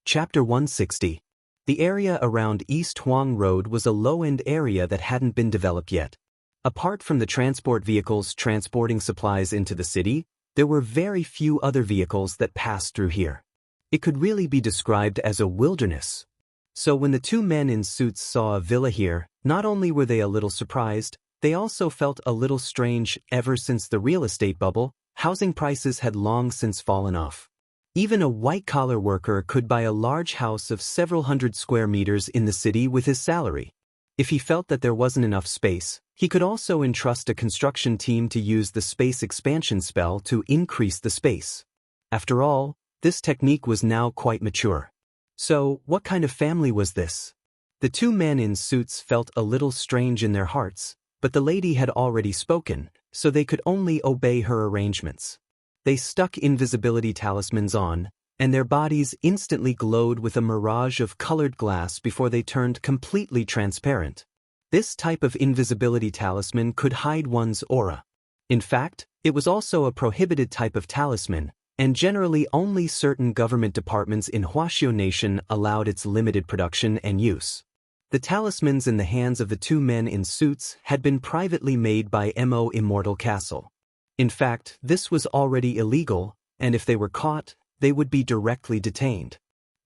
Chapter 160. The area around East Huang Road was a low-end area that hadn't been developed yet. Apart from the transport vehicles transporting supplies into the city, there were very few other vehicles that passed through here. It could really be described as a wilderness. So when the two men in suits saw a villa here, not only were they a little surprised, they also felt a little strange. Ever since the real estate bubble, housing prices had long since fallen off. Even a white-collar worker could buy a large house of several hundred square meters in the city with his salary. If he felt that there wasn't enough space, he could also entrust a construction team to use the space expansion spell to increase the space. After all, this technique was now quite mature. So, what kind of family was this? The two men in suits felt a little strange in their hearts, but the lady had already spoken, so they could only obey her arrangements. They stuck invisibility talismans on, and their bodies instantly glowed with a mirage of colored glass before they turned completely transparent. This type of invisibility talisman could hide one's aura. In fact, it was also a prohibited type of talisman, and generally only certain government departments in Huaxiao Nation allowed its limited production and use. The talismans in the hands of the two men in suits had been privately made by Immortal Castle. In fact, this was already illegal, and if they were caught, they would be directly detained.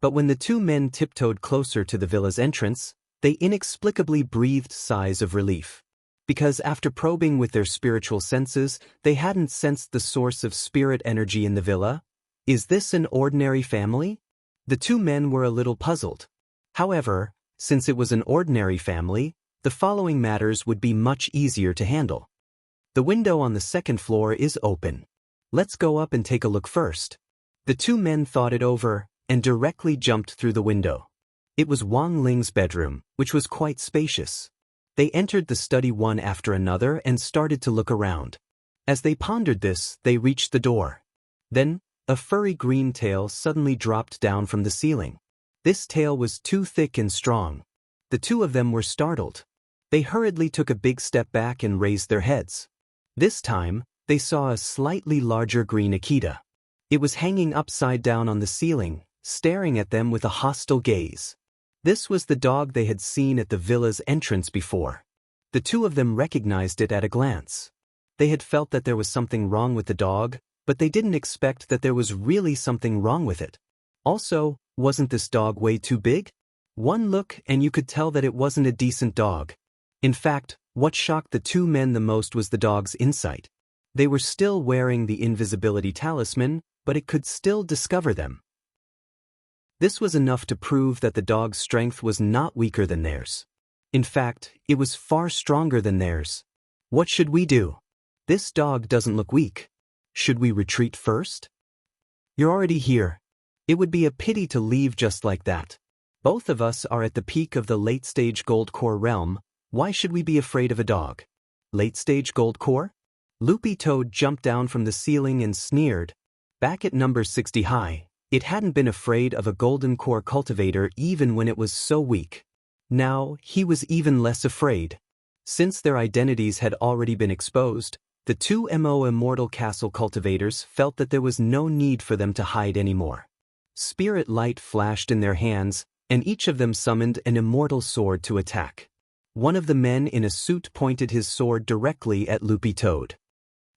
But when the two men tiptoed closer to the villa's entrance, they inexplicably breathed sighs of relief. Because after probing with their spiritual senses, they hadn't sensed the source of spirit energy in the villa. Is this an ordinary family? The two men were a little puzzled. However, since it was an ordinary family, the following matters would be much easier to handle. The window on the second floor is open. Let's go up and take a look first. The two men thought it over and directly jumped through the window. It was Wang Ling's bedroom, which was quite spacious. They entered the study one after another and started to look around. As they pondered this, they reached the door. Then, a furry green tail suddenly dropped down from the ceiling. This tail was too thick and strong. The two of them were startled. They hurriedly took a big step back and raised their heads. This time, they saw a slightly larger green Akita. It was hanging upside down on the ceiling, staring at them with a hostile gaze. This was the dog they had seen at the villa's entrance before. The two of them recognized it at a glance. They had felt that there was something wrong with the dog, but they didn't expect that there was really something wrong with it. Also, wasn't this dog way too big? One look and you could tell that it wasn't a decent dog. In fact, what shocked the two men the most was the dog's insight. They were still wearing the invisibility talisman, but it could still discover them. This was enough to prove that the dog's strength was not weaker than theirs. In fact, it was far stronger than theirs. What should we do? This dog doesn't look weak. Should we retreat first? You're already here. It would be a pity to leave just like that. Both of us are at the peak of the late-stage gold core realm. Why should we be afraid of a dog? Late-stage gold core? Loopy Toad jumped down from the ceiling and sneered. Back at number 60 high, it hadn't been afraid of a golden core cultivator even when it was so weak. Now, he was even less afraid. Since their identities had already been exposed, the two Immortal Castle cultivators felt that there was no need for them to hide anymore. Spirit light flashed in their hands, and each of them summoned an immortal sword to attack. One of the men in a suit pointed his sword directly at Loopy Toad.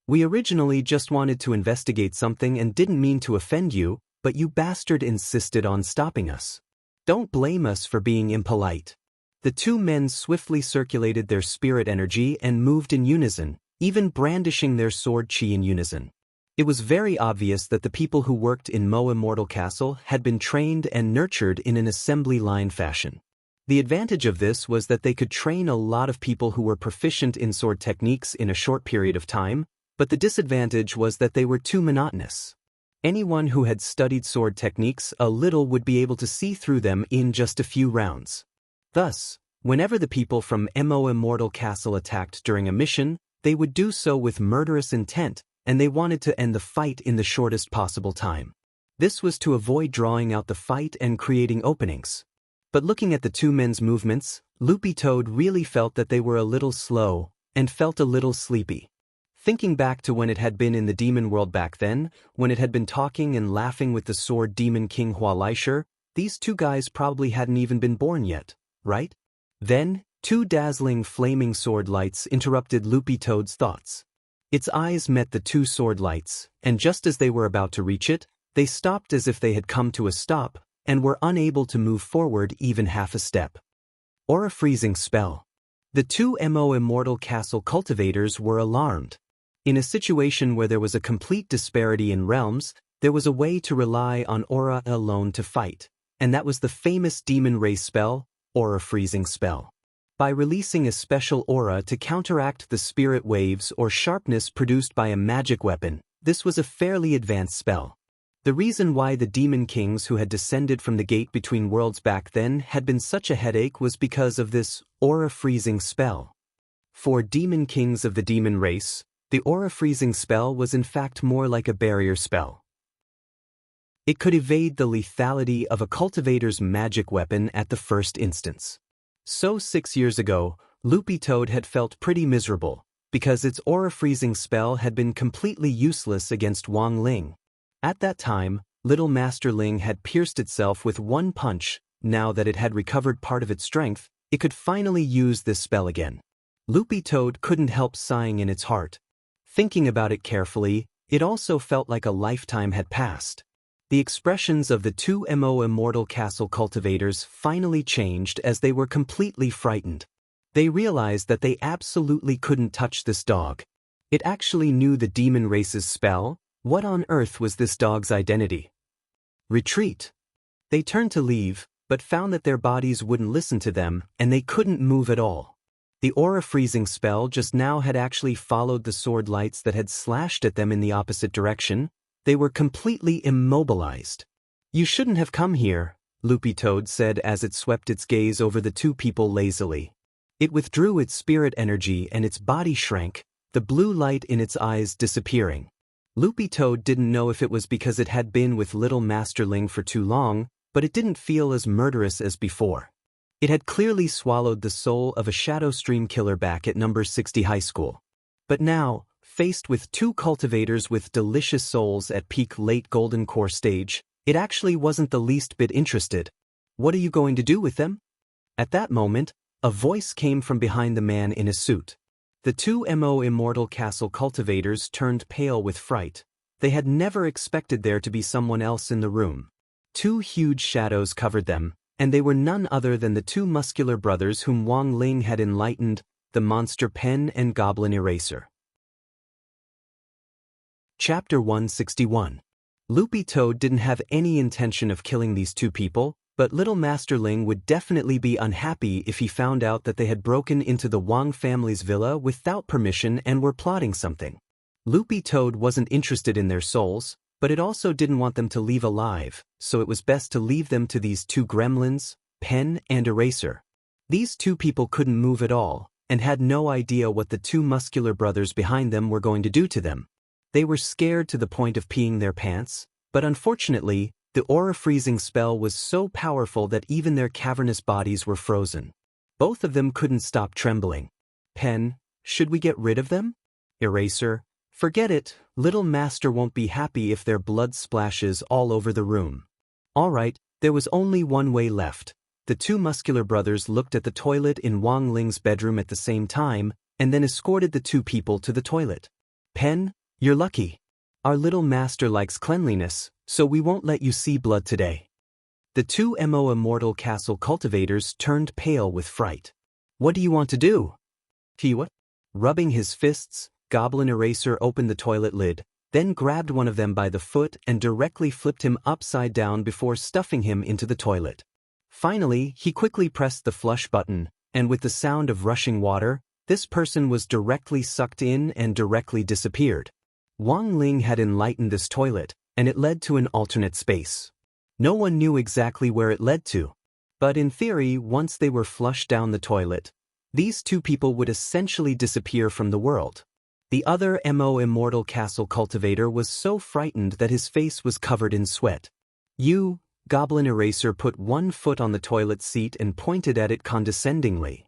We originally just wanted to investigate something and didn't mean to offend you, but you bastard insisted on stopping us. Don't blame us for being impolite. The two men swiftly circulated their spirit energy and moved in unison, even brandishing their sword chi in unison. It was very obvious that the people who worked in Immortal Castle had been trained and nurtured in an assembly line fashion. The advantage of this was that they could train a lot of people who were proficient in sword techniques in a short period of time, but the disadvantage was that they were too monotonous. Anyone who had studied sword techniques a little would be able to see through them in just a few rounds. Thus, whenever the people from Immortal Castle attacked during a mission, they would do so with murderous intent, and they wanted to end the fight in the shortest possible time. This was to avoid drawing out the fight and creating openings. But looking at the two men's movements, Loopy Toad really felt that they were a little slow, and felt a little sleepy. Thinking back to when it had been in the demon world back then, when it had been talking and laughing with the sword demon King Hualaisher, These two guys probably hadn't even been born yet, right? Then, two dazzling flaming sword lights interrupted Loopy Toad's thoughts. Its eyes met the two sword lights, and just as they were about to reach it, they stopped as if they had come to a stop, and were unable to move forward even half a step. Or a freezing spell. The two Immortal Castle cultivators were alarmed. In a situation where there was a complete disparity in realms, there was a way to rely on aura alone to fight, and that was the famous demon race spell, Aura Freezing Spell. By releasing a special aura to counteract the spirit waves or sharpness produced by a magic weapon, this was a fairly advanced spell. The reason why the demon kings who had descended from the gate between worlds back then had been such a headache was because of this aura freezing spell. For demon kings of the demon race, the aura freezing spell was in fact more like a barrier spell. It could evade the lethality of a cultivator's magic weapon at the first instance. So 6 years ago, Loopy Toad had felt pretty miserable, because its aura freezing spell had been completely useless against Wang Ling. At that time, Little Master Ling had pierced itself with one punch. Now that it had recovered part of its strength, it could finally use this spell again. Loopy Toad couldn't help sighing in its heart. Thinking about it carefully, it also felt like a lifetime had passed. The expressions of the two Immortal Castle cultivators finally changed as they were completely frightened. They realized that they absolutely couldn't touch this dog. It actually knew the demon race's spell. What on earth was this dog's identity? Retreat. They turned to leave, but found that their bodies wouldn't listen to them, and they couldn't move at all. The aura freezing spell just now had actually followed the sword lights that had slashed at them in the opposite direction. They were completely immobilized. "You shouldn't have come here," Loopy Toad said as it swept its gaze over the two people lazily. It withdrew its spirit energy and its body shrank, the blue light in its eyes disappearing. Loopy Toad didn't know if it was because it had been with Little Master Ling for too long, but it didn't feel as murderous as before. It had clearly swallowed the soul of a Shadow Stream killer back at number 60 high school. But now, faced with two cultivators with delicious souls at peak late Golden Core stage, it actually wasn't the least bit interested. "What are you going to do with them?" At that moment, a voice came from behind the man in a suit. The two Immortal Castle cultivators turned pale with fright. They had never expected there to be someone else in the room. Two huge shadows covered them, and they were none other than the two muscular brothers whom Wang Ling had enlightened, the monster Pen and Goblin Eraser. Chapter 161. Loopy Toad didn't have any intention of killing these two people, but Little Master Ling would definitely be unhappy if he found out that they had broken into the Wang family's villa without permission and were plotting something. Loopy Toad wasn't interested in their souls, but it also didn't want them to leave alive, so it was best to leave them to these two gremlins, Pen and Eraser. These two people couldn't move at all, and had no idea what the two muscular brothers behind them were going to do to them. They were scared to the point of peeing their pants, but unfortunately, the aura freezing spell was so powerful that even their cavernous bodies were frozen. Both of them couldn't stop trembling. "Pen, should we get rid of them?" Eraser, "Forget it, Little Master won't be happy if their blood splashes all over the room." All right, there was only one way left. The two muscular brothers looked at the toilet in Wang Ling's bedroom at the same time, and then escorted the two people to the toilet. "Pen, you're lucky. Our Little Master likes cleanliness, so we won't let you see blood today." The two Immortal Castle cultivators turned pale with fright. "What do you want to do?" "What?" Rubbing his fists, Goblin Eraser opened the toilet lid, then grabbed one of them by the foot and directly flipped him upside down before stuffing him into the toilet. Finally, he quickly pressed the flush button, and with the sound of rushing water, this person was directly sucked in and directly disappeared. Wang Ling had enlightened this toilet, and it led to an alternate space. No one knew exactly where it led to. But in theory, once they were flushed down the toilet, these two people would essentially disappear from the world. The other Immortal Castle cultivator was so frightened that his face was covered in sweat. "You," Goblin Eraser put one foot on the toilet seat and pointed at it condescendingly.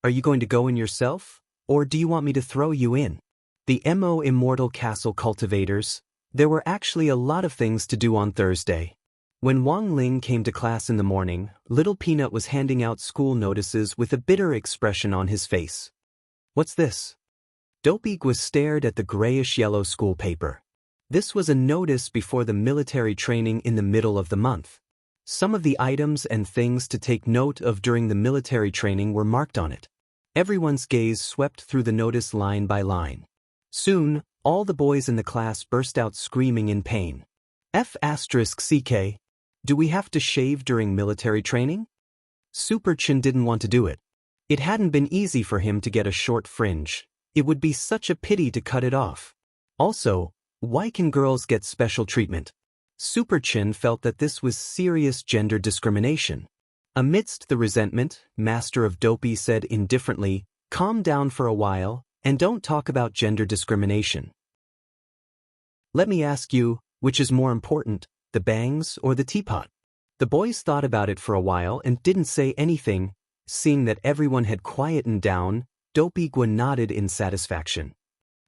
"Are you going to go in yourself, or do you want me to throw you in?" The Immortal Castle cultivators. There were actually a lot of things to do on Thursday. When Wang Ling came to class in the morning, Little Peanut was handing out school notices with a bitter expression on his face. "What's this?" Dopey was stared at the grayish-yellow school paper. This was a notice before the military training in the middle of the month. Some of the items and things to take note of during the military training were marked on it. Everyone's gaze swept through the notice line by line. Soon, all the boys in the class burst out screaming in pain. F***CK. Do we have to shave during military training? Super Chin didn't want to do it. It hadn't been easy for him to get a short fringe. It would be such a pity to cut it off. Also, why can girls get special treatment? Super Chin felt that this was serious gender discrimination. Amidst the resentment, Master of Dopey said indifferently, "Calm down for a while, and don't talk about gender discrimination. Let me ask you, which is more important, the bangs or the teapot?" The boys thought about it for a while and didn't say anything. Seeing that everyone had quietened down, Dopey nodded in satisfaction.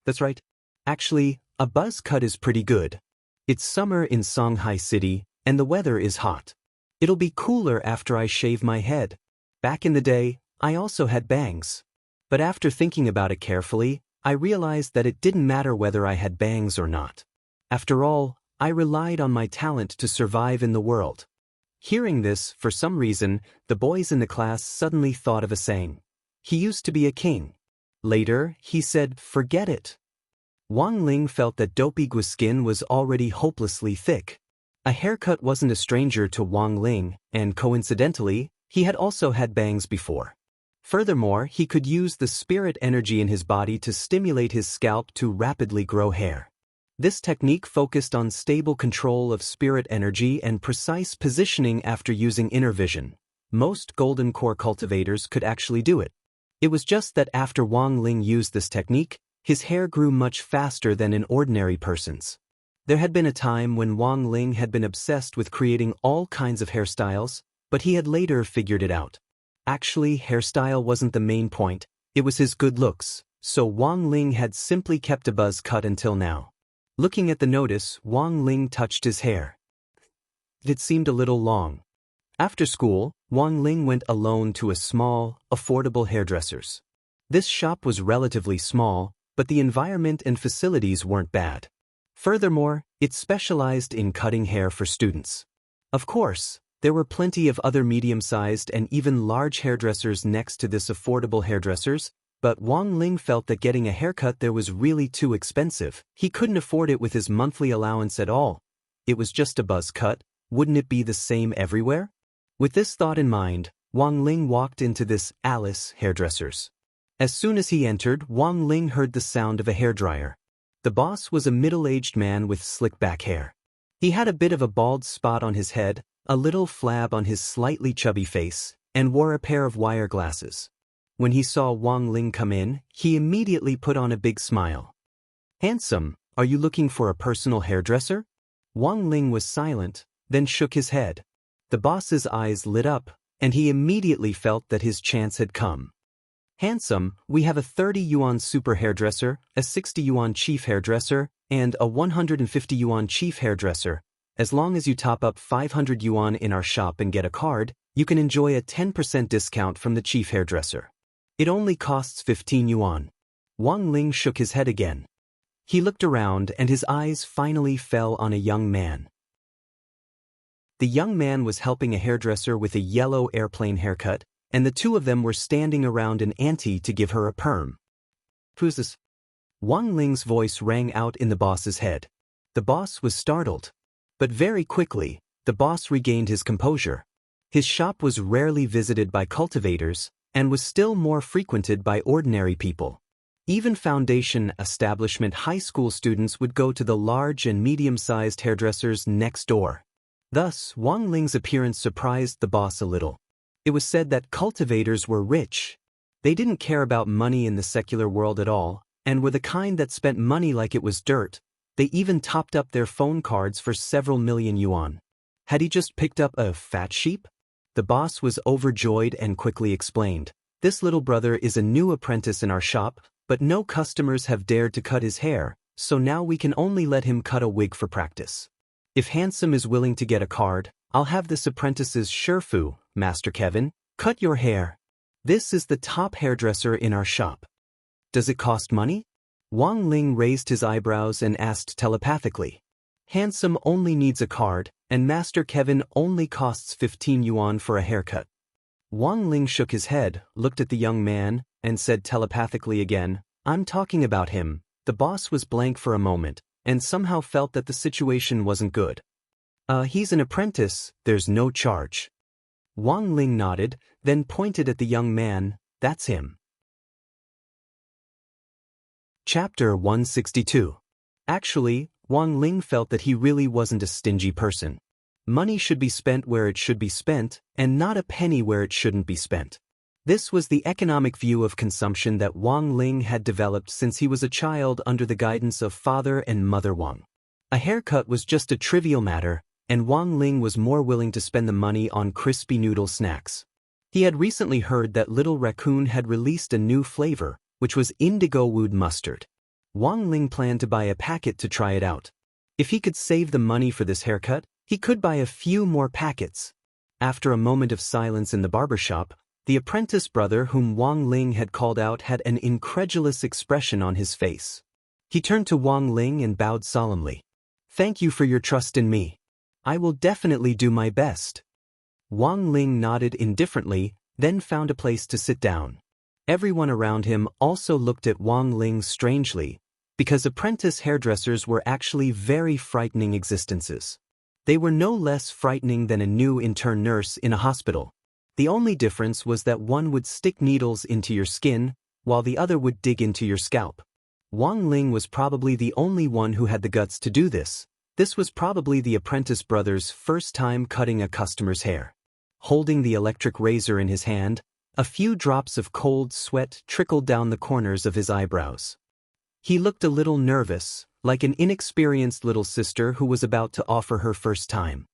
"That's right. Actually, a buzz cut is pretty good. It's summer in Shanghai City, and the weather is hot. It'll be cooler after I shave my head. Back in the day, I also had bangs. But after thinking about it carefully, I realized that it didn't matter whether I had bangs or not. After all, I relied on my talent to survive in the world." Hearing this, for some reason, the boys in the class suddenly thought of a saying. "He used to be a king." Later, he said, "Forget it." Wang Ling felt that Dopey's skin was already hopelessly thick. A haircut wasn't a stranger to Wang Ling, and coincidentally, he had also had bangs before. Furthermore, he could use the spirit energy in his body to stimulate his scalp to rapidly grow hair. This technique focused on stable control of spirit energy and precise positioning after using inner vision. Most golden core cultivators could actually do it. It was just that after Wang Ling used this technique, his hair grew much faster than an ordinary person's. There had been a time when Wang Ling had been obsessed with creating all kinds of hairstyles, but he had later figured it out. Actually, hairstyle wasn't the main point, it was his good looks, so Wang Ling had simply kept a buzz cut until now. Looking at the notice, Wang Ling touched his hair. It seemed a little long. After school, Wang Ling went alone to a small, affordable hairdresser's. This shop was relatively small, but the environment and facilities weren't bad. Furthermore, it specialized in cutting hair for students. Of course, there were plenty of other medium-sized and even large hairdressers next to this affordable hairdresser's, but Wang Ling felt that getting a haircut there was really too expensive. He couldn't afford it with his monthly allowance at all. It was just a buzz cut, wouldn't it be the same everywhere? With this thought in mind, Wang Ling walked into this Alice hairdresser's. As soon as he entered, Wang Ling heard the sound of a hairdryer. The boss was a middle-aged man with slick back hair. He had a bit of a bald spot on his head, a little flab on his slightly chubby face, and wore a pair of wire glasses. When he saw Wang Ling come in, he immediately put on a big smile. "Handsome, are you looking for a personal hairdresser?" Wang Ling was silent, then shook his head. The boss's eyes lit up, and he immediately felt that his chance had come. "Handsome, we have a 30 yuan super hairdresser, a 60 yuan chief hairdresser, and a 150 yuan chief hairdresser. As long as you top up 500 yuan in our shop and get a card, you can enjoy a 10% discount from the chief hairdresser. It only costs 15 yuan. Wang Ling shook his head again. He looked around and his eyes finally fell on a young man. The young man was helping a hairdresser with a yellow airplane haircut, and the two of them were standing around an auntie to give her a perm. "Who's this?" Wang Ling's voice rang out in the boss's head. The boss was startled. But very quickly, the boss regained his composure. His shop was rarely visited by cultivators, and was still more frequented by ordinary people. Even foundation establishment high school students would go to the large and medium-sized hairdressers next door. Thus, Wang Ling's appearance surprised the boss a little. It was said that cultivators were rich. They didn't care about money in the secular world at all, and were the kind that spent money like it was dirt. They even topped up their phone cards for several million yuan. Had he just picked up a fat sheep? The boss was overjoyed and quickly explained, "This little brother is a new apprentice in our shop, but no customers have dared to cut his hair, so now we can only let him cut a wig for practice. If Handsome is willing to get a card, I'll have this apprentice's Sherfu, Master Kevin, cut your hair. This is the top hairdresser in our shop. Does it cost money? Wang Ling raised his eyebrows and asked telepathically. Handsome only needs a card, and Master Kevin only costs 15 yuan for a haircut. Wang Ling shook his head, looked at the young man, and said telepathically again, I'm talking about him. The boss was blank for a moment, and somehow felt that the situation wasn't good. He's an apprentice, there's no charge. Wang Ling nodded, then pointed at the young man, that's him. Chapter 162. Actually, Wang Ling felt that he really wasn't a stingy person. Money should be spent where it should be spent, and not a penny where it shouldn't be spent. This was the economic view of consumption that Wang Ling had developed since he was a child under the guidance of father and mother Wang. A haircut was just a trivial matter, and Wang Ling was more willing to spend the money on crispy noodle snacks. He had recently heard that Little Raccoon had released a new flavor, which was indigo wood mustard. Wang Ling planned to buy a packet to try it out. If he could save the money for this haircut, he could buy a few more packets. After a moment of silence in the barber shop, the apprentice brother whom Wang Ling had called out had an incredulous expression on his face. He turned to Wang Ling and bowed solemnly. Thank you for your trust in me. I will definitely do my best. Wang Ling nodded indifferently, then found a place to sit down. Everyone around him also looked at Wang Ling strangely, because apprentice hairdressers were actually very frightening existences. They were no less frightening than a new intern nurse in a hospital. The only difference was that one would stick needles into your skin, while the other would dig into your scalp. Wang Ling was probably the only one who had the guts to do this. This was probably the apprentice brother's first time cutting a customer's hair. Holding the electric razor in his hand, a few drops of cold sweat trickled down the corners of his eyebrows. He looked a little nervous, like an inexperienced little sister who was about to offer her first time.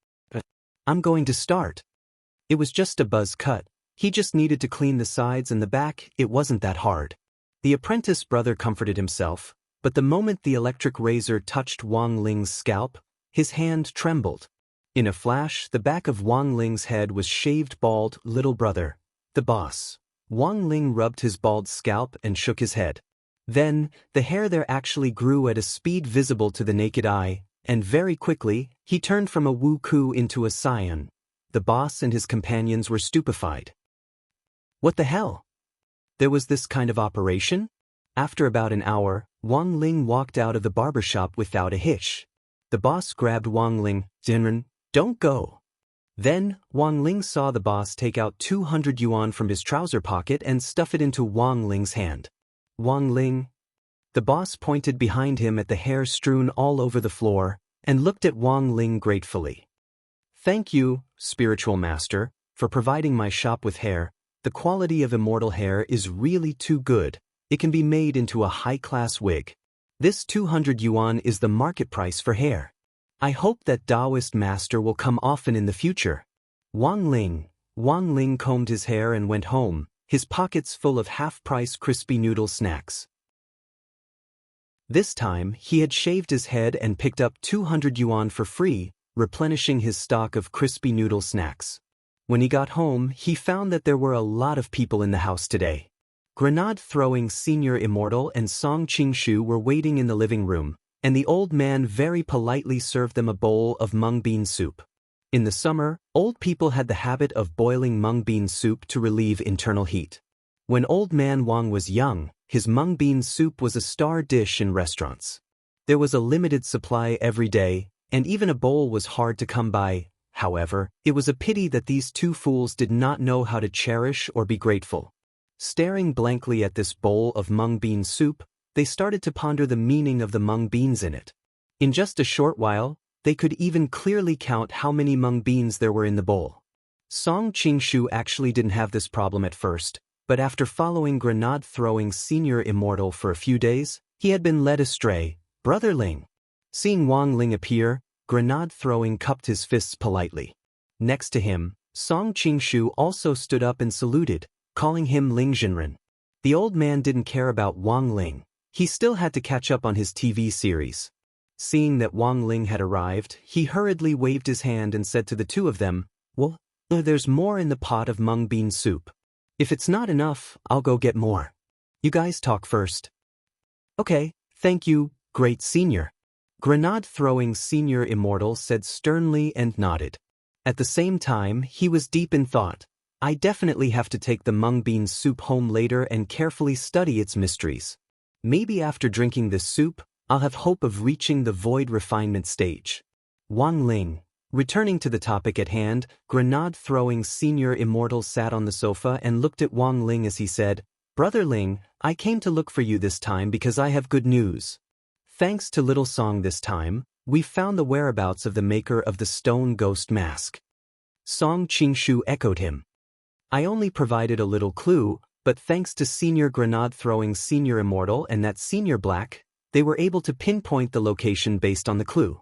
I'm going to start. It was just a buzz cut. He just needed to clean the sides and the back, it wasn't that hard. The apprentice brother comforted himself, but the moment the electric razor touched Wang Ling's scalp, his hand trembled. In a flash, the back of Wang Ling's head was shaved bald. Little brother, the boss. Wang Ling rubbed his bald scalp and shook his head. Then, the hair there actually grew at a speed visible to the naked eye, and very quickly, he turned from a Wu-Ku into a Scion. The boss and his companions were stupefied. What the hell? There was this kind of operation? After about an hour, Wang Ling walked out of the barber shop without a hitch. The boss grabbed Wang Ling. Jinren, don't go. Then, Wang Ling saw the boss take out 200 yuan from his trouser pocket and stuff it into Wang Ling's hand. Wang Ling. The boss pointed behind him at the hair strewn all over the floor, and looked at Wang Ling gratefully. Thank you, spiritual master, for providing my shop with hair. The quality of immortal hair is really too good. It can be made into a high-class wig. This 200 yuan is the market price for hair. I hope that Taoist master will come often in the future. Wang Ling combed his hair and went home, his pockets full of half-price crispy noodle snacks. This time, he had shaved his head and picked up 200 yuan for free, replenishing his stock of crispy noodle snacks. When he got home, he found that there were a lot of people in the house today. Grenade-throwing Senior Immortal and Song Qingshu were waiting in the living room, and the old man very politely served them a bowl of mung bean soup. In the summer, old people had the habit of boiling mung bean soup to relieve internal heat. When old man Wang was young, his mung bean soup was a star dish in restaurants. There was a limited supply every day, and even a bowl was hard to come by. However, it was a pity that these two fools did not know how to cherish or be grateful. Staring blankly at this bowl of mung bean soup, they started to ponder the meaning of the mung beans in it. In just a short while, they could even clearly count how many mung beans there were in the bowl. Song Qingshu actually didn't have this problem at first, but after following grenade-throwing Senior Immortal for a few days, he had been led astray. Brother Ling. Seeing Wang Ling appear, grenade-throwing cupped his fists politely. Next to him, Song Qingshu also stood up and saluted, calling him Ling Jinren. The old man didn't care about Wang Ling. He still had to catch up on his TV series. Seeing that Wang Ling had arrived, he hurriedly waved his hand and said to the two of them, "Well, there's more in the pot of mung bean soup. If it's not enough, I'll go get more. You guys talk first." "Okay, thank you, great senior," grenade-throwing Senior Immortal said sternly and nodded. At the same time, he was deep in thought. "I definitely have to take the mung bean soup home later and carefully study its mysteries. Maybe after drinking this soup, I'll have hope of reaching the void refinement stage." Wang Ling. Returning to the topic at hand, grenade-throwing Senior Immortal sat on the sofa and looked at Wang Ling as he said, "Brother Ling, I came to look for you this time because I have good news. Thanks to Little Song this time, we've found the whereabouts of the maker of the stone ghost mask." Song Qingshu echoed him. "I only provided a little clue, but thanks to Senior Grenade-throwing Senior Immortal and that Senior Black, they were able to pinpoint the location based on the clue."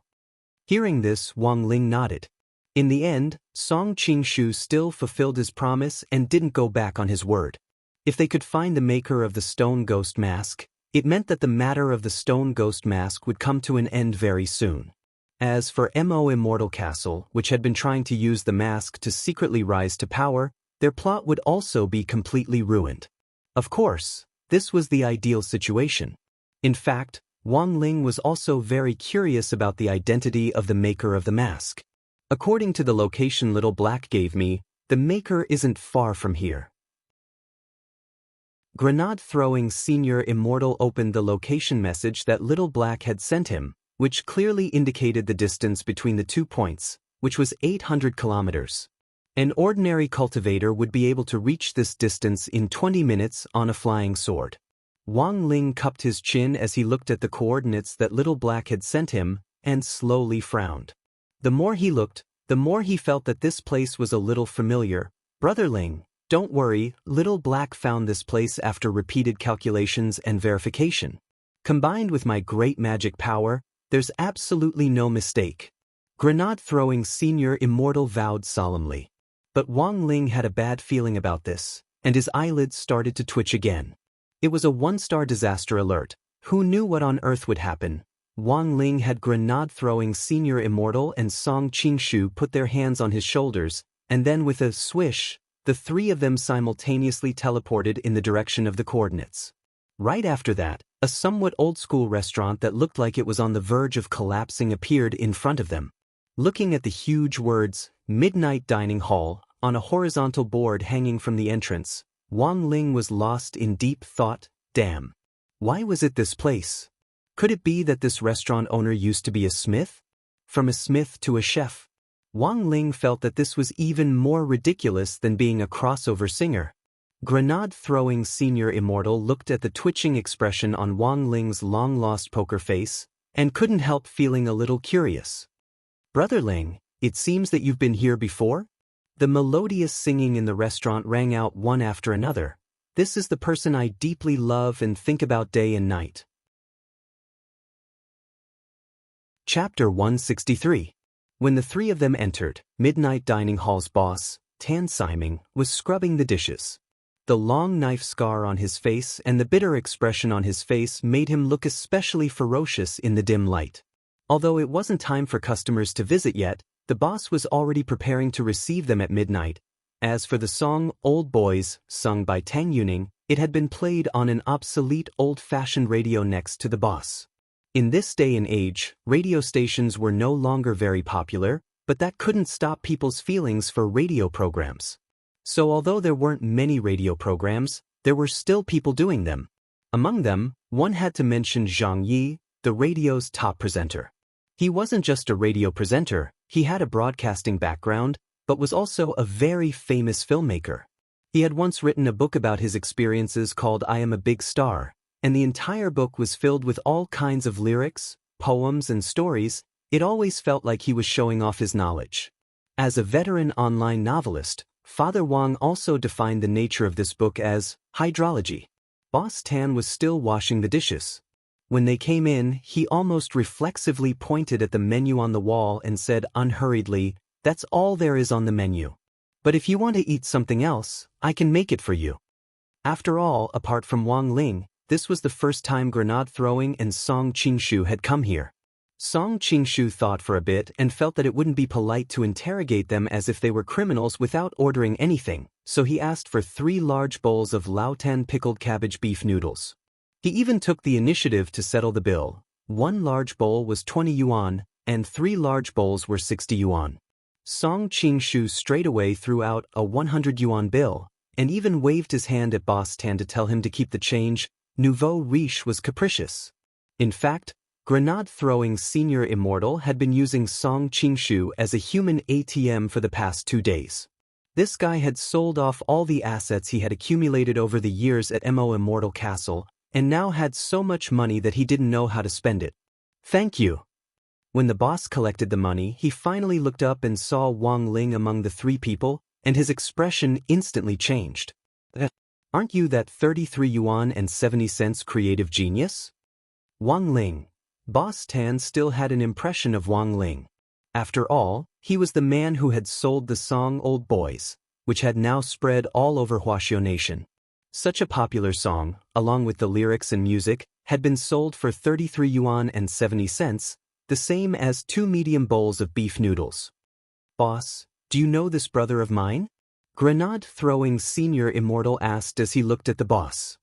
Hearing this, Wang Ling nodded. In the end, Song Qingshu still fulfilled his promise and didn't go back on his word. If they could find the maker of the stone ghost mask, it meant that the matter of the stone ghost mask would come to an end very soon. As for Immortal Castle, which had been trying to use the mask to secretly rise to power, their plot would also be completely ruined. Of course, this was the ideal situation. In fact, Wang Ling was also very curious about the identity of the maker of the mask. "According to the location Little Black gave me, the maker isn't far from here." Grenade-throwing Senior Immortal opened the location message that Little Black had sent him, which clearly indicated the distance between the 2 points, which was 800 kilometers. An ordinary cultivator would be able to reach this distance in 20 minutes on a flying sword. Wang Ling cupped his chin as he looked at the coordinates that Little Black had sent him, and slowly frowned. The more he looked, the more he felt that this place was a little familiar. "Brother Ling, don't worry, Little Black found this place after repeated calculations and verification. Combined with my great magic power, there's absolutely no mistake." Grenade-throwing Senior Immortal vowed solemnly. But Wang Ling had a bad feeling about this, and his eyelids started to twitch again. It was a one-star disaster alert. Who knew what on earth would happen? Wang Ling had grenade-throwing Senior Immortal and Song Qingshu put their hands on his shoulders, and then with a swish, the three of them simultaneously teleported in the direction of the coordinates. Right after that, a somewhat old-school restaurant that looked like it was on the verge of collapsing appeared in front of them. Looking at the huge words, "Midnight Dining Hall," on a horizontal board hanging from the entrance, Wang Ling was lost in deep thought. Damn. Why was it this place? Could it be that this restaurant owner used to be a smith? From a smith to a chef? Wang Ling felt that this was even more ridiculous than being a crossover singer. Grenade-throwing Senior Immortal looked at the twitching expression on Wang Ling's long-lost poker face, and couldn't help feeling a little curious. "Brother Ling, it seems that you've been here before?" The melodious singing in the restaurant rang out one after another. "This is the person I deeply love and think about day and night." Chapter 163. When the three of them entered, Midnight Dining Hall's boss, Tan Siming, was scrubbing the dishes. The long knife scar on his face and the bitter expression on his face made him look especially ferocious in the dim light. Although it wasn't time for customers to visit yet, the boss was already preparing to receive them at midnight. As for the song "Old Boys," sung by Tang Yuning, it had been played on an obsolete old-fashioned radio next to the boss. In this day and age, radio stations were no longer very popular, but that couldn't stop people's feelings for radio programs. So although there weren't many radio programs, there were still people doing them. Among them, one had to mention Zhang Yi, the radio's top presenter. He wasn't just a radio presenter, he had a broadcasting background, but was also a very famous filmmaker. He had once written a book about his experiences called "I Am a Big Star," and the entire book was filled with all kinds of lyrics, poems, and stories. It always felt like he was showing off his knowledge. As a veteran online novelist, Father Wang also defined the nature of this book as hydrology. Boss Tan was still washing the dishes. When they came in, he almost reflexively pointed at the menu on the wall and said unhurriedly, "That's all there is on the menu. But if you want to eat something else, I can make it for you." After all, apart from Wang Ling, this was the first time grenade throwing and Song Qingshu had come here. Song Qingshu thought for a bit and felt that it wouldn't be polite to interrogate them as if they were criminals without ordering anything, so he asked for 3 large bowls of Laotan pickled cabbage beef noodles. He even took the initiative to settle the bill. 1 large bowl was 20 yuan, and 3 large bowls were 60 yuan. Song Qingshu straightaway threw out a 100 yuan bill, and even waved his hand at Boss Tan to tell him to keep the change. Nouveau riche was capricious. In fact, grenade-throwing Senior Immortal had been using Song Qingshu as a human ATM for the past 2 days. This guy had sold off all the assets he had accumulated over the years at Immortal Castle, and now had so much money that he didn't know how to spend it. Thank you. When the boss collected the money, he finally looked up and saw Wang Ling among the 3 people, and his expression instantly changed. Aren't you that 33 yuan and 70 cents creative genius? Wang Ling. Boss Tan still had an impression of Wang Ling. After all, he was the man who had sold the song Old Boys, which had now spread all over Huaxiao Nation. Such a popular song, along with the lyrics and music, had been sold for 33 yuan and 70 cents, the same as 2 medium bowls of beef noodles. Boss, do you know this brother of mine? Grenade-throwing Senior Immortal asked as he looked at the boss.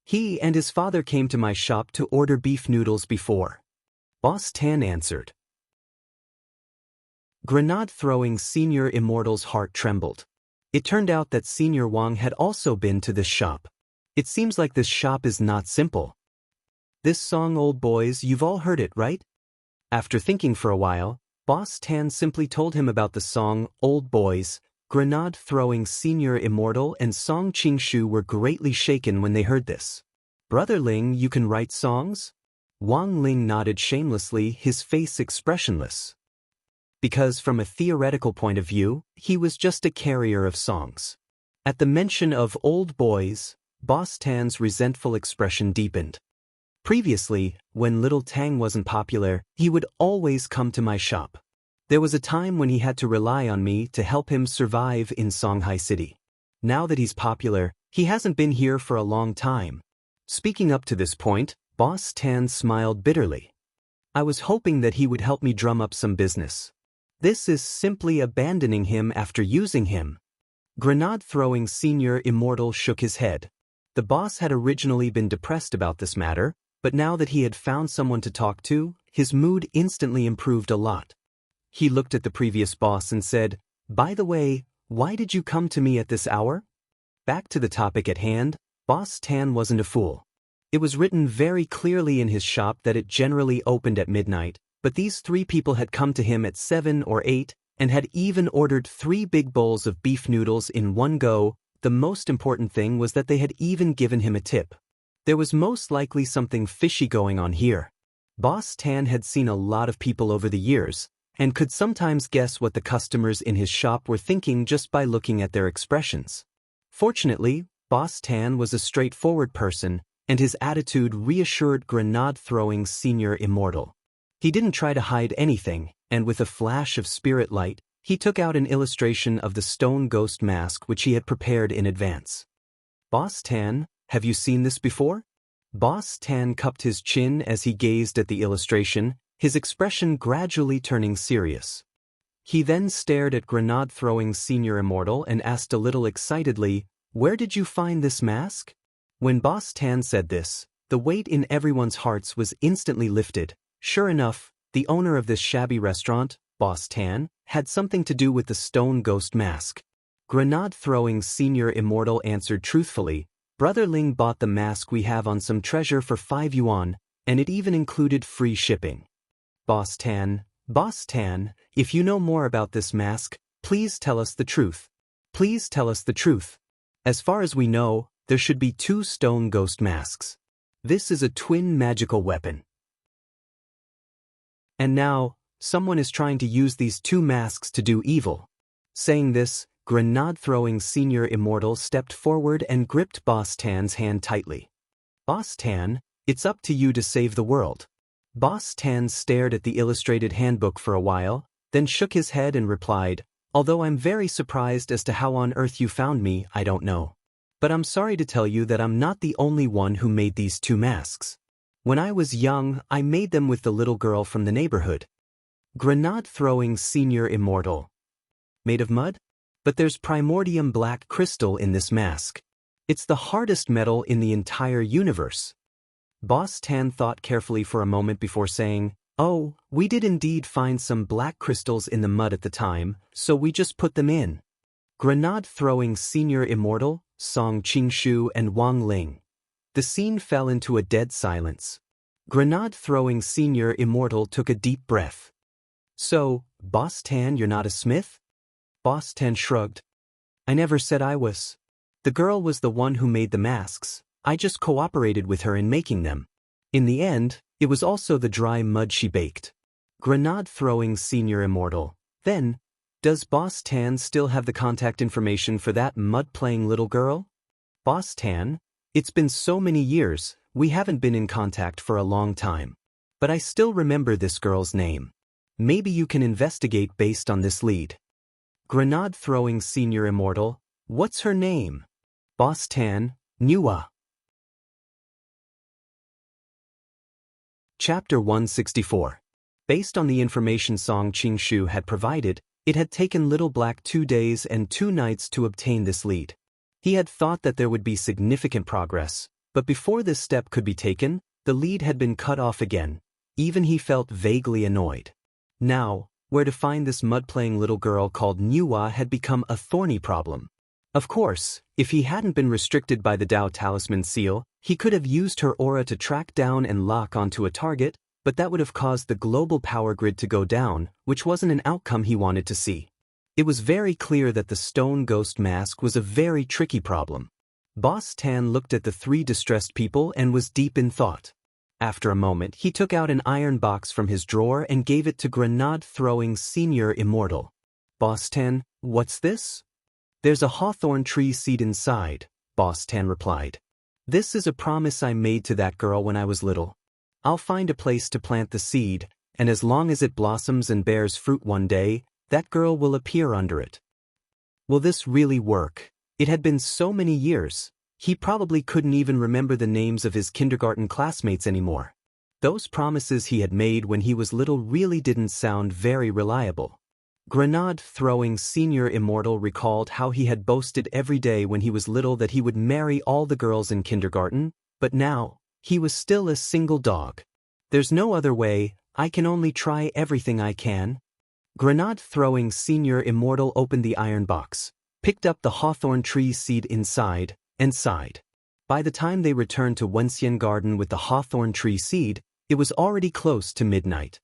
He and his father came to my shop to order beef noodles before. Boss Tan answered. Grenade-throwing Senior Immortal's heart trembled. It turned out that Senior Wang had also been to this shop. It seems like this shop is not simple. This song Old Boys, you've all heard it, right? After thinking for a while, Boss Tan simply told him about the song Old Boys. Grenade-throwing Senior Immortal and Song Qingshu were greatly shaken when they heard this. Brother Ling, you can write songs? Wang Ling nodded shamelessly, his face expressionless. Because from a theoretical point of view, he was just a carrier of songs. At the mention of Old Boys, Boss Tan's resentful expression deepened. Previously, when Little Tang wasn't popular, he would always come to my shop. There was a time when he had to rely on me to help him survive in Songhai City. Now that he's popular, he hasn't been here for a long time. Speaking up to this point, Boss Tan smiled bitterly. I was hoping that he would help me drum up some business. This is simply abandoning him after using him. Grenade-throwing Senior Immortal shook his head. The boss had originally been depressed about this matter, but now that he had found someone to talk to, his mood instantly improved a lot. He looked at the previous boss and said, "By the way, why did you come to me at this hour?" Back to the topic at hand, Boss Tan wasn't a fool. It was written very clearly in his shop that it generally opened at midnight, but these 3 people had come to him at 7 or 8, and had even ordered 3 big bowls of beef noodles in one go. The most important thing was that they had even given him a tip. There was most likely something fishy going on here. Boss Tan had seen a lot of people over the years, and could sometimes guess what the customers in his shop were thinking just by looking at their expressions. Fortunately, Boss Tan was a straightforward person, and his attitude reassured grenade-throwing Senior Immortal. He didn't try to hide anything, and with a flash of spirit light, he took out an illustration of the stone ghost mask which he had prepared in advance. Boss Tan, have you seen this before? Boss Tan cupped his chin as he gazed at the illustration, his expression gradually turning serious. He then stared at grenade-throwing Senior Immortal and asked a little excitedly, "Where did you find this mask?" When Boss Tan said this, the weight in everyone's hearts was instantly lifted. Sure enough, the owner of this shabby restaurant, Boss Tan, had something to do with the stone ghost mask. Grenade-throwing Senior Immortal answered truthfully, "Brother Ling bought the mask we have on some treasure for 5 yuan, and it even included free shipping." Boss Tan, if you know more about this mask, please tell us the truth. Please tell us the truth. As far as we know, there should be 2 stone ghost masks. This is a twin magical weapon. And now, someone is trying to use these 2 masks to do evil. Saying this, grenade-throwing Senior Immortal stepped forward and gripped Boss Tan's hand tightly. "Boss Tan, it's up to you to save the world." Boss Tan stared at the illustrated handbook for a while, then shook his head and replied, "Although I'm very surprised as to how on earth you found me, I don't know. But I'm sorry to tell you that I'm not the only one who made these 2 masks. When I was young, I made them with the little girl from the neighborhood. Grenade-throwing senior immortal. Made of mud? But there's primordium black crystal in this mask. It's the hardest metal in the entire universe. Boss Tan thought carefully for a moment before saying, "Oh, we did indeed find some black crystals in the mud at the time, so we just put them in." Grenade-throwing senior immortal, Song Qingshu and Wang Ling. The scene fell into a dead silence. Grenade-throwing senior immortal took a deep breath. "So, Boss Tan, you're not a smith?" Boss Tan shrugged. "I never said I was. The girl was the one who made the masks. I just cooperated with her in making them. In the end, it was also the dry mud she baked." Grenade-throwing senior immortal. Then, does Boss Tan still have the contact information for that mud-playing little girl? Boss Tan, it's been so many years, we haven't been in contact for a long time. But I still remember this girl's name. Maybe you can investigate based on this lead. Grenade-throwing senior immortal, what's her name? Boss Tan, Nua. Chapter 164. Based on the information Song Qingshu had provided, it had taken Little Black 2 days and 2 nights to obtain this lead. He had thought that there would be significant progress, but before this step could be taken, the lead had been cut off again. Even he felt vaguely annoyed. Now, where to find this mud-playing little girl called Nua had become a thorny problem. Of course, if he hadn't been restricted by the Dao Talisman seal, he could have used her aura to track down and lock onto a target, but that would have caused the global power grid to go down, which wasn't an outcome he wanted to see. It was very clear that the stone ghost mask was a very tricky problem. Boss Tan looked at the 3 distressed people and was deep in thought. After a moment, he took out an iron box from his drawer and gave it to Grenade-throwing senior immortal. "Boss Tan, what's this?" "There's a hawthorn tree seed inside," Boss Tan replied. "This is a promise I made to that girl when I was little. I'll find a place to plant the seed, and as long as it blossoms and bears fruit one day, that girl will appear under it." Will this really work? It had been so many years. He probably couldn't even remember the names of his kindergarten classmates anymore. Those promises he had made when he was little really didn't sound very reliable. Grenade-throwing senior immortal recalled how he had boasted every day when he was little that he would marry all the girls in kindergarten, but now, he was still a single dog. "There's no other way, I can only try everything I can." Grenade-throwing senior immortal opened the iron box, picked up the hawthorn tree seed inside, and sighed. By the time they returned to Wenxian Garden with the hawthorn tree seed, it was already close to midnight.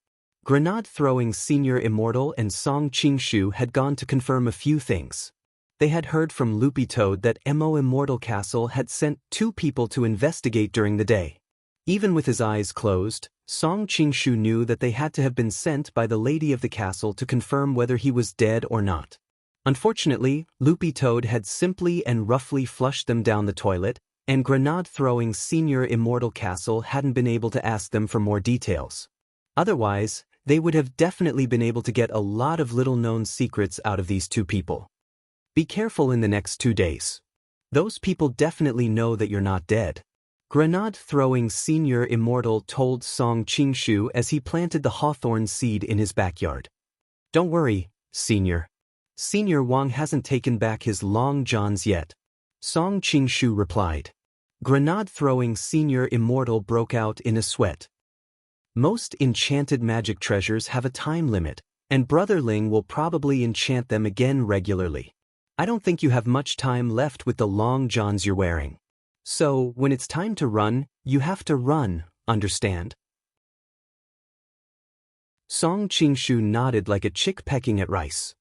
Grenade-throwing senior immortal and Song Qingshu had gone to confirm a few things. They had heard from Loopy Toad that Immortal Castle had sent 2 people to investigate during the day. Even with his eyes closed, Song Qingshu knew that they had to have been sent by the lady of the castle to confirm whether he was dead or not. Unfortunately, Loopy Toad had simply and roughly flushed them down the toilet, and Grenade-throwing senior Immortal Castle hadn't been able to ask them for more details. Otherwise, they would have definitely been able to get a lot of little-known secrets out of these 2 people. Be careful in the next 2 days. Those people definitely know that you're not dead. Grenade-throwing senior immortal told Song Qingshu as he planted the hawthorn seed in his backyard. "Don't worry, Senior. Senior Wang hasn't taken back his long johns yet," Song Qingshu replied. Grenade-throwing senior immortal broke out in a sweat. "Most enchanted magic treasures have a time limit, and Brother Ling will probably enchant them again regularly. I don't think you have much time left with the long johns you're wearing. So, when it's time to run, you have to run, understand?" Song Qingshu nodded like a chick pecking at rice.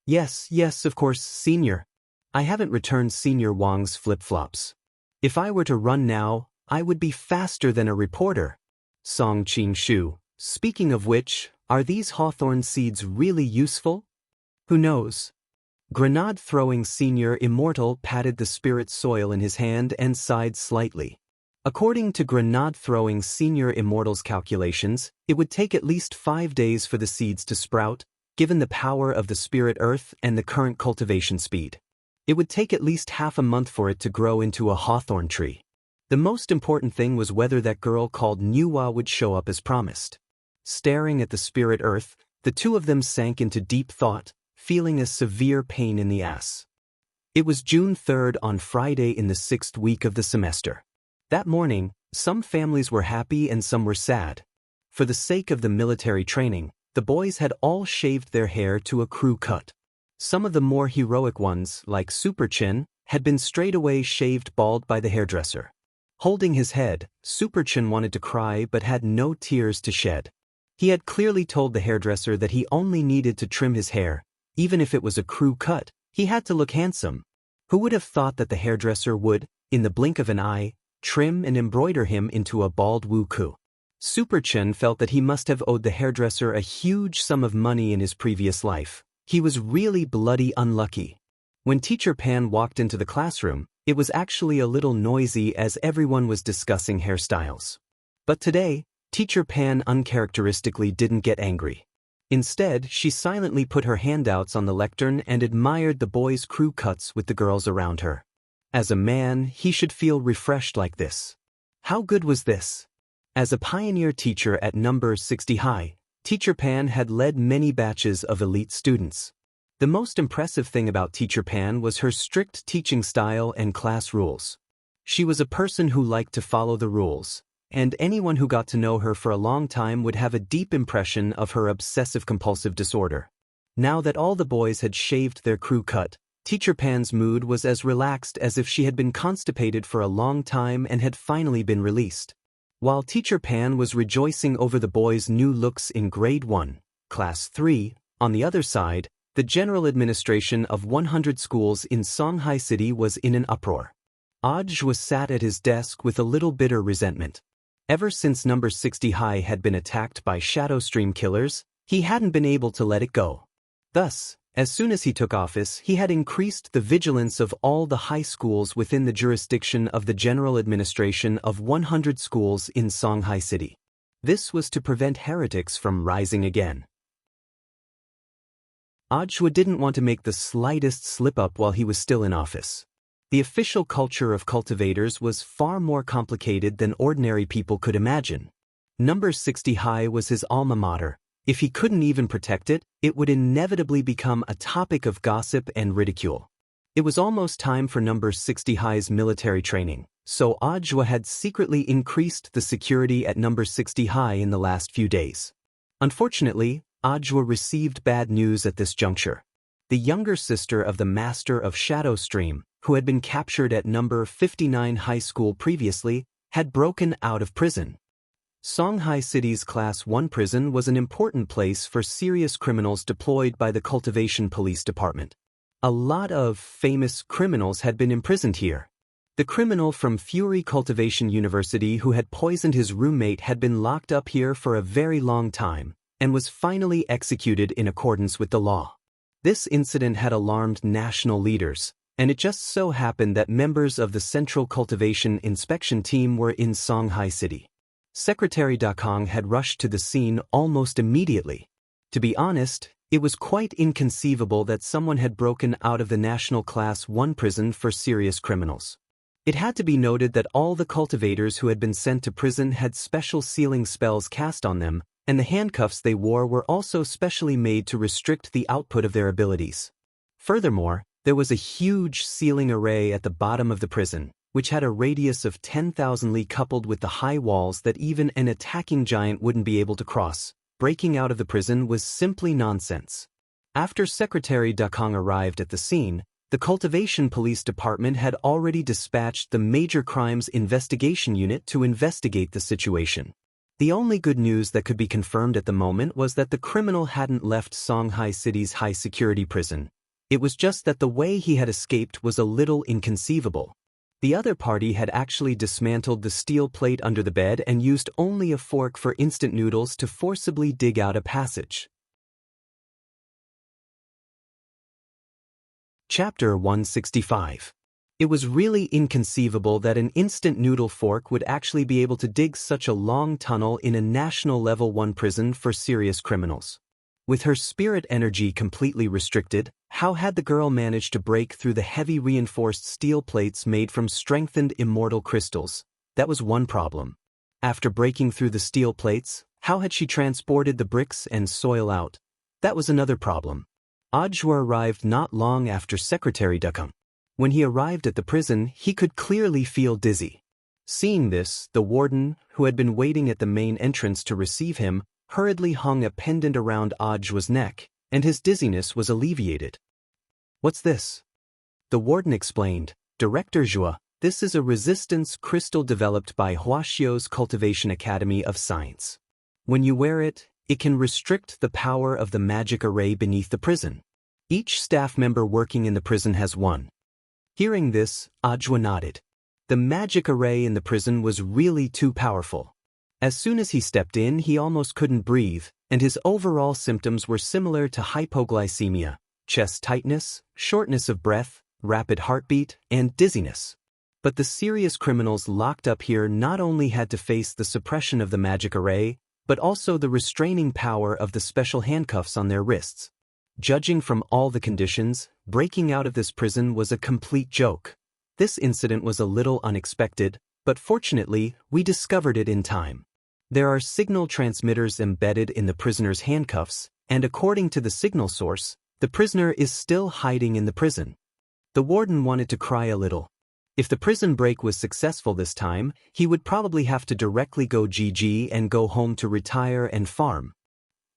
Yes, of course, Senior. I haven't returned Senior Wang's flip-flops. If I were to run now, I would be faster than a reporter." Song Qingshu, speaking of which, are these hawthorn seeds really useful? Who knows? Grenade-throwing senior immortal patted the spirit soil in his hand and sighed slightly. According to grenade-throwing senior immortal's calculations, it would take at least 5 days for the seeds to sprout, given the power of the spirit earth and the current cultivation speed. It would take at least half a month for it to grow into a hawthorn tree. The most important thing was whether that girl called Nuwa would show up as promised. Staring at the spirit earth, the two of them sank into deep thought, feeling a severe pain in the ass. It was June 3rd on Friday in the 6th week of the semester. That morning, some families were happy and some were sad. For the sake of the military training, the boys had all shaved their hair to a crew cut. Some of the more heroic ones, like Superchin, had been straightaway shaved bald by the hairdresser. Holding his head, Superchin wanted to cry but had no tears to shed. He had clearly told the hairdresser that he only needed to trim his hair. Even if it was a crew cut, he had to look handsome. Who would have thought that the hairdresser would, in the blink of an eye, trim and embroider him into a bald woo-coo? Superchin felt that he must have owed the hairdresser a huge sum of money in his previous life. He was really bloody unlucky. When Teacher Pan walked into the classroom, it was actually a little noisy as everyone was discussing hairstyles. But today, Teacher Pan uncharacteristically didn't get angry. Instead, she silently put her handouts on the lectern and admired the boys' crew cuts with the girls around her. As a man, he should feel refreshed like this. How good was this? As a pioneer teacher at number 60 high, Teacher Pan had led many batches of elite students. The most impressive thing about Teacher Pan was her strict teaching style and class rules. She was a person who liked to follow the rules, and anyone who got to know her for a long time would have a deep impression of her obsessive-compulsive disorder. Now that all the boys had shaved their crew cut, Teacher Pan's mood was as relaxed as if she had been constipated for a long time and had finally been released. While Teacher Pan was rejoicing over the boys' new looks in Grade 1, Class 3, on the other side, the general administration of 100 schools in Songhai City was in an uproar. Aj was sat at his desk with a little bitter resentment. Ever since number 60 high had been attacked by Shadow Stream killers, he hadn't been able to let it go. Thus, as soon as he took office, he had increased the vigilance of all the high schools within the jurisdiction of the general administration of 100 schools in Songhai City. This was to prevent heretics from rising again. Ajwa didn't want to make the slightest slip-up while he was still in office. The official culture of cultivators was far more complicated than ordinary people could imagine. Number 60 high was his alma mater. If he couldn't even protect it, it would inevitably become a topic of gossip and ridicule. It was almost time for number 60 high's military training, so Ajwa had secretly increased the security at number 60 high in the last few days. Unfortunately, Ajwa received bad news at this juncture. The younger sister of the master of Shadow Stream, who had been captured at number 59 high school previously, had broken out of prison. Songhai City's Class 1 prison was an important place for serious criminals deployed by the Cultivation Police Department. A lot of famous criminals had been imprisoned here. The criminal from Fury Cultivation University who had poisoned his roommate had been locked up here for a very long time, and was finally executed in accordance with the law. This incident had alarmed national leaders, and it just so happened that members of the Central Cultivation Inspection Team were in Songhai City. Secretary Dakong had rushed to the scene almost immediately. To be honest, it was quite inconceivable that someone had broken out of the National Class 1 prison for serious criminals. It had to be noted that all the cultivators who had been sent to prison had special sealing spells cast on them, and the handcuffs they wore were also specially made to restrict the output of their abilities. Furthermore, there was a huge sealing array at the bottom of the prison, which had a radius of 10,000 li coupled with the high walls that even an attacking giant wouldn't be able to cross. Breaking out of the prison was simply nonsense. After Secretary Dakong arrived at the scene, the Cultivation Police Department had already dispatched the Major Crimes Investigation Unit to investigate the situation. The only good news that could be confirmed at the moment was that the criminal hadn't left Songhai City's high-security prison. It was just that the way he had escaped was a little inconceivable. The other party had actually dismantled the steel plate under the bed and used only a fork for instant noodles to forcibly dig out a passage. Chapter 165. It was really inconceivable that an instant noodle fork would actually be able to dig such a long tunnel in a national level 1 prison for serious criminals. With her spirit energy completely restricted, how had the girl managed to break through the heavy reinforced steel plates made from strengthened immortal crystals? That was one problem. After breaking through the steel plates, how had she transported the bricks and soil out? That was another problem. Adjua arrived not long after Secretary Dukum. When he arrived at the prison, he could clearly feel dizzy. Seeing this, the warden, who had been waiting at the main entrance to receive him, hurriedly hung a pendant around Adjua's neck, and his dizziness was alleviated. "What's this?" The warden explained. "Director Jua, this is a resistance crystal developed by Huaxio's Cultivation Academy of Science. When you wear it, it can restrict the power of the magic array beneath the prison. Each staff member working in the prison has one." Hearing this, Adjua nodded. The magic array in the prison was really too powerful. As soon as he stepped in, he almost couldn't breathe, and his overall symptoms were similar to hypoglycemia, chest tightness, shortness of breath, rapid heartbeat, and dizziness. But the serious criminals locked up here not only had to face the suppression of the magic array, but also the restraining power of the special handcuffs on their wrists. Judging from all the conditions, breaking out of this prison was a complete joke. This incident was a little unexpected, but fortunately, we discovered it in time. There are signal transmitters embedded in the prisoner's handcuffs, and according to the signal source, the prisoner is still hiding in the prison. The warden wanted to cry a little. If the prison break was successful this time, he would probably have to directly go GG and go home to retire and farm.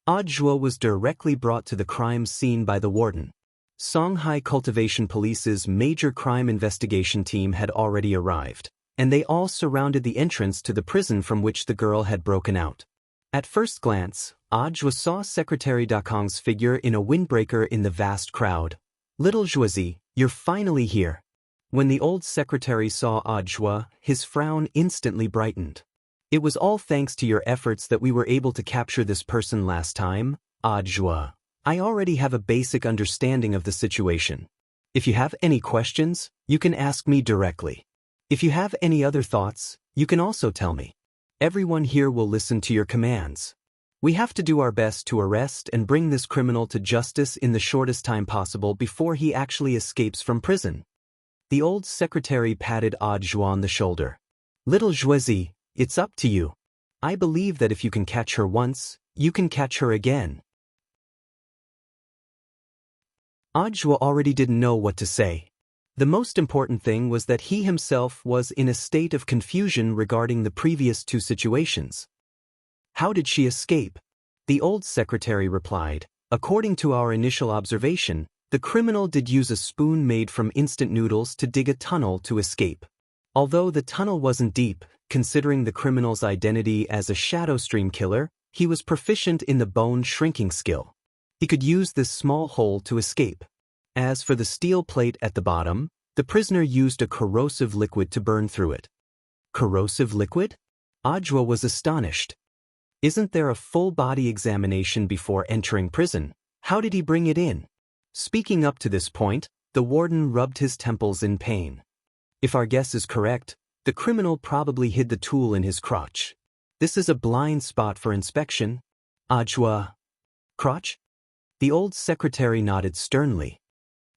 Adjua was directly brought to the crime scene by the warden. Songhai Cultivation Police's major crime investigation team had already arrived, and they all surrounded the entrance to the prison from which the girl had broken out. At first glance, Adjua saw Secretary Dakong's figure in a windbreaker in the vast crowd. "Little Juazi, you're finally here." When the old secretary saw Adjua, his frown instantly brightened. "It was all thanks to your efforts that we were able to capture this person last time, Adjua. I already have a basic understanding of the situation. If you have any questions, you can ask me directly. If you have any other thoughts, you can also tell me. Everyone here will listen to your commands. We have to do our best to arrest and bring this criminal to justice in the shortest time possible before he actually escapes from prison." The old secretary patted Adjua on the shoulder. "Little Juazi, it's up to you. I believe that if you can catch her once, you can catch her again." Adjua already didn't know what to say. The most important thing was that he himself was in a state of confusion regarding the previous two situations. "How did she escape?" The old secretary replied. "According to our initial observation, the criminal did use a spoon made from instant noodles to dig a tunnel to escape. Although the tunnel wasn't deep, considering the criminal's identity as a shadow stream killer, he was proficient in the bone shrinking skill. He could use this small hole to escape. As for the steel plate at the bottom, the prisoner used a corrosive liquid to burn through it." "Corrosive liquid?" Adjua was astonished. "Isn't there a full body examination before entering prison? How did he bring it in?" Speaking up to this point, the warden rubbed his temples in pain. "If our guess is correct, the criminal probably hid the tool in his crotch. This is a blind spot for inspection." "Adjua." "Crotch?" The old secretary nodded sternly.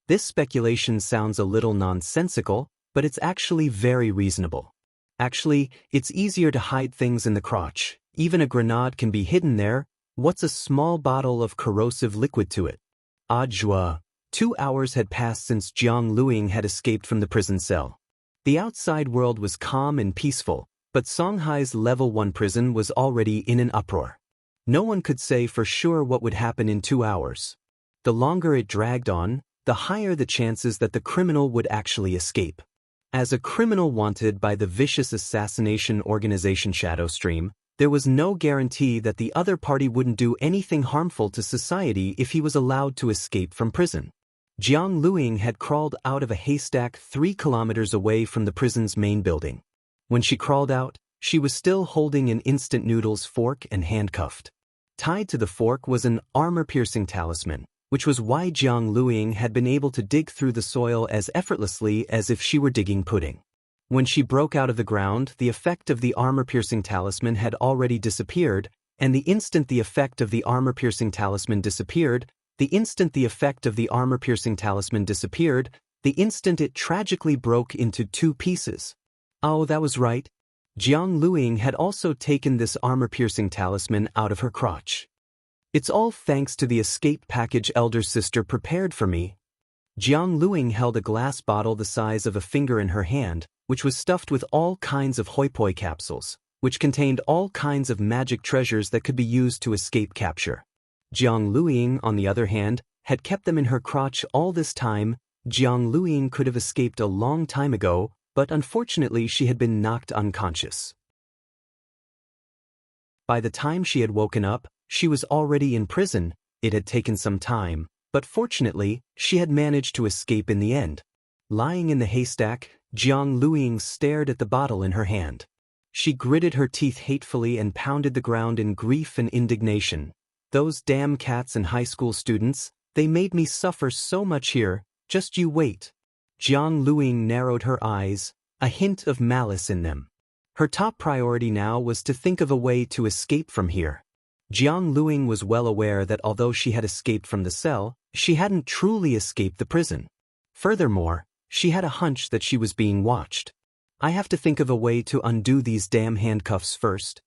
"This speculation sounds a little nonsensical, but it's actually very reasonable. Actually, it's easier to hide things in the crotch. Even a grenade can be hidden there. What's a small bottle of corrosive liquid to it?" Adjua. 2 hours had passed since Jiang Luing had escaped from the prison cell. The outside world was calm and peaceful, but Songhai's level 1 prison was already in an uproar. No one could say for sure what would happen in 2 hours. The longer it dragged on, the higher the chances that the criminal would actually escape. As a criminal wanted by the vicious assassination organization Shadowstream, there was no guarantee that the other party wouldn't do anything harmful to society if he was allowed to escape from prison. Jiang Luing had crawled out of a haystack 3 kilometers away from the prison's main building. When she crawled out, she was still holding an instant noodles fork and handcuffed. Tied to the fork was an armor-piercing talisman, which was why Jiang Luing had been able to dig through the soil as effortlessly as if she were digging pudding. When she broke out of the ground, the effect of the armor-piercing talisman had already disappeared, and the instant the effect of the armor-piercing talisman disappeared, the instant it tragically broke into 2 pieces. "Oh, that was right." Jiang Luing had also taken this armor-piercing talisman out of her crotch. It's all thanks to the escape package elder sister prepared for me. Jiang Luing held a glass bottle the size of a finger in her hand, which was stuffed with all kinds of hoi poi capsules, which contained all kinds of magic treasures that could be used to escape capture. Jiang Luing, on the other hand, had kept them in her crotch all this time. Jiang Luing could have escaped a long time ago, but unfortunately she had been knocked unconscious. By the time she had woken up, she was already in prison. It had taken some time, but fortunately, she had managed to escape in the end. Lying in the haystack, Jiang Luing stared at the bottle in her hand. She gritted her teeth hatefully and pounded the ground in grief and indignation. Those damn cats and high school students, they made me suffer so much here, just you wait. Jiang Luing narrowed her eyes, a hint of malice in them. Her top priority now was to think of a way to escape from here. Jiang Luing was well aware that although she had escaped from the cell, she hadn't truly escaped the prison. Furthermore, she had a hunch that she was being watched. I have to think of a way to undo these damn handcuffs first.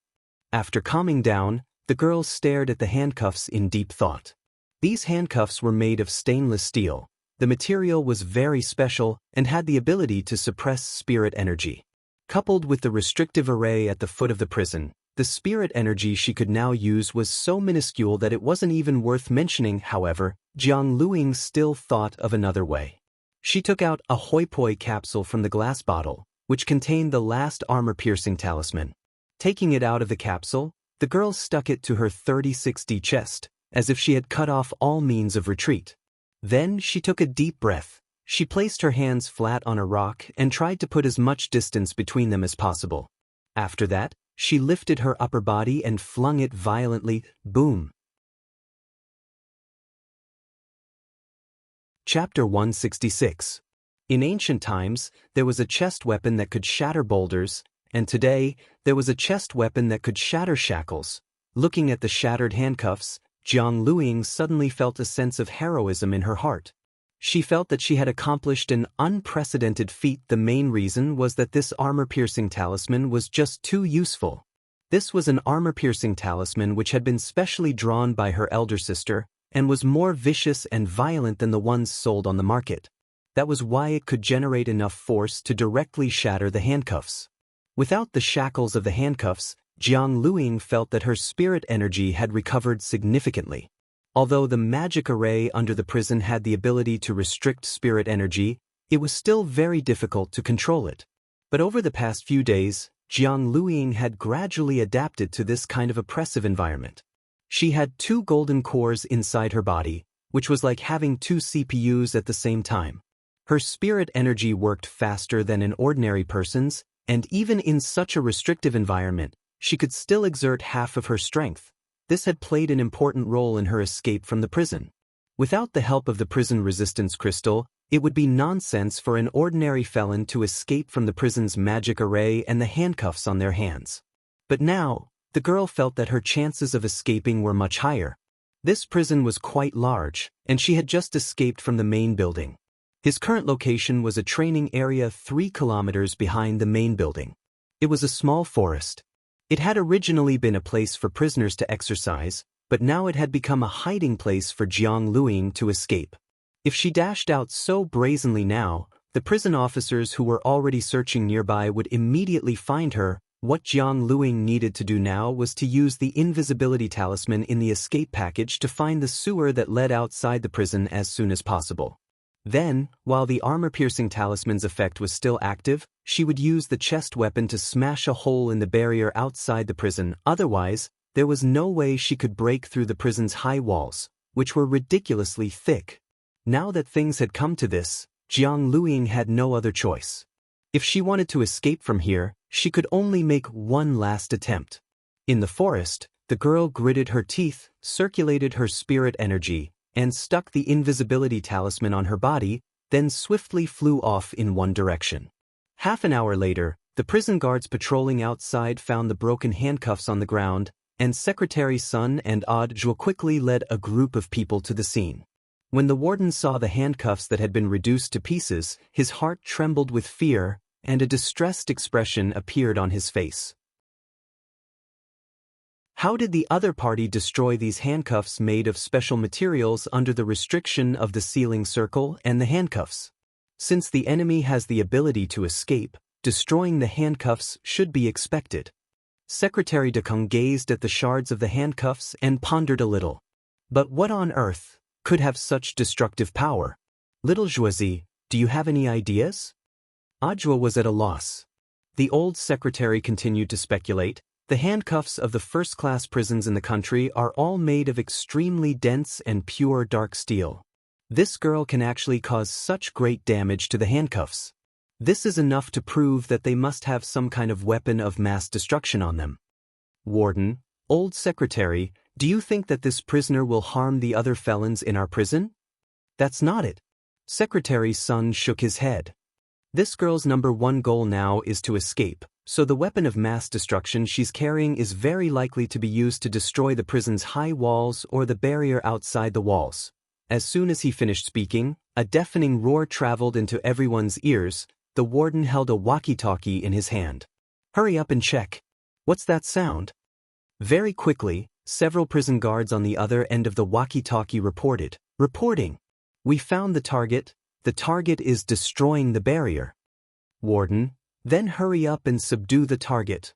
After calming down, the girl stared at the handcuffs in deep thought. These handcuffs were made of stainless steel. The material was very special and had the ability to suppress spirit energy. Coupled with the restrictive array at the foot of the prison, the spirit energy she could now use was so minuscule that it wasn't even worth mentioning. However, Jiang Luing still thought of another way. She took out a hoi poi capsule from the glass bottle, which contained the last armor-piercing talisman. Taking it out of the capsule, the girl stuck it to her 30-60 chest, as if she had cut off all means of retreat. Then she took a deep breath. She placed her hands flat on a rock and tried to put as much distance between them as possible. After that, she lifted her upper body and flung it violently. Boom. Chapter 166. In ancient times, there was a chest weapon that could shatter boulders, and today, there was a chest weapon that could shatter shackles. Looking at the shattered handcuffs, Jiang Luing suddenly felt a sense of heroism in her heart. She felt that she had accomplished an unprecedented feat. The main reason was that this armor-piercing talisman was just too useful. This was an armor-piercing talisman which had been specially drawn by her elder sister, and was more vicious and violent than the ones sold on the market. That was why it could generate enough force to directly shatter the handcuffs. Without the shackles of the handcuffs, Jiang Luing felt that her spirit energy had recovered significantly. Although the magic array under the prison had the ability to restrict spirit energy, it was still very difficult to control it. But over the past few days, Jiang Luing had gradually adapted to this kind of oppressive environment. She had 2 golden cores inside her body, which was like having 2 CPUs at the same time. Her spirit energy worked faster than an ordinary person's, and even in such a restrictive environment, she could still exert half of her strength. This had played an important role in her escape from the prison. Without the help of the prison resistance crystal, it would be nonsense for an ordinary felon to escape from the prison's magic array and the handcuffs on their hands. But now, the girl felt that her chances of escaping were much higher. This prison was quite large, and she had just escaped from the main building. His current location was a training area 3 kilometers behind the main building. It was a small forest. It had originally been a place for prisoners to exercise, but now it had become a hiding place for Jiang Luing to escape. If she dashed out so brazenly now, the prison officers who were already searching nearby would immediately find her. What Jiang Luing needed to do now was to use the invisibility talisman in the escape package to find the sewer that led outside the prison as soon as possible. Then, while the armor-piercing talisman's effect was still active, she would use the chest weapon to smash a hole in the barrier outside the prison. Otherwise, there was no way she could break through the prison's high walls, which were ridiculously thick. Now that things had come to this, Jiang Luing had no other choice. If she wanted to escape from here, she could only make one last attempt. In the forest, the girl gritted her teeth, circulated her spirit energy, and stuck the invisibility talisman on her body, then swiftly flew off in one direction. Half an hour later, the prison guards patrolling outside found the broken handcuffs on the ground, and Secretary Sun and Audiobook quickly led a group of people to the scene. When the warden saw the handcuffs that had been reduced to pieces, his heart trembled with fear. and a distressed expression appeared on his face. How did the other party destroy these handcuffs made of special materials under the restriction of the ceiling circle and the handcuffs? Since the enemy has the ability to escape, destroying the handcuffs should be expected. Secretary de Kung gazed at the shards of the handcuffs and pondered a little. But what on earth could have such destructive power? Little Joisy, do you have any ideas? Adjoa was at a loss. The old secretary continued to speculate. The handcuffs of the first-class prisons in the country are all made of extremely dense and pure dark steel. This girl can actually cause such great damage to the handcuffs. This is enough to prove that they must have some kind of weapon of mass destruction on them. Warden, old secretary, do you think that this prisoner will harm the other felons in our prison? That's not it. Secretary's son shook his head. This girl's #1 goal now is to escape, so the weapon of mass destruction she's carrying is very likely to be used to destroy the prison's high walls or the barrier outside the walls. As soon as he finished speaking, a deafening roar traveled into everyone's ears. The warden held a walkie-talkie in his hand. Hurry up and check. What's that sound? Very quickly, several prison guards on the other end of the walkie-talkie reported. Reporting. We found the target. The target is destroying the barrier. Warden, then hurry up and subdue the target.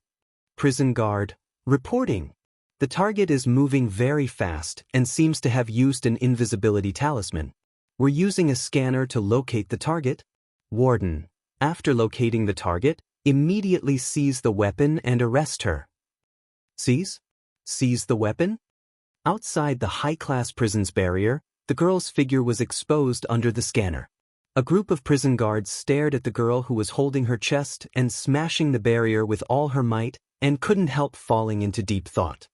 Prison guard. Reporting. The target is moving very fast and seems to have used an invisibility talisman. We're using a scanner to locate the target. Warden. After locating the target, immediately seize the weapon and arrest her. Seize? Seize the weapon? Outside the high-class prison's barrier, the girl's figure was exposed under the scanner. A group of prison guards stared at the girl who was holding her chest and smashing the barrier with all her might and couldn't help falling into deep thought.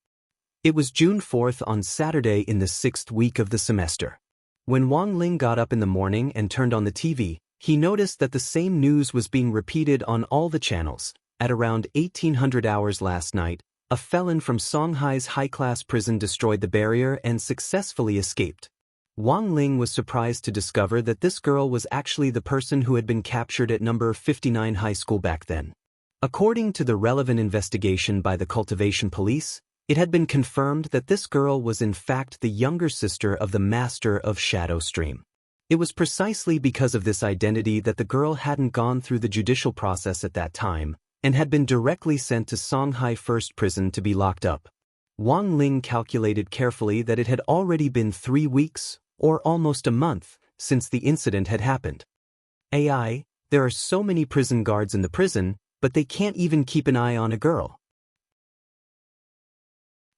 It was June 4th on Saturday in the 6th week of the semester. When Wang Ling got up in the morning and turned on the TV, he noticed that the same news was being repeated on all the channels. At around 1800 hours last night, a felon from Songhai's high-class prison destroyed the barrier and successfully escaped. Wang Ling was surprised to discover that this girl was actually the person who had been captured at number 59 high school back then. According to the relevant investigation by the cultivation police, it had been confirmed that this girl was in fact the younger sister of the master of Shadow Stream. It was precisely because of this identity that the girl hadn't gone through the judicial process at that time and had been directly sent to Songhai First Prison to be locked up. Wang Ling calculated carefully that it had already been 3 weeks, or almost a month, since the incident had happened. AI, there are so many prison guards in the prison, but they can't even keep an eye on a girl.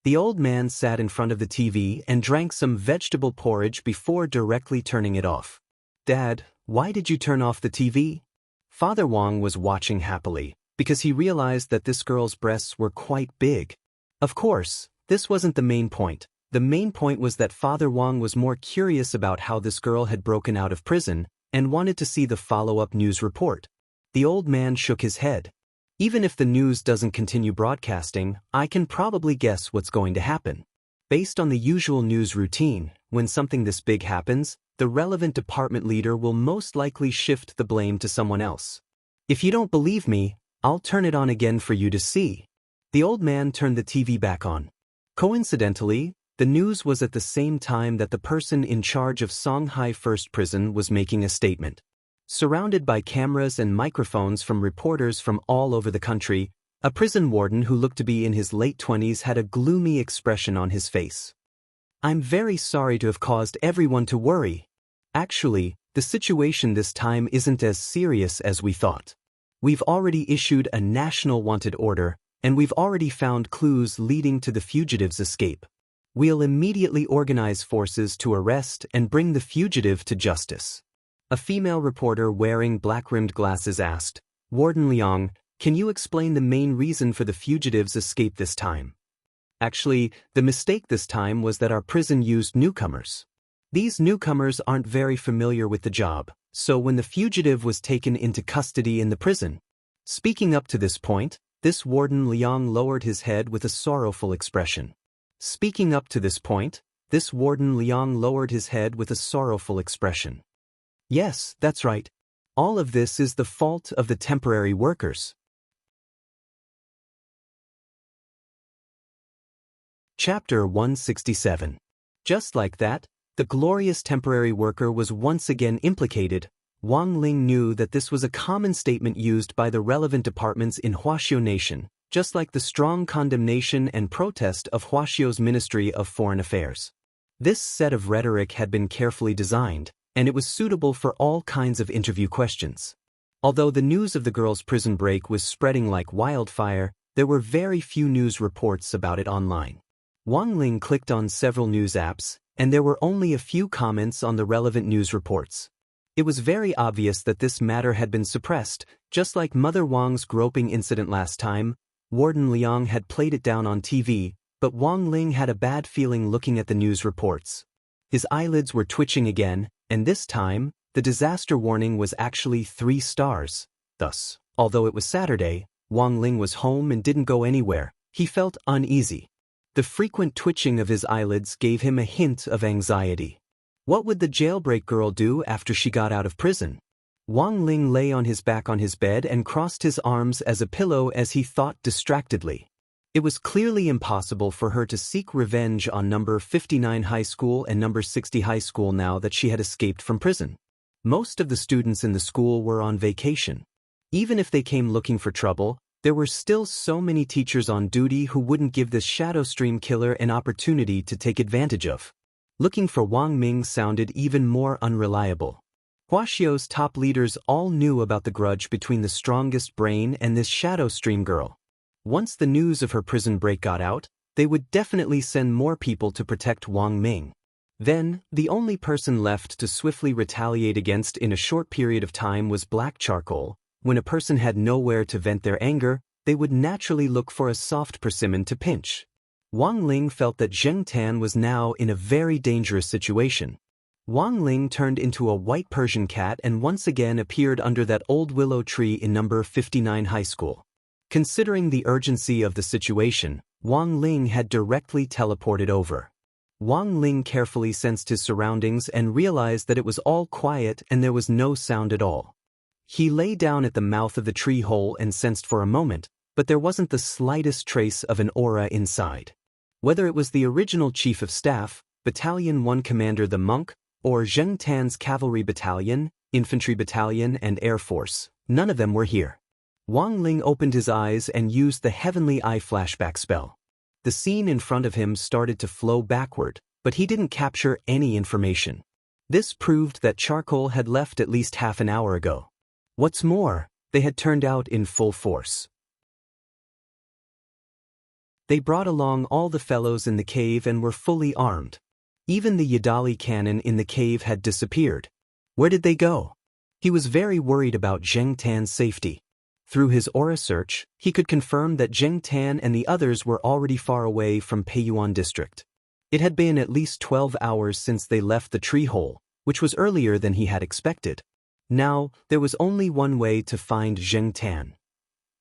The old man sat in front of the TV and drank some vegetable porridge before directly turning it off. Dad, why did you turn off the TV? Father Wang was watching happily, because he realized that this girl's breasts were quite big. Of course, this wasn't the main point. The main point was that Father Wang was more curious about how this girl had broken out of prison and wanted to see the follow-up news report. The old man shook his head. Even if the news doesn't continue broadcasting, I can probably guess what's going to happen. Based on the usual news routine, when something this big happens, the relevant department leader will most likely shift the blame to someone else. If you don't believe me, I'll turn it on again for you to see. The old man turned the TV back on. Coincidentally, the news was at the same time that the person in charge of Songhai First Prison was making a statement. Surrounded by cameras and microphones from reporters from all over the country, a prison warden who looked to be in his late 20s had a gloomy expression on his face. I'm very sorry to have caused everyone to worry. Actually, the situation this time isn't as serious as we thought. We've already issued a national wanted order, and we've already found clues leading to the fugitive's escape. We'll immediately organize forces to arrest and bring the fugitive to justice. A female reporter wearing black-rimmed glasses asked, Warden Liang, can you explain the main reason for the fugitive's escape this time? Actually, the mistake this time was that our prison used newcomers. These newcomers aren't very familiar with the job, so when the fugitive was taken into custody in the prison. Speaking up to this point, this Warden Liang lowered his head with a sorrowful expression. Speaking up to this point, this Warden Liang lowered his head with a sorrowful expression. Yes, that's right. All of this is the fault of the temporary workers. Chapter 167. Just like that, the glorious temporary worker was once again implicated. Wang Ling knew that this was a common statement used by the relevant departments in Huaxiao Nation, just like the strong condemnation and protest of Huaxiao's Ministry of Foreign Affairs. This set of rhetoric had been carefully designed, and it was suitable for all kinds of interview questions. Although the news of the girls' prison break was spreading like wildfire, there were very few news reports about it online. Wang Ling clicked on several news apps, and there were only a few comments on the relevant news reports. It was very obvious that this matter had been suppressed, just like Mother Wang's groping incident last time. Warden Liang had played it down on TV, but Wang Ling had a bad feeling looking at the news reports. His eyelids were twitching again, and this time, the disaster warning was actually 3 stars. Thus, although it was Saturday, Wang Ling was home and didn't go anywhere. He felt uneasy. The frequent twitching of his eyelids gave him a hint of anxiety. What would the jailbreak girl do after she got out of prison? Wang Ling lay on his back on his bed and crossed his arms as a pillow as he thought distractedly. It was clearly impossible for her to seek revenge on number 59 high school and number 60 high school now that she had escaped from prison. Most of the students in the school were on vacation. Even if they came looking for trouble, there were still so many teachers on duty who wouldn't give this Shadow Stream killer an opportunity to take advantage of. Looking for Wang Ming sounded even more unreliable. Huaxiao's top leaders all knew about the grudge between the strongest brain and this Shadow Stream girl. Once the news of her prison break got out, they would definitely send more people to protect Wang Ming. Then, the only person left to swiftly retaliate against in a short period of time was black charcoal. When a person had nowhere to vent their anger, they would naturally look for a soft persimmon to pinch. Wang Ling felt that Zheng Tan was now in a very dangerous situation. Wang Ling turned into a white Persian cat and once again appeared under that old willow tree in number 59 high school. Considering the urgency of the situation, Wang Ling had directly teleported over. Wang Ling carefully sensed his surroundings and realized that it was all quiet and there was no sound at all. He lay down at the mouth of the tree hole and sensed for a moment, but there wasn't the slightest trace of an aura inside. Whether it was the original Chief of Staff, Battalion 1 Commander the Monk, or Zheng Tan's Cavalry Battalion, Infantry Battalion and Air Force, none of them were here. Wang Ling opened his eyes and used the Heavenly Eye flashback spell. The scene in front of him started to flow backward, but he didn't capture any information. This proved that charcoal had left at least half an hour ago. What's more, they had turned out in full force. They brought along all the fellows in the cave and were fully armed. Even the Yadali cannon in the cave had disappeared. Where did they go? He was very worried about Zheng Tan's safety. Through his aura search, he could confirm that Zheng Tan and the others were already far away from Peiyuan district. It had been at least 12 hours since they left the tree hole, which was earlier than he had expected. Now, there was only one way to find Zheng Tan.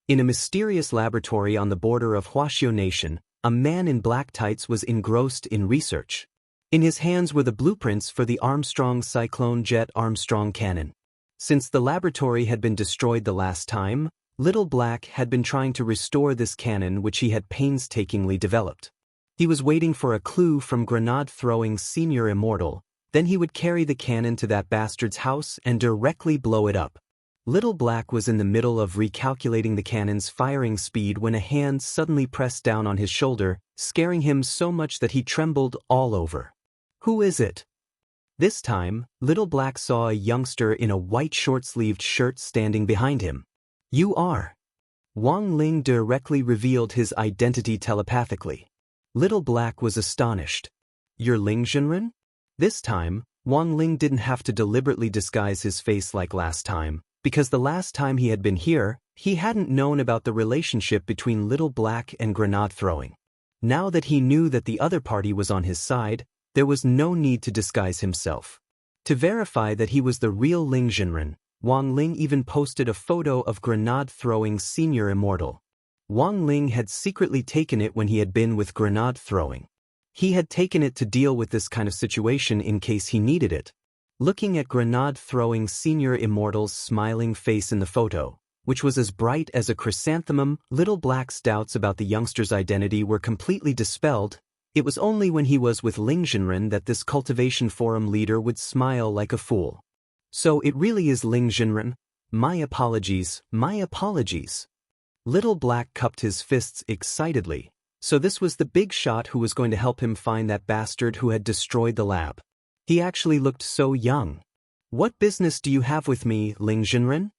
In a mysterious laboratory on the border of Huaxiao Nation, a man in black tights was engrossed in research. In his hands were the blueprints for the Armstrong Cyclone Jet Armstrong cannon. Since the laboratory had been destroyed the last time, Little Black had been trying to restore this cannon which he had painstakingly developed. He was waiting for a clue from grenade-throwing Senior Immortal, then he would carry the cannon to that bastard's house and directly blow it up. Little Black was in the middle of recalculating the cannon's firing speed when a hand suddenly pressed down on his shoulder, scaring him so much that he trembled all over. Who is it? This time, Little Black saw a youngster in a white short-sleeved shirt standing behind him. You are. Wang Ling directly revealed his identity telepathically. Little Black was astonished. You're Ling Zhenren? This time, Wang Ling didn't have to deliberately disguise his face like last time, because the last time he had been here, he hadn't known about the relationship between Little Black and grenade throwing. Now that he knew that the other party was on his side, there was no need to disguise himself. To verify that he was the real Ling Zhenren, Wang Ling even posted a photo of grenade-throwing Senior Immortal. Wang Ling had secretly taken it when he had been with grenade throwing. He had taken it to deal with this kind of situation in case he needed it. Looking at grenade-throwing senior Immortal's smiling face in the photo, which was as bright as a chrysanthemum, Little Black's doubts about the youngster's identity were completely dispelled. It was only when he was with Ling Jinren that this cultivation forum leader would smile like a fool. So it really is Ling Jinren? My apologies, my apologies. Little Black cupped his fists excitedly. So this was the big shot who was going to help him find that bastard who had destroyed the lab. He actually looked so young. What business do you have with me, Ling Jinren?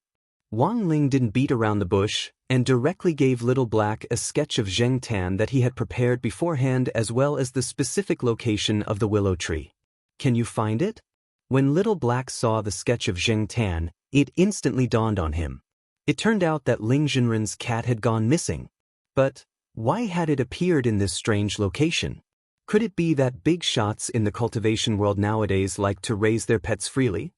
Wang Ling didn't beat around the bush, and directly gave Little Black a sketch of Zheng Tan that he had prepared beforehand as well as the specific location of the willow tree. Can you find it? When Little Black saw the sketch of Zheng Tan, it instantly dawned on him. It turned out that Ling Jinren's cat had gone missing. But why had it appeared in this strange location? Could it be that big shots in the cultivation world nowadays like to raise their pets freely?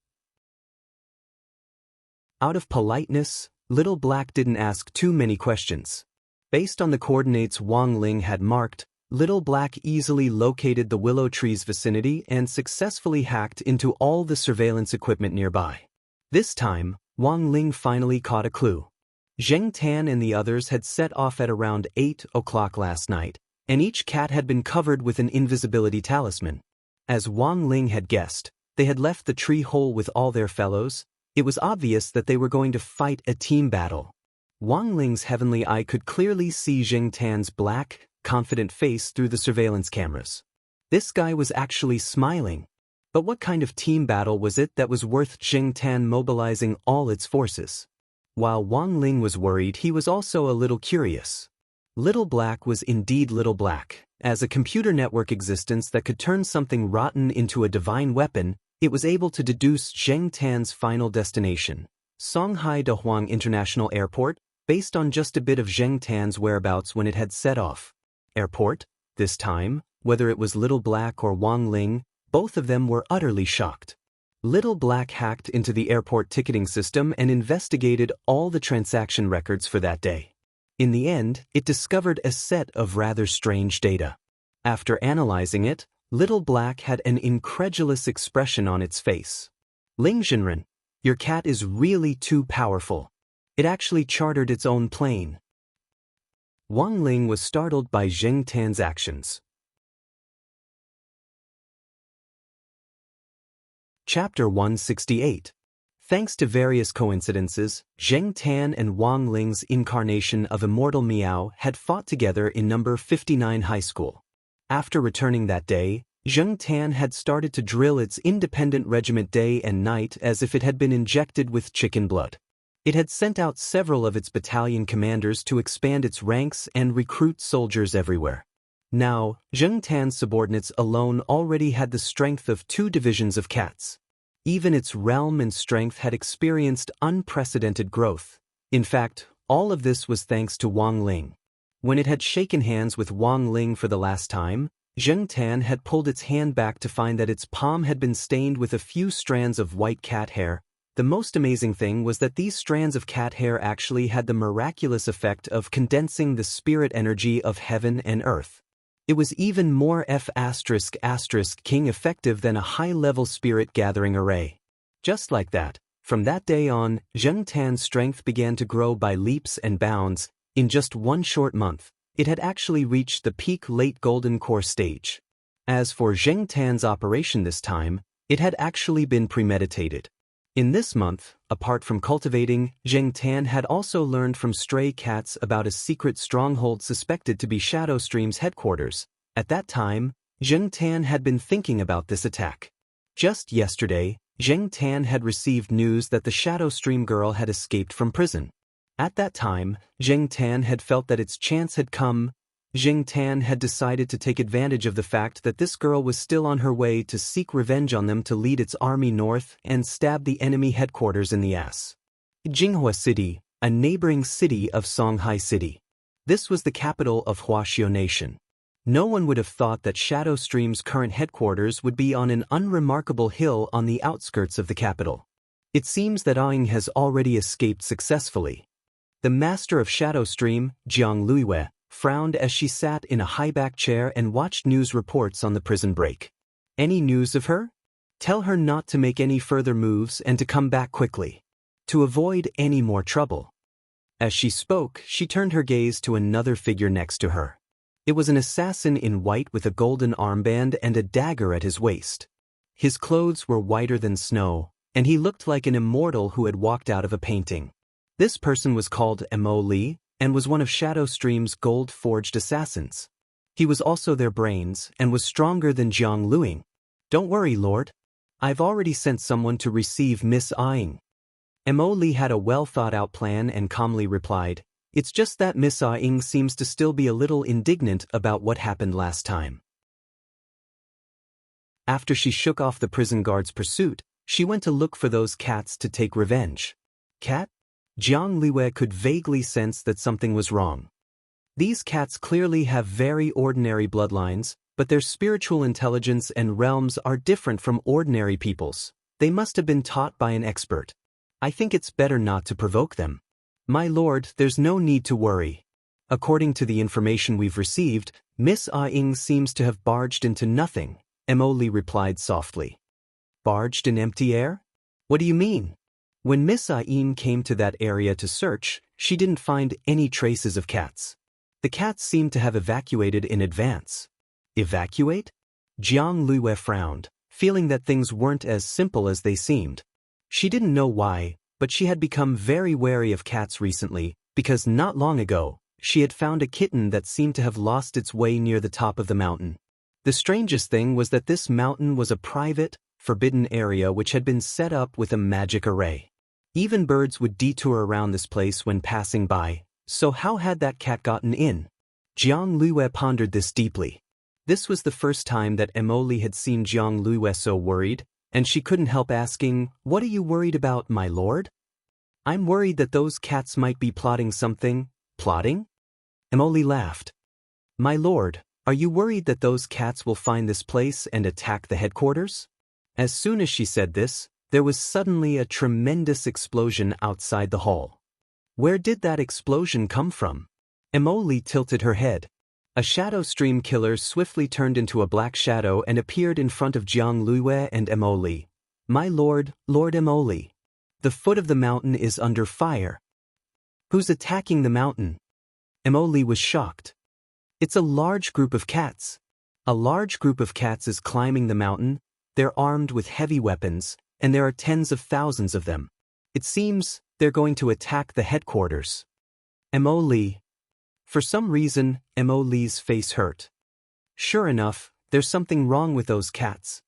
Out of politeness, Little Black didn't ask too many questions. Based on the coordinates Wang Ling had marked, Little Black easily located the willow tree's vicinity and successfully hacked into all the surveillance equipment nearby. This time, Wang Ling finally caught a clue. Zheng Tan and the others had set off at around 8 o'clock last night, and each cat had been covered with an invisibility talisman. As Wang Ling had guessed, they had left the tree hole with all their fellows. It was obvious that they were going to fight a team battle. Wang Ling's heavenly eye could clearly see Zheng Tan's black, confident face through the surveillance cameras. This guy was actually smiling. But what kind of team battle was it that was worth Zheng Tan mobilizing all its forces? While Wang Ling was worried, he was also a little curious. Little Black was indeed Little Black. As a computer network existence that could turn something rotten into a divine weapon, it was able to deduce Zheng Tan's final destination, Songhai Dahuang International Airport, based on just a bit of Zheng Tan's whereabouts when it had set off. Airport? This time, whether it was Little Black or Wang Ling, both of them were utterly shocked. Little Black hacked into the airport ticketing system and investigated all the transaction records for that day. In the end, it discovered a set of rather strange data. After analyzing it, Little Black had an incredulous expression on its face. Ling Jinren, your cat is really too powerful. It actually chartered its own plane. Wang Ling was startled by Zheng Tan's actions. Chapter 168. Thanks to various coincidences, Zheng Tan and Wang Ling's incarnation of Immortal Meow had fought together in number 59 high school. After returning that day, Zheng Tan had started to drill its independent regiment day and night as if it had been injected with chicken blood. It had sent out several of its battalion commanders to expand its ranks and recruit soldiers everywhere. Now, Zheng Tan's subordinates alone already had the strength of 2 divisions of cats. Even its realm and strength had experienced unprecedented growth. In fact, all of this was thanks to Wang Ling. When it had shaken hands with Wang Ling for the last time, Zheng Tan had pulled its hand back to find that its palm had been stained with a few strands of white cat hair. The most amazing thing was that these strands of cat hair actually had the miraculous effect of condensing the spirit energy of heaven and earth. It was even more F***king effective than a high-level spirit-gathering array. Just like that, from that day on, Zheng Tan's strength began to grow by leaps and bounds. In just one short month, it had actually reached the peak late golden core stage. As for Zheng Tan's operation this time, it had actually been premeditated. In this month, apart from cultivating, Zheng Tan had also learned from stray cats about a secret stronghold suspected to be Shadowstream's headquarters. At that time, Zheng Tan had been thinking about this attack. Just yesterday, Zheng Tan had received news that the Shadowstream girl had escaped from prison. At that time, Zheng Tan had felt that its chance had come. Zheng Tan had decided to take advantage of the fact that this girl was still on her way to seek revenge on them to lead its army north and stab the enemy headquarters in the ass. Jinghua City, a neighboring city of Songhai City. This was the capital of Huaxiao Nation. No one would have thought that Shadowstream's current headquarters would be on an unremarkable hill on the outskirts of the capital. It seems that Aing has already escaped successfully. The master of Shadowstream, Jiang Luiwe, frowned as she sat in a high-back chair and watched news reports on the prison break. Any news of her? Tell her not to make any further moves and to come back quickly. To avoid any more trouble. As she spoke, she turned her gaze to another figure next to her. It was an assassin in white with a golden armband and a dagger at his waist. His clothes were whiter than snow, and he looked like an immortal who had walked out of a painting. This person was called Immortal, and was one of Shadowstream's gold-forged assassins. He was also their brains, and was stronger than Jiang Luing. Don't worry, Lord. I've already sent someone to receive Miss Aing. Immortal had a well-thought-out plan and calmly replied, "It's just that Miss Aing seems to still be a little indignant about what happened last time." After she shook off the prison guard's pursuit, she went to look for those cats to take revenge. Cat? Jiang Liwei could vaguely sense that something was wrong. These cats clearly have very ordinary bloodlines, but their spiritual intelligence and realms are different from ordinary people's. They must have been taught by an expert. I think it's better not to provoke them. My lord, there's no need to worry. According to the information we've received, Miss Aing seems to have barged into nothing, Immortal replied softly. Barged in empty air? What do you mean? When Miss Aing came to that area to search, she didn't find any traces of cats. The cats seemed to have evacuated in advance. Evacuate? Jiang Liwei frowned, feeling that things weren't as simple as they seemed. She didn't know why, but she had become very wary of cats recently, because not long ago, she had found a kitten that seemed to have lost its way near the top of the mountain. The strangest thing was that this mountain was a private, forbidden area which had been set up with a magic array. Even birds would detour around this place when passing by, so how had that cat gotten in? Jiang Liwei pondered this deeply. This was the first time that Immortal had seen Jiang Liwei so worried, and she couldn't help asking, "What are you worried about, my lord?" "I'm worried that those cats might be plotting something." "Plotting?" Immortal laughed. "My lord, are you worried that those cats will find this place and attack the headquarters?" As soon as she said this, there was suddenly a tremendous explosion outside the hall. Where did that explosion come from? Immortal tilted her head. A shadow stream killer swiftly turned into a black shadow and appeared in front of Jiang Liwei and Immortal. "My lord, Lord Immortal. The foot of the mountain is under fire." "Who's attacking the mountain?" Immortal was shocked. "It's a large group of cats. A large group of cats is climbing the mountain. They're armed with heavy weapons, and there are tens of thousands of them. It seems they're going to attack the headquarters." Immortal. For some reason, Immortal's face hurt. Sure enough, there's something wrong with those cats.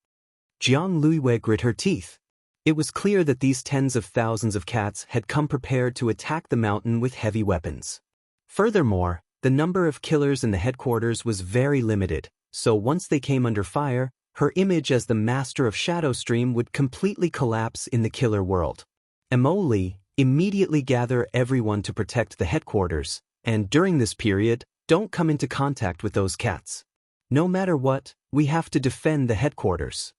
Jiang Liwei grit her teeth. It was clear that these tens of thousands of cats had come prepared to attack the mountain with heavy weapons. Furthermore, the number of killers in the headquarters was very limited, so once they came under fire, her image as the master of Shadowstream would completely collapse in the killer world. Immortal, immediately gather everyone to protect the headquarters, and during this period, don't come into contact with those cats. No matter what, we have to defend the headquarters.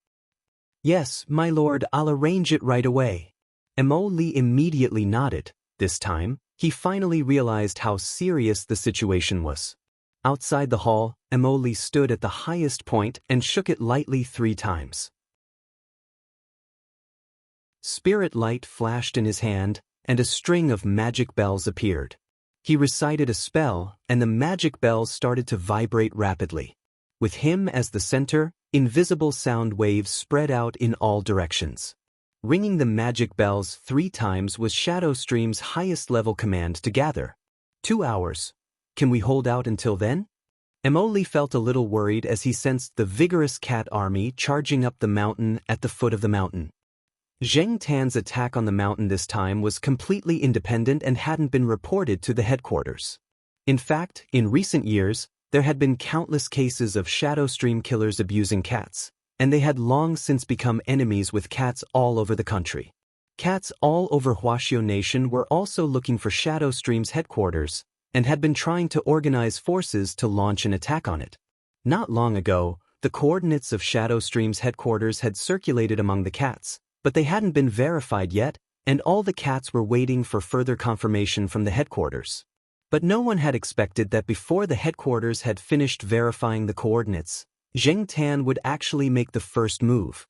"Yes, my lord, I'll arrange it right away." Immortal immediately nodded. This time, he finally realized how serious the situation was. Outside the hall, Immortal stood at the highest point and shook it lightly 3 times. Spirit light flashed in his hand, and a string of magic bells appeared. He recited a spell, and the magic bells started to vibrate rapidly. With him as the center, invisible sound waves spread out in all directions. Ringing the magic bells 3 times was Shadowstream's highest-level command to gather. 2 hours. Can we hold out until then? Immortal felt a little worried as he sensed the vigorous cat army charging up the mountain at the foot of the mountain. Zheng Tan's attack on the mountain this time was completely independent and hadn't been reported to the headquarters. In fact, in recent years, there had been countless cases of Shadowstream killers abusing cats, and they had long since become enemies with cats all over the country. Cats all over Huaxiao Nation were also looking for Shadowstream's headquarters, and had been trying to organize forces to launch an attack on it. Not long ago, the coordinates of Shadowstream's headquarters had circulated among the cats, but they hadn't been verified yet, and all the cats were waiting for further confirmation from the headquarters. But no one had expected that before the headquarters had finished verifying the coordinates, Zheng Tan would actually make the first move.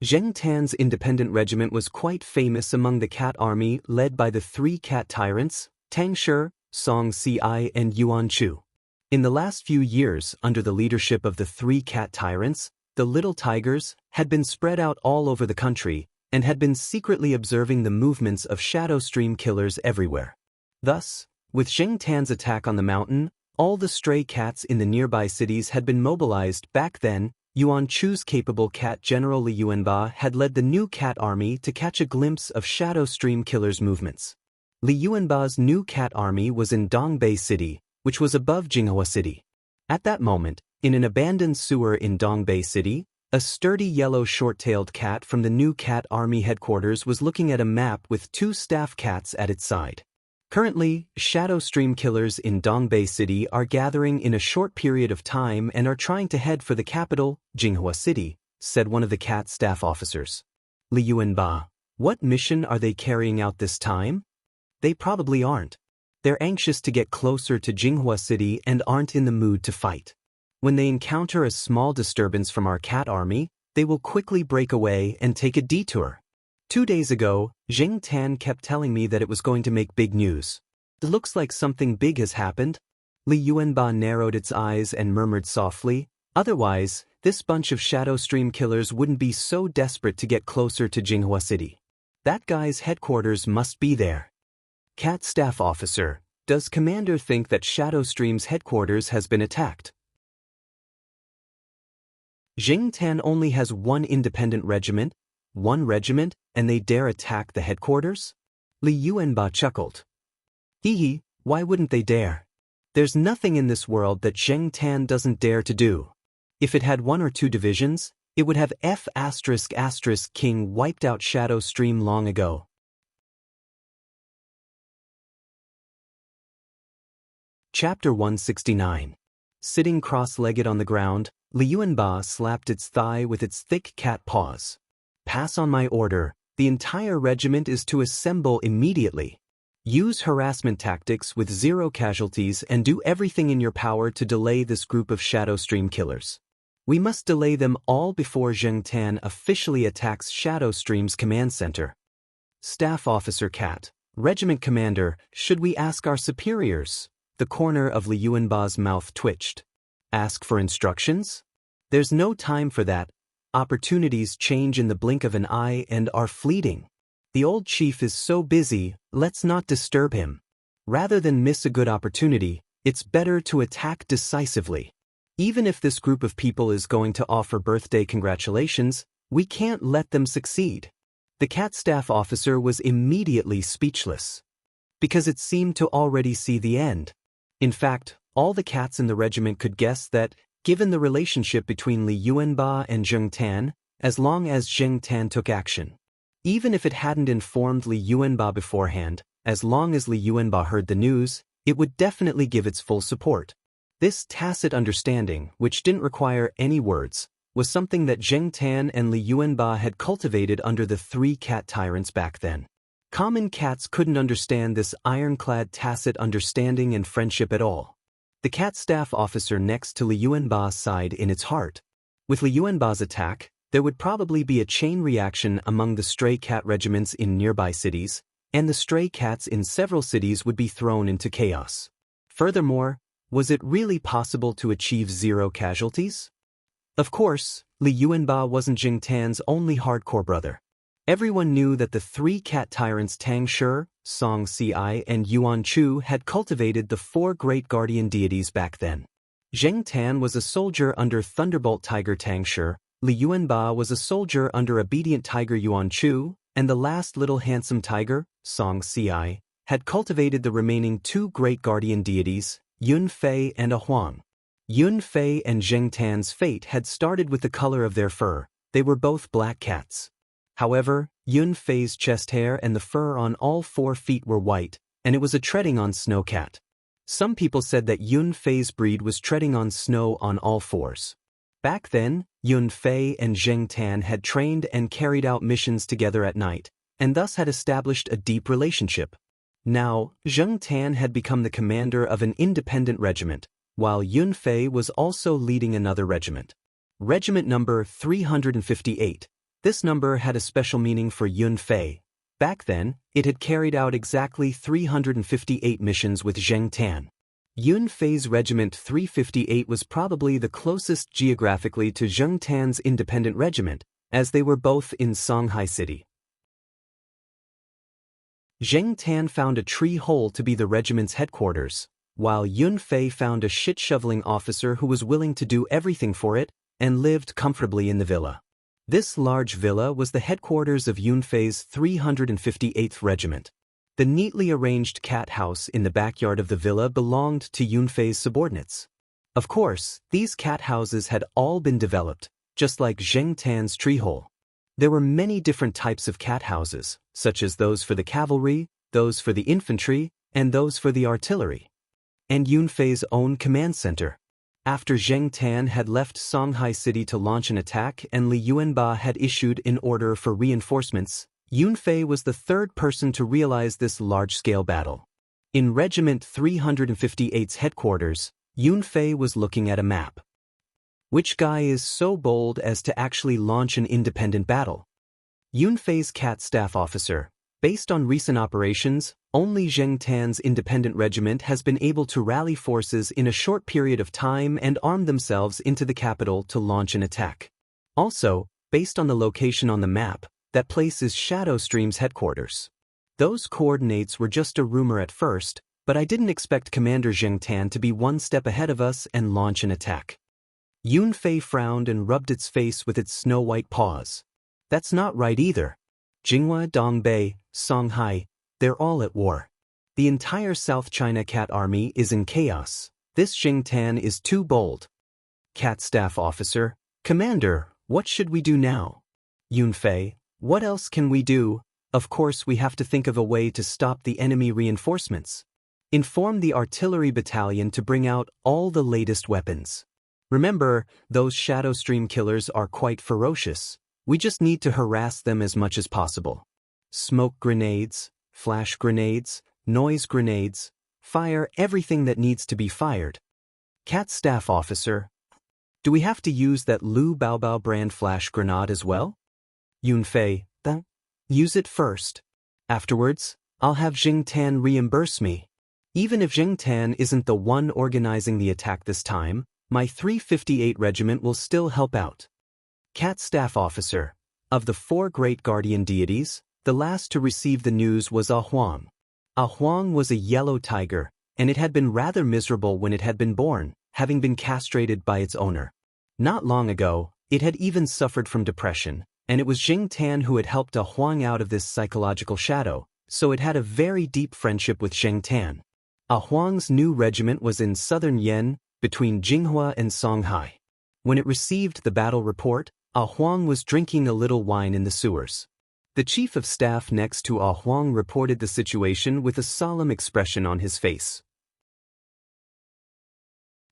Zheng Tan's independent regiment was quite famous among the cat army led by the three cat tyrants, Tang Shi, Song Ci, and Yuan Chu. In the last few years, under the leadership of the three cat tyrants, the little tigers had been spread out all over the country and had been secretly observing the movements of shadow stream killers everywhere. Thus, with Zheng Tan's attack on the mountain, all the stray cats in the nearby cities had been mobilized. Back then, Yuan Chu's capable cat general Li Yuanba had led the new cat army to catch a glimpse of shadow stream killers' movements. Li Yuanba's new cat army was in Dongbei City, which was above Jinghua City. At that moment, in an abandoned sewer in Dongbei City, a sturdy yellow short-tailed cat from the new cat army headquarters was looking at a map with two staff cats at its side. Currently, shadow stream killers in Dongbei City are gathering in a short period of time and are trying to head for the capital, Jinghua City, said one of the cat staff officers. Li Yuanba, what mission are they carrying out this time? They probably aren't. They're anxious to get closer to Jinghua City and aren't in the mood to fight. When they encounter a small disturbance from our cat army, they will quickly break away and take a detour. 2 days ago, Zheng Tan kept telling me that it was going to make big news. It looks like something big has happened. Li Yuanba narrowed its eyes and murmured softly, otherwise, this bunch of shadow stream killers wouldn't be so desperate to get closer to Jinghua City. That guy's headquarters must be there. Cat Staff Officer, does Commander think that Shadow Stream's headquarters has been attacked? Zheng Tan only has one independent regiment, and they dare attack the headquarters? Li Yuanba chuckled. Hee, why wouldn't they dare? There's nothing in this world that Zheng Tan doesn't dare to do. If it had 1 or 2 divisions, it would have King wiped out Shadow Stream long ago. Chapter 169. Sitting cross-legged on the ground, Li Yuanba slapped its thigh with its thick cat paws. Pass on my order. The entire regiment is to assemble immediately. Use harassment tactics with 0 casualties and do everything in your power to delay this group of Shadow Stream killers. We must delay them all before Zheng Tan officially attacks Shadow Stream's command center. Staff Officer Cat, Regiment Commander, should we ask our superiors? The corner of Li Yuanba's mouth twitched. Ask for instructions? There's no time for that. Opportunities change in the blink of an eye and are fleeting. The old chief is so busy, let's not disturb him. Rather than miss a good opportunity, it's better to attack decisively. Even if this group of people is going to offer birthday congratulations, we can't let them succeed. The cat staff officer was immediately speechless. Because it seemed to already see the end. In fact, all the cats in the regiment could guess that, given the relationship between Li Yuanba and Zheng Tan, as long as Zheng Tan took action. Even if it hadn't informed Li Yuanba beforehand, as long as Li Yuanba heard the news, it would definitely give its full support. This tacit understanding, which didn't require any words, was something that Zheng Tan and Li Yuanba had cultivated under the 3 cat tyrants back then. Common cats couldn't understand this ironclad tacit understanding and friendship at all. The cat staff officer next to Li Yuanba sighed in its heart. With Li Yuanba's attack, there would probably be a chain reaction among the stray cat regiments in nearby cities, and the stray cats in several cities would be thrown into chaos. Furthermore, was it really possible to achieve 0 casualties? Of course, Li Yuanba wasn't Zheng Tan's only hardcore brother. Everyone knew that the 3 cat tyrants Tang Shi, Song Ci, and Yuan Chu had cultivated the 4 great guardian deities back then. Zheng Tan was a soldier under Thunderbolt Tiger Tang Shi, Li Yuanba was a soldier under Obedient Tiger Yuan Chu, and the last little handsome tiger, Song Ci, had cultivated the remaining 2 great guardian deities, Yun Fei and A Huang. Yun Fei and Zheng Tan's fate had started with the color of their fur. They were both black cats. However, Yun Fei's chest hair and the fur on all 4 feet were white, and it was a treading on snow cat. Some people said that Yun Fei's breed was treading on snow on all 4s. Back then, Yun Fei and Zheng Tan had trained and carried out missions together at night, and thus had established a deep relationship. Now, Zheng Tan had become the commander of an independent regiment, while Yun Fei was also leading another regiment. Regiment number 358. This number had a special meaning for Yun Fei. Back then, it had carried out exactly 358 missions with Zheng Tan. Yun Fei's Regiment 358 was probably the closest geographically to Zheng Tan's independent regiment, as they were both in Songhai City. Zheng Tan found a tree hole to be the regiment's headquarters, while Yun Fei found a shit-shoveling officer who was willing to do everything for it and lived comfortably in the villa. This large villa was the headquarters of Yun Fei's 358th Regiment. The neatly arranged cat house in the backyard of the villa belonged to Yun Fei's subordinates. Of course, these cat houses had all been developed, just like Zheng Tan's tree hole. There were many different types of cat houses, such as those for the cavalry, those for the infantry, and those for the artillery. And Yun Fei's own command center. After Zheng Tan had left Songhai City to launch an attack and Li Yuanba had issued an order for reinforcements, Yun Fei was the third person to realize this large-scale battle. In Regiment 358's headquarters, Yun Fei was looking at a map. Which guy is so bold as to actually launch an independent battle? Yun Fei's cat staff officer. Based on recent operations, only Zheng Tan's independent regiment has been able to rally forces in a short period of time and arm themselves into the capital to launch an attack. Also, based on the location on the map, that place is Shadowstream's headquarters. Those coordinates were just a rumor at first, but I didn't expect Commander Zheng Tan to be one step ahead of us and launch an attack. Yun Fei frowned and rubbed its face with its snow-white paws. That's not right either. Jinghua, Dongbei, Songhai, they're all at war. The entire South China Cat Army is in chaos. This Zheng Tan is too bold. Cat Staff Officer, Commander, what should we do now? Yun Fei, what else can we do? Of course we have to think of a way to stop the enemy reinforcements. Inform the artillery battalion to bring out all the latest weapons. Remember, those Shadowstream killers are quite ferocious. We just need to harass them as much as possible. Smoke grenades, flash grenades, noise grenades, fire everything that needs to be fired. Cat Staff Officer, do we have to use that Lu Baobao brand flash grenade as well? Yun Fei, use it first. Afterwards, I'll have Zheng Tan reimburse me. Even if Zheng Tan isn't the one organizing the attack this time, my 358 regiment will still help out. Cat Staff Officer, of the 4 great guardian deities, the last to receive the news was A Huang. A Huang was a yellow tiger, and it had been rather miserable when it had been born, having been castrated by its owner. Not long ago, it had even suffered from depression, and it was Zheng Tan who had helped A Huang out of this psychological shadow, so it had a very deep friendship with Zheng Tan. A Huang's new regiment was in southern Yen, between Jinghua and Songhai. When it received the battle report, A Huang was drinking a little wine in the sewers. The chief of staff next to A Huang reported the situation with a solemn expression on his face.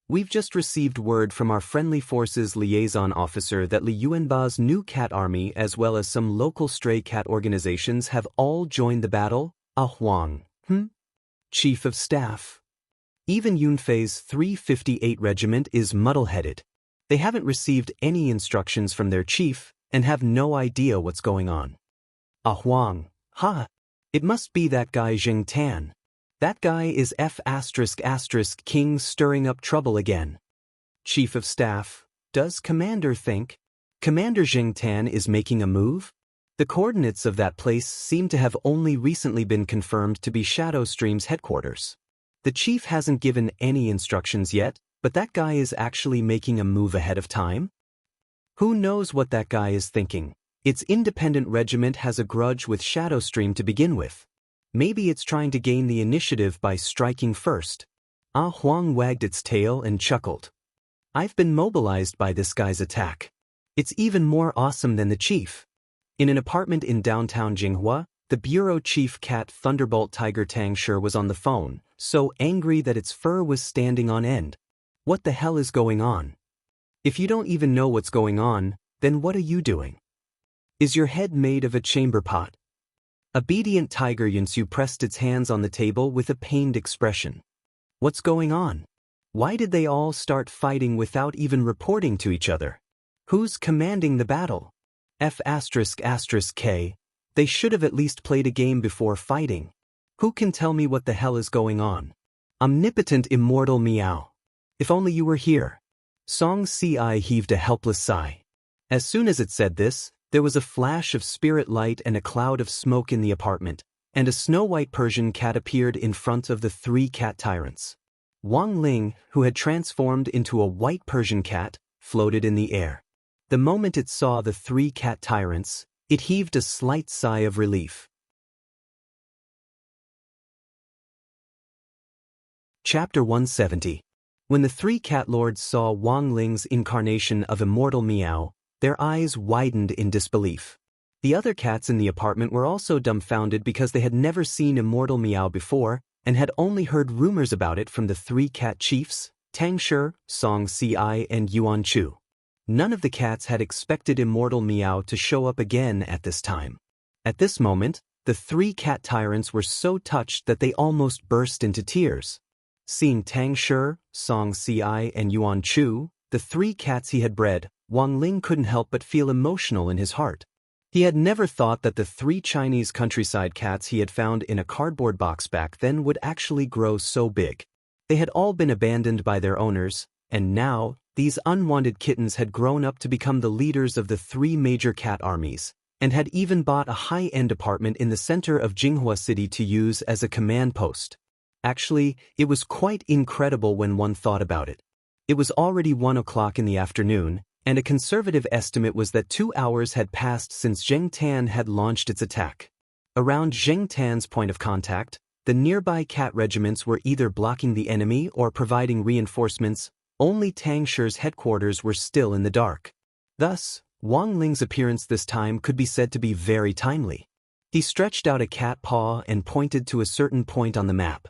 We've just received word from our friendly forces liaison officer that Li Yuanba's new cat army as well as some local stray cat organizations have all joined the battle. A Huang, Chief of Staff. Even Yun Fei's 358 regiment is muddle-headed. They haven't received any instructions from their chief and have no idea what's going on. A Huang, it must be that guy Zheng Tan. That guy is King stirring up trouble again. Chief of Staff, does Commander think Commander Zheng Tan is making a move? The coordinates of that place seem to have only recently been confirmed to be Shadowstream's headquarters. The chief hasn't given any instructions yet, but that guy is actually making a move ahead of time? Who knows what that guy is thinking? Its independent regiment has a grudge with Shadowstream to begin with. Maybe it's trying to gain the initiative by striking first. Ah Huang wagged its tail and chuckled. I've been mobilized by this guy's attack. It's even more awesome than the chief. In an apartment in downtown Jinghua, the bureau chief cat Thunderbolt Tiger Tangshur was on the phone, so angry that its fur was standing on end. What the hell is going on? If you don't even know what's going on, then what are you doing? Is your head made of a chamber pot? Obedient Tiger Yunsu pressed its hands on the table with a pained expression. What's going on? Why did they all start fighting without even reporting to each other? Who's commanding the battle? F***K. They should have at least played a game before fighting. Who can tell me what the hell is going on? Omnipotent immortal meow. If only you were here. Song Ci heaved a helpless sigh. As soon as it said this, there was a flash of spirit light and a cloud of smoke in the apartment, and a snow-white Persian cat appeared in front of the three cat tyrants. Wang Ling, who had transformed into a white Persian cat, floated in the air. The moment it saw the three cat tyrants, it heaved a slight sigh of relief. Chapter 170. When the three cat lords saw Wang Ling's incarnation of Immortal Meow, their eyes widened in disbelief. The other cats in the apartment were also dumbfounded because they had never seen Immortal Meow before and had only heard rumors about it from the three cat chiefs, Tang Shi, Song Ci, and Yuan Chu. None of the cats had expected Immortal Meow to show up again at this time. At this moment, the three cat tyrants were so touched that they almost burst into tears. Seeing Tang Shi, Song Ci, and Yuan Chu, the three cats he had bred, Wang Ling couldn't help but feel emotional in his heart. He had never thought that the three Chinese countryside cats he had found in a cardboard box back then would actually grow so big. They had all been abandoned by their owners, and now, these unwanted kittens had grown up to become the leaders of the three major cat armies, and had even bought a high-end apartment in the center of Jinghua City to use as a command post. Actually, it was quite incredible when one thought about it. It was already 1 o'clock in the afternoon, and a conservative estimate was that 2 hours had passed since Zheng Tan had launched its attack. Around Zheng Tan's point of contact, the nearby cat regiments were either blocking the enemy or providing reinforcements. Only Tang Shi's headquarters were still in the dark. Thus, Wang Ling's appearance this time could be said to be very timely. He stretched out a cat paw and pointed to a certain point on the map.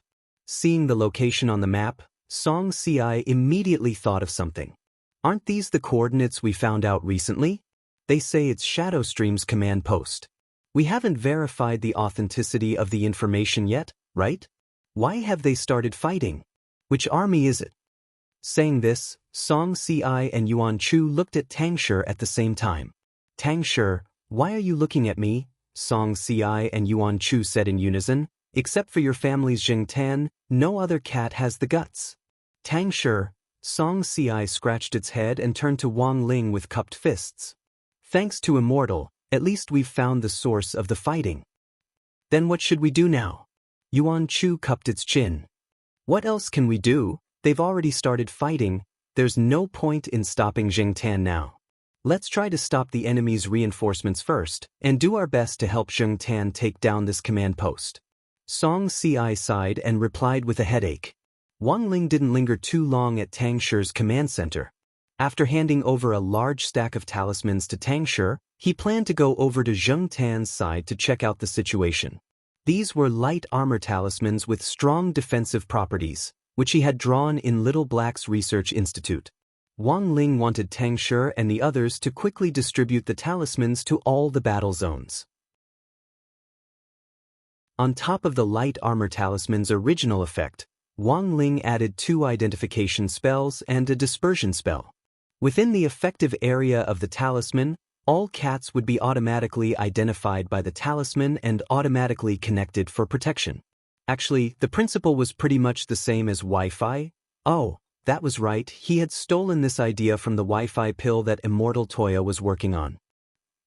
Seeing the location on the map, Song Ci immediately thought of something. Aren't these the coordinates we found out recently? They say it's Shadowstream's command post. We haven't verified the authenticity of the information yet, right? Why have they started fighting? Which army is it? Saying this, Song Ci and Yuan Chu looked at Tang Shi at the same time. Tang Shi, why are you looking at me? Song Ci and Yuan Chu said in unison. Except for your family's Zheng Tan, no other cat has the guts. Tang Shi, Song Ci scratched its head and turned to Wang Ling with cupped fists. Thanks to Immortal, at least we've found the source of the fighting. Then what should we do now? Yuan Chu cupped its chin. What else can we do? They've already started fighting. There's no point in stopping Zheng Tan now. Let's try to stop the enemy's reinforcements first, and do our best to help Zheng Tan take down this command post. Song Ci sighed and replied with a headache. Wang Ling didn't linger too long at Tang Shi's command center. After handing over a large stack of talismans to Tang Shi, he planned to go over to Zheng Tan's side to check out the situation. These were light armor talismans with strong defensive properties, which he had drawn in Little Black's research institute. Wang Ling wanted Tang Shi and the others to quickly distribute the talismans to all the battle zones. On top of the light armor talisman's original effect, Wang Ling added 2 identification spells and a dispersion spell. Within the effective area of the talisman, all cats would be automatically identified by the talisman and automatically connected for protection. Actually, the principle was pretty much the same as Wi-Fi. Oh, that was right, he had stolen this idea from the Wi-Fi pill that Immortal Toya was working on.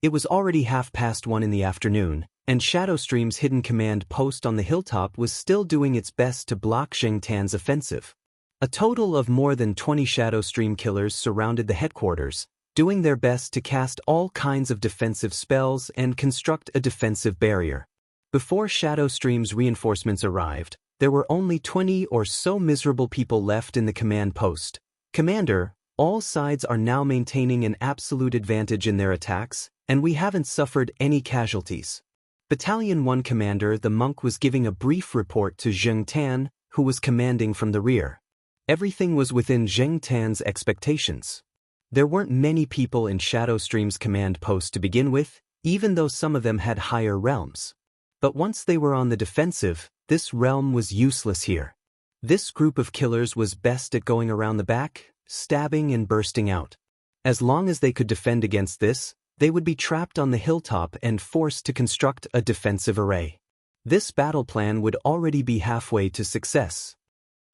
It was already 1:30 in the afternoon, and Shadowstream's hidden command post on the hilltop was still doing its best to block Zheng Tan's offensive. A total of more than 20 Shadowstream killers surrounded the headquarters, doing their best to cast all kinds of defensive spells and construct a defensive barrier. Before Shadowstream's reinforcements arrived, there were only 20 or so miserable people left in the command post. Commander, all sides are now maintaining an absolute advantage in their attacks, and we haven't suffered any casualties. Battalion 1 Commander the monk was giving a brief report to Zheng Tan, who was commanding from the rear. Everything was within Zheng Tan's expectations. There weren't many people in Shadowstream's command post to begin with, even though some of them had higher realms. But once they were on the defensive, this realm was useless here. This group of killers was best at going around the back, stabbing and bursting out. As long as they could defend against this, They would be trapped on the hilltop and forced to construct a defensive array. This battle plan would already be halfway to success.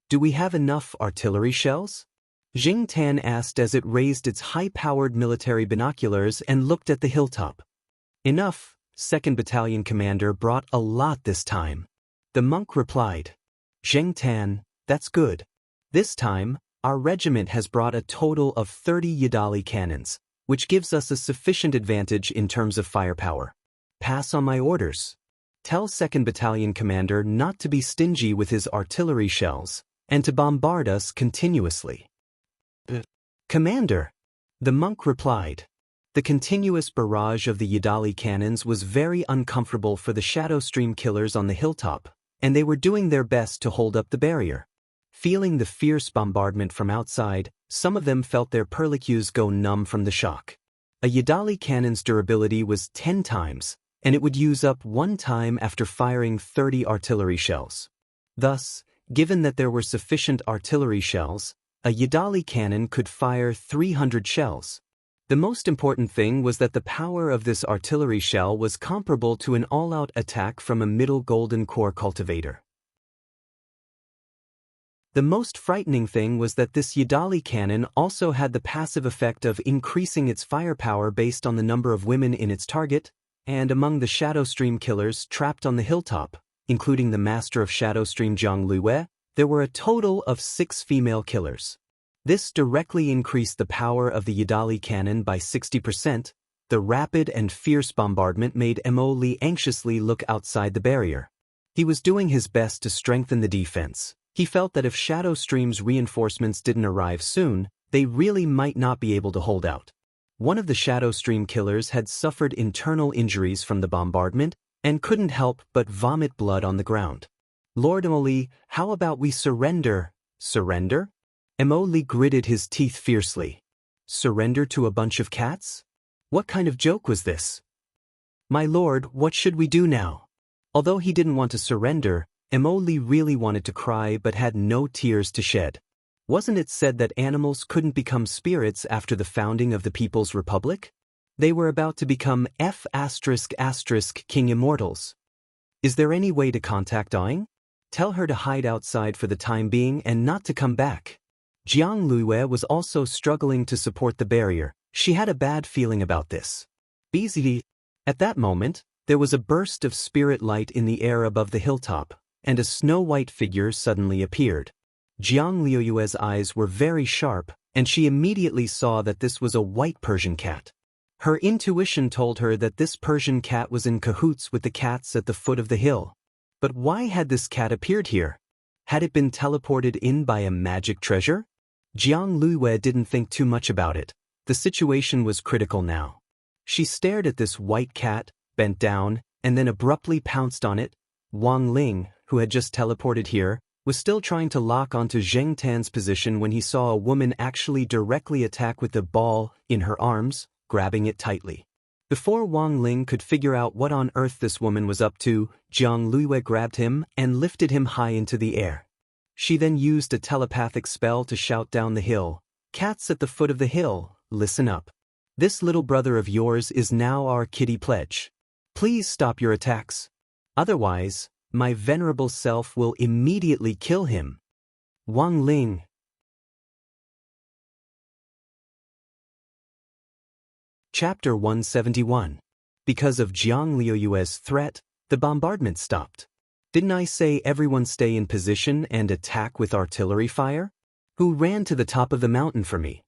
Do we have enough artillery shells? Jing Tan asked as it raised its high-powered military binoculars and looked at the hilltop. Enough, 2nd Battalion Commander brought a lot this time. The monk replied. Jing Tan, that's good. This time, our regiment has brought a total of 30 Yadali cannons, which gives us a sufficient advantage in terms of firepower. Pass on my orders. Tell 2nd Battalion Commander not to be stingy with his artillery shells, and to bombard us continuously. Commander, the monk replied. The continuous barrage of the Yadali cannons was very uncomfortable for the Shadow Stream killers on the hilltop, and they were doing their best to hold up the barrier. Feeling the fierce bombardment from outside, some of them felt their perlicues go numb from the shock. A Yadali cannon's durability was 10 times, and it would use up 1 time after firing 30 artillery shells. Thus, given that there were sufficient artillery shells, a Yadali cannon could fire 300 shells. The most important thing was that the power of this artillery shell was comparable to an all-out attack from a middle golden core cultivator. The most frightening thing was that this Yadali cannon also had the passive effect of increasing its firepower based on the number of women in its target, and among the Shadow Stream killers trapped on the hilltop, including the master of Shadow Stream Jiang Luiyue, there were a total of 6 female killers. This directly increased the power of the Yadali cannon by 60%. The rapid and fierce bombardment made Mo Li anxiously look outside the barrier. He was doing his best to strengthen the defense. He felt that if Shadow Stream's reinforcements didn't arrive soon, they really might not be able to hold out. One of the Shadow Stream killers had suffered internal injuries from the bombardment and couldn't help but vomit blood on the ground. Lord Mo Li, how about we surrender? Surrender? Mo Li gritted his teeth fiercely. Surrender to a bunch of cats? What kind of joke was this? My lord, what should we do now? Although he didn't want to surrender, Mo Li really wanted to cry but had no tears to shed. Wasn't it said that animals couldn't become spirits after the founding of the People's Republic? They were about to become King Immortals. Is there any way to contact Aing? Tell her to hide outside for the time being and not to come back. Jiang Luiyue was also struggling to support the barrier. She had a bad feeling about this. Busy. At that moment, there was a burst of spirit light in the air above the hilltop, and a snow-white figure suddenly appeared. Jiang Luiyue's eyes were very sharp, and she immediately saw that this was a white Persian cat. Her intuition told her that this Persian cat was in cahoots with the cats at the foot of the hill. But why had this cat appeared here? Had it been teleported in by a magic treasure? Jiang Luiyue didn't think too much about it. The situation was critical now. She stared at this white cat, bent down, and then abruptly pounced on it. Wang Ling, who had just teleported here, was still trying to lock onto Zheng Tan's position when he saw a woman actually directly attack with the ball in her arms, grabbing it tightly. Before Wang Ling could figure out what on earth this woman was up to, Jiang Luiyue grabbed him and lifted him high into the air. She then used a telepathic spell to shout down the hill, "Cats at the foot of the hill, listen up. This little brother of yours is now our kitty pledge. Please stop your attacks. Otherwise, my venerable self will immediately kill him." Wang Ling. Chapter 171. Because of Jiang Luiyue's threat, the bombardment stopped. Didn't I say everyone stay in position and attack with artillery fire? Who ran to the top of the mountain for me?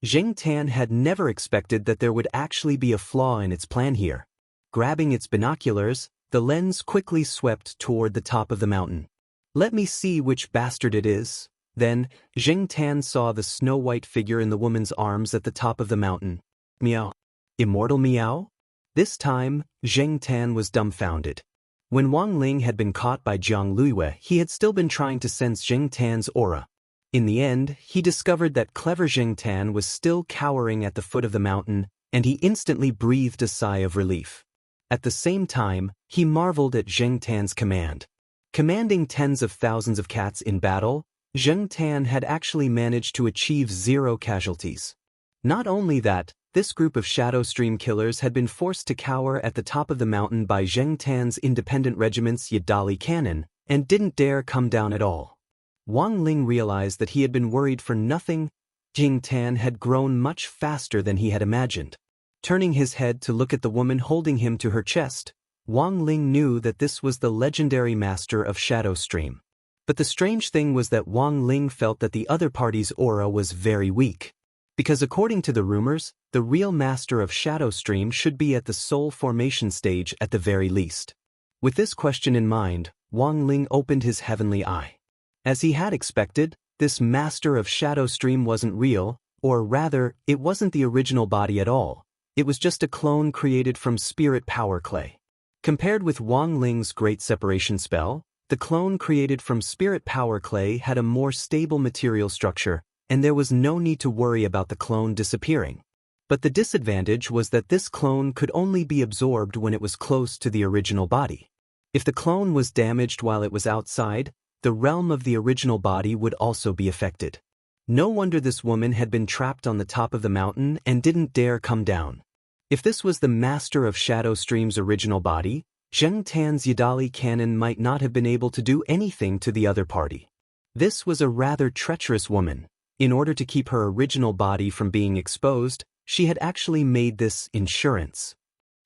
Zheng Tan had never expected that there would actually be a flaw in its plan here. Grabbing its binoculars, the lens quickly swept toward the top of the mountain. Let me see which bastard it is. Then, Zheng Tan saw the snow-white figure in the woman's arms at the top of the mountain. Meow. Immortal meow? This time, Zheng Tan was dumbfounded. When Wang Ling had been caught by Jiang Luiyue, he had still been trying to sense Zheng Tan's aura. In the end, he discovered that clever Zheng Tan was still cowering at the foot of the mountain, and he instantly breathed a sigh of relief. At the same time, he marveled at Zheng Tan's command. Commanding tens of thousands of cats in battle, Zheng Tan had actually managed to achieve 0 casualties. Not only that, This group of Shadow Stream killers had been forced to cower at the top of the mountain by Zheng Tan's independent regiment's Yadali cannon, and didn't dare come down at all. Wang Ling realized that he had been worried for nothing. Zheng Tan had grown much faster than he had imagined. Turning his head to look at the woman holding him to her chest, Wang Ling knew that this was the legendary master of Shadow Stream. But the strange thing was that Wang Ling felt that the other party's aura was very weak. Because according to the rumors, the real master of Shadow Stream should be at the soul formation stage at the very least. With this question in mind, Wang Ling opened his heavenly eye. As he had expected, this master of Shadow Stream wasn't real, or rather, it wasn't the original body at all. It was just a clone created from spirit power clay. Compared with Wang Ling's great separation spell, the clone created from spirit power clay had a more stable material structure, and there was no need to worry about the clone disappearing. But the disadvantage was that this clone could only be absorbed when it was close to the original body. If the clone was damaged while it was outside, the realm of the original body would also be affected. No wonder this woman had been trapped on the top of the mountain and didn't dare come down. If this was the master of Shadow Stream's original body, Zheng Tan's Yadali cannon might not have been able to do anything to the other party. This was a rather treacherous woman. In order to keep her original body from being exposed, she had actually made this insurance.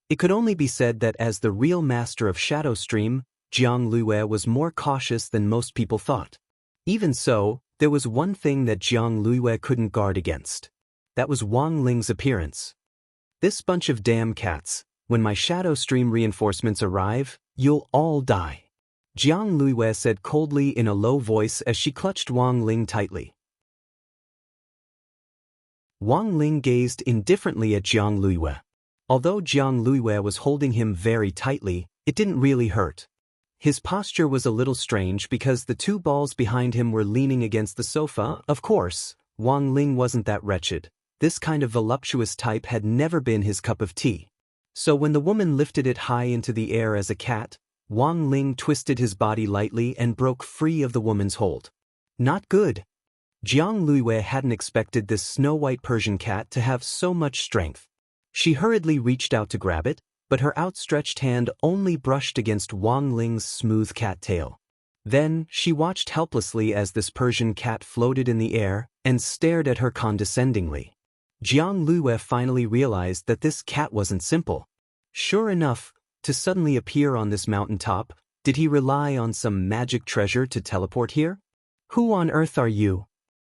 It could only be said that as the real master of Shadow Stream, Jiang Lue was more cautious than most people thought. Even so, there was one thing that Jiang Lue couldn't guard against. That was Wang Ling's appearance. This bunch of damn cats, when my Shadow Stream reinforcements arrive, you'll all die. Jiang Lue said coldly in a low voice as she clutched Wang Ling tightly. Wang Ling gazed indifferently at Jiang Lue. Although Jiang Lue was holding him very tightly, it didn't really hurt. His posture was a little strange because the two balls behind him were leaning against the sofa. Of course, Wang Ling wasn't that wretched. This kind of voluptuous type had never been his cup of tea. So when the woman lifted it high into the air as a cat, Wang Ling twisted his body lightly and broke free of the woman's hold. Not good. Jiang Lue hadn't expected this snow-white Persian cat to have so much strength. She hurriedly reached out to grab it, but her outstretched hand only brushed against Wang Ling's smooth cat tail. Then, she watched helplessly as this Persian cat floated in the air and stared at her condescendingly. Jiang Lue finally realized that this cat wasn't simple. Sure enough, to suddenly appear on this mountaintop, did he rely on some magic treasure to teleport here? Who on earth are you?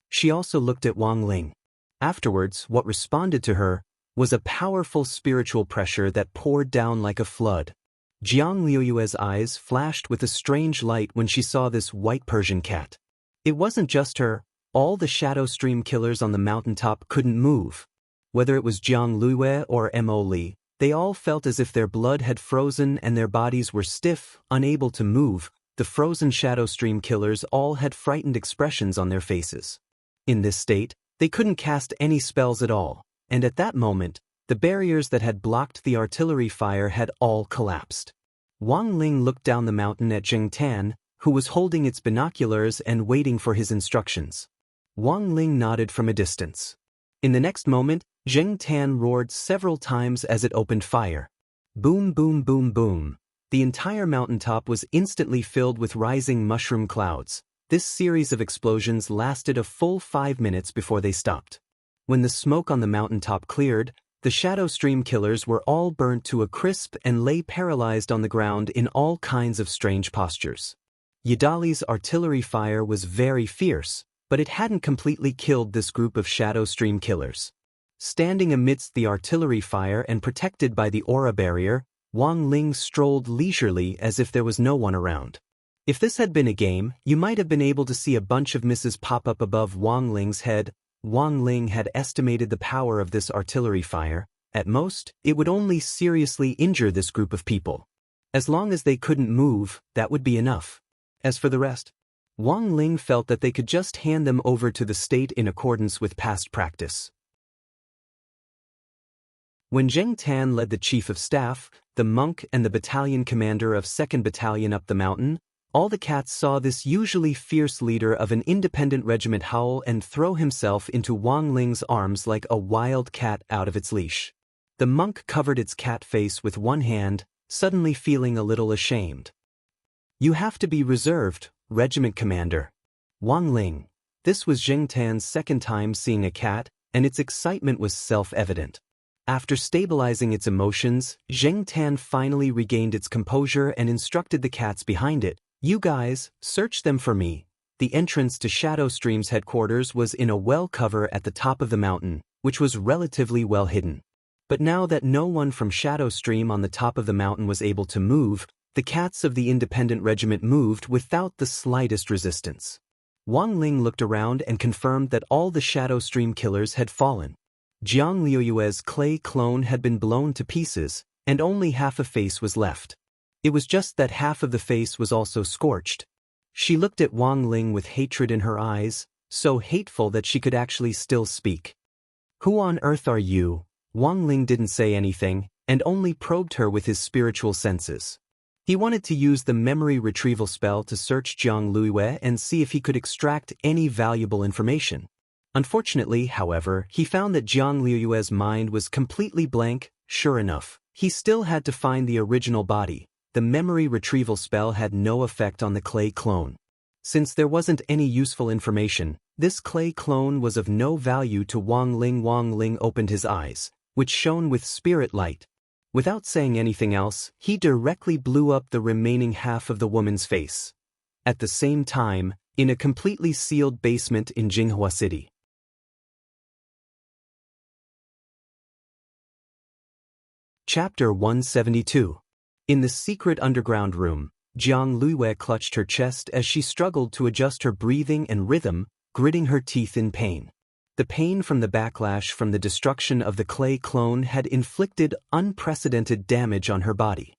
She also looked at Wang Ling. Afterwards, what responded to her was a powerful spiritual pressure that poured down like a flood. Jiang Liuyue's eyes flashed with a strange light when she saw this white Persian cat. It wasn't just her. All the Shadow Stream killers on the mountaintop couldn't move. Whether it was Jiang Lue or Mo Li, they all felt as if their blood had frozen and their bodies were stiff, unable to move. The frozen Shadow Stream killers all had frightened expressions on their faces. In this state, they couldn't cast any spells at all, and at that moment, the barriers that had blocked the artillery fire had all collapsed. Wang Ling looked down the mountain at Zheng Tan, who was holding its binoculars and waiting for his instructions. Wang Ling nodded from a distance. In the next moment, Zheng Tan roared several times as it opened fire. Boom, boom, boom, boom. The entire mountaintop was instantly filled with rising mushroom clouds. This series of explosions lasted a full 5 minutes before they stopped. When the smoke on the mountaintop cleared, the Shadow Stream killers were all burnt to a crisp and lay paralyzed on the ground in all kinds of strange postures. Yadali's artillery fire was very fierce, but it hadn't completely killed this group of Shadow Stream killers. Standing amidst the artillery fire and protected by the aura barrier, Wang Ling strolled leisurely as if there was no one around. If this had been a game, you might have been able to see a bunch of misses pop up above Wang Ling's head. Wang Ling had estimated the power of this artillery fire. At most, it would only seriously injure this group of people. As long as they couldn't move, that would be enough. As for the rest, Wang Ling felt that they could just hand them over to the state in accordance with past practice. When Zheng Tan led the chief of staff, the monk and the battalion commander of 2nd Battalion up the mountain, All the cats saw this usually fierce leader of an independent regiment howl and throw himself into Wang Ling's arms like a wild cat out of its leash. The monk covered its cat face with one hand, suddenly feeling a little ashamed. "You have to be reserved, regiment commander." Wang Ling. This was Zheng Tan's second time seeing a cat, and its excitement was self-evident. After stabilizing its emotions, Zheng Tan finally regained its composure and instructed the cats behind it, "You guys, search them for me." The entrance to Shadow Stream's headquarters was in a well cover at the top of the mountain, which was relatively well hidden. But now that no one from Shadow Stream on the top of the mountain was able to move, the cats of the independent regiment moved without the slightest resistance. Wang Ling looked around and confirmed that all the Shadow Stream killers had fallen. Jiang Liuyue's clay clone had been blown to pieces, and only half a face was left. It was just that half of the face was also scorched. She looked at Wang Ling with hatred in her eyes, so hateful that she could actually still speak. "Who on earth are you?" Wang Ling didn't say anything, and only probed her with his spiritual senses. He wanted to use the memory retrieval spell to search Jiang Liyue and see if he could extract any valuable information. Unfortunately, however, he found that Jiang Liyue's mind was completely blank. Sure enough, he still had to find the original body. The memory retrieval spell had no effect on the clay clone. Since there wasn't any useful information, this clay clone was of no value to Wang Ling. Wang Ling opened his eyes, which shone with spirit light. Without saying anything else, he directly blew up the remaining half of the woman's face. At the same time, in a completely sealed basement in Jinghua City. Chapter 172. In the secret underground room, Jiang Liyue clutched her chest as she struggled to adjust her breathing and rhythm, gritting her teeth in pain. The pain from the backlash from the destruction of the clay clone had inflicted unprecedented damage on her body.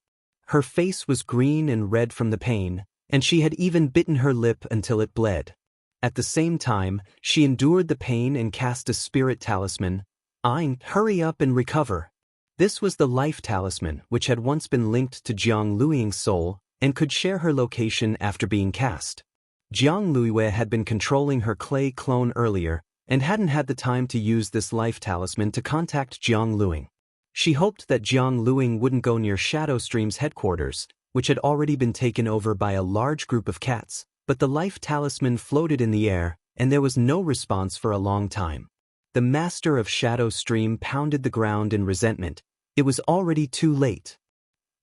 Her face was green and red from the pain, and she had even bitten her lip until it bled. At the same time, she endured the pain and cast a spirit talisman. Hurry up and recover." This was the life talisman, which had once been linked to Jiang Luiying's soul, and could share her location after being cast. Jiang Liyue had been controlling her clay clone earlier, and hadn't had the time to use this life talisman to contact Jiang Luiying. She hoped that Jiang Luiying wouldn't go near Shadow Stream's headquarters, which had already been taken over by a large group of cats, but the life talisman floated in the air, and there was no response for a long time. The master of Shadow Stream pounded the ground in resentment. It was already too late.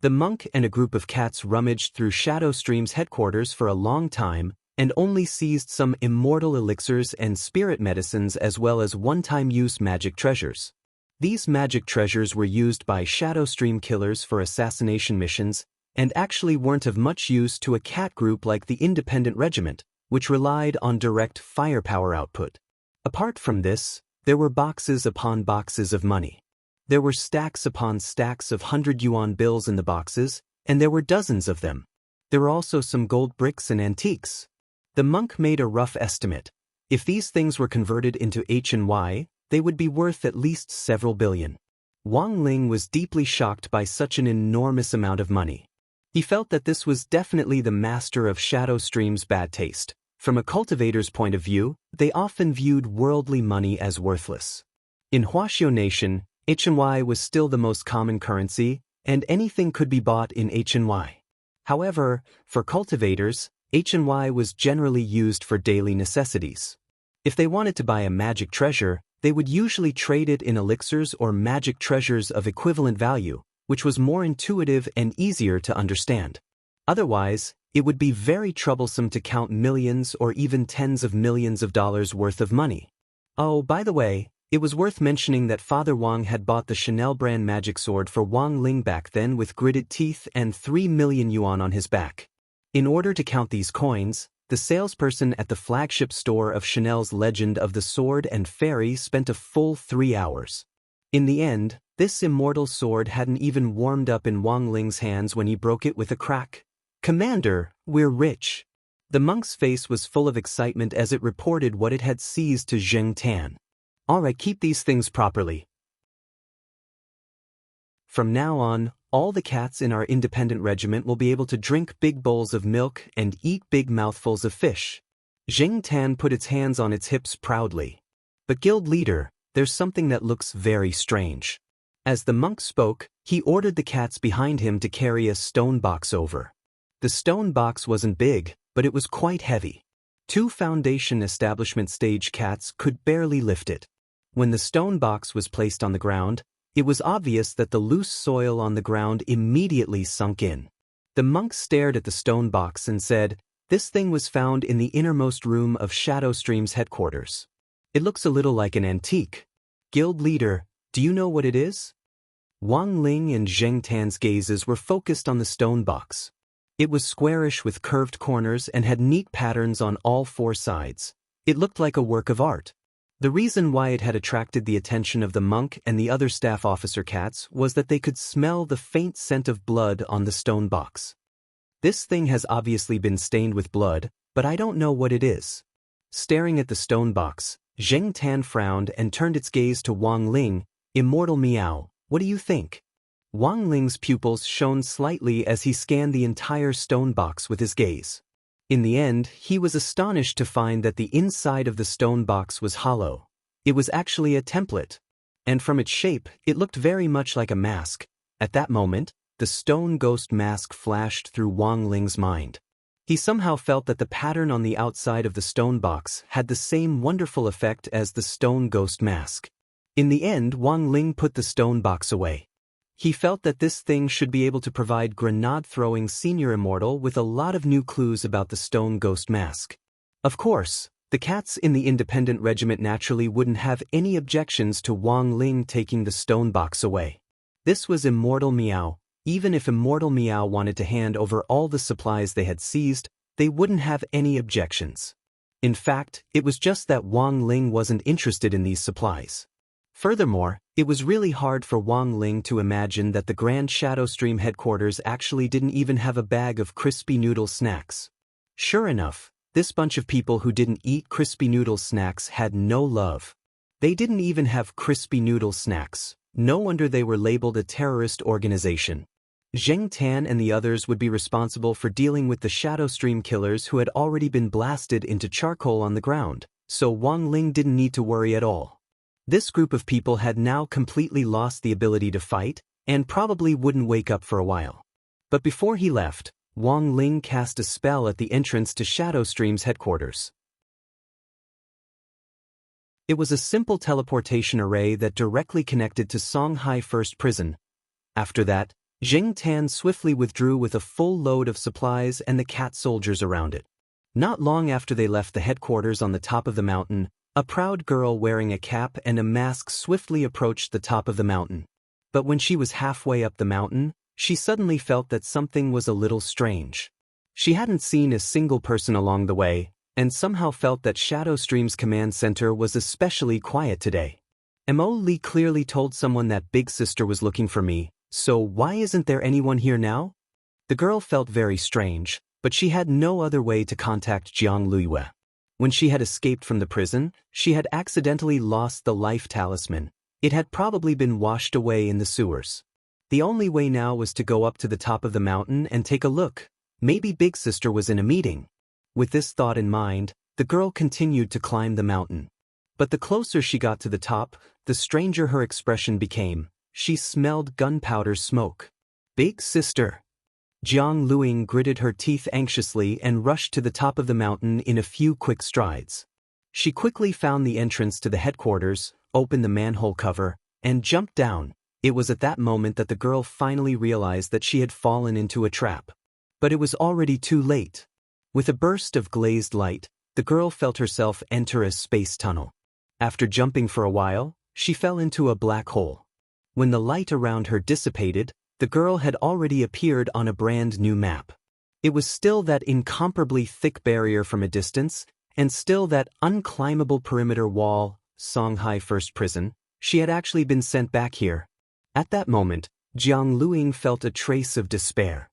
The monk and a group of cats rummaged through Shadow Stream's headquarters for a long time, and only seized some immortal elixirs and spirit medicines as well as one-time-use magic treasures. These magic treasures were used by Shadow Stream killers for assassination missions, and actually weren't of much use to a cat group like the Independent Regiment, which relied on direct firepower output. Apart from this, there were boxes upon boxes of money. There were stacks upon stacks of 100 yuan bills in the boxes, and there were dozens of them. There were also some gold bricks and antiques. The monk made a rough estimate. If these things were converted into HNY, they would be worth at least several billion. Wang Ling was deeply shocked by such an enormous amount of money. He felt that this was definitely the master of Shadow Stream's bad taste. From a cultivator's point of view, they often viewed worldly money as worthless. In Huaxiao Nation, HNY was still the most common currency, and anything could be bought in HNY. However, for cultivators, HNY was generally used for daily necessities. If they wanted to buy a magic treasure, they would usually trade it in elixirs or magic treasures of equivalent value, which was more intuitive and easier to understand. Otherwise, it would be very troublesome to count millions or even tens of millions of dollars worth of money. Oh, by the way, it was worth mentioning that Father Wang had bought the Chanel brand magic sword for Wang Ling back then with gritted teeth and 3 million yuan on his back. In order to count these coins, the salesperson at the flagship store of Chanel's Legend of the Sword and Fairy spent a full 3 hours. In the end, this immortal sword hadn't even warmed up in Wang Ling's hands when he broke it with a crack. "Commander, we're rich." The monk's face was full of excitement as it reported what it had seized to Zheng Tan. "Alright, keep these things properly. From now on, all the cats in our independent regiment will be able to drink big bowls of milk and eat big mouthfuls of fish. Zheng Tan put its hands on its hips proudly. But guild leader, there's something that looks very strange. As the monk spoke, he ordered the cats behind him to carry a stone box over. The stone box wasn't big, but it was quite heavy. 2 foundation establishment stage cats could barely lift it. When the stone box was placed on the ground, it was obvious that the loose soil on the ground immediately sunk in. The monk stared at the stone box and said, "This thing was found in the innermost room of Shadowstream's headquarters. It looks a little like an antique. Guild leader, do you know what it is?" Wang Ling and Zheng Tan's gazes were focused on the stone box. It was squarish with curved corners and had neat patterns on all 4 sides. It looked like a work of art. The reason why it had attracted the attention of the monk and the other staff officer cats was that they could smell the faint scent of blood on the stone box. "This thing has obviously been stained with blood, but I don't know what it is." Staring at the stone box, Zheng Tan frowned and turned its gaze to Wang Ling. "Immortal Meow, what do you think?" Wang Ling's pupils shone slightly as he scanned the entire stone box with his gaze. In the end, he was astonished to find that the inside of the stone box was hollow. It was actually a template. And from its shape, it looked very much like a mask. At that moment, the stone ghost mask flashed through Wang Ling's mind. He somehow felt that the pattern on the outside of the stone box had the same wonderful effect as the stone ghost mask. In the end, Wang Ling put the stone box away. He felt that this thing should be able to provide grenade-throwing senior immortal with a lot of new clues about the stone ghost mask. Of course, the cats in the independent regiment naturally wouldn't have any objections to Wang Ling taking the stone box away. This was Immortal Meow. Even if Immortal Meow wanted to hand over all the supplies they had seized, they wouldn't have any objections. In fact, it was just that Wang Ling wasn't interested in these supplies. Furthermore, it was really hard for Wang Ling to imagine that the Grand Shadowstream headquarters actually didn't even have a bag of crispy noodle snacks. Sure enough, this bunch of people who didn't eat crispy noodle snacks had no love. They didn't even have crispy noodle snacks. No wonder they were labeled a terrorist organization. Zheng Tan and the others would be responsible for dealing with the Shadowstream killers who had already been blasted into charcoal on the ground, so Wang Ling didn't need to worry at all. This group of people had now completely lost the ability to fight, and probably wouldn't wake up for a while. But before he left, Wang Ling cast a spell at the entrance to Shadowstream's headquarters. It was a simple teleportation array that directly connected to Songhai First Prison. After that, Zheng Tan swiftly withdrew with a full load of supplies and the cat soldiers around it. Not long after they left the headquarters on the top of the mountain, a proud girl wearing a cap and a mask swiftly approached the top of the mountain. But when she was halfway up the mountain, she suddenly felt that something was a little strange. She hadn't seen a single person along the way, and somehow felt that Shadowstream's command center was especially quiet today. Mo Li clearly told someone that Big Sister was looking for me, so why isn't there anyone here now? The girl felt very strange, but she had no other way to contact Jiang Luiyue. When she had escaped from the prison, she had accidentally lost the life talisman. It had probably been washed away in the sewers. The only way now was to go up to the top of the mountain and take a look. Maybe Big Sister was in a meeting. With this thought in mind, the girl continued to climb the mountain. But the closer she got to the top, the stranger her expression became. She smelled gunpowder smoke. Big Sister. Jiang Luing gritted her teeth anxiously and rushed to the top of the mountain in a few quick strides. She quickly found the entrance to the headquarters, opened the manhole cover, and jumped down. It was at that moment that the girl finally realized that she had fallen into a trap. But it was already too late. With a burst of glazed light, the girl felt herself enter a space tunnel. After jumping for a while, she fell into a black hole. When the light around her dissipated, the girl had already appeared on a brand new map. It was still that incomparably thick barrier from a distance, and still that unclimbable perimeter wall, Songhai First Prison. She had actually been sent back here. At that moment, Jiang Luing felt a trace of despair.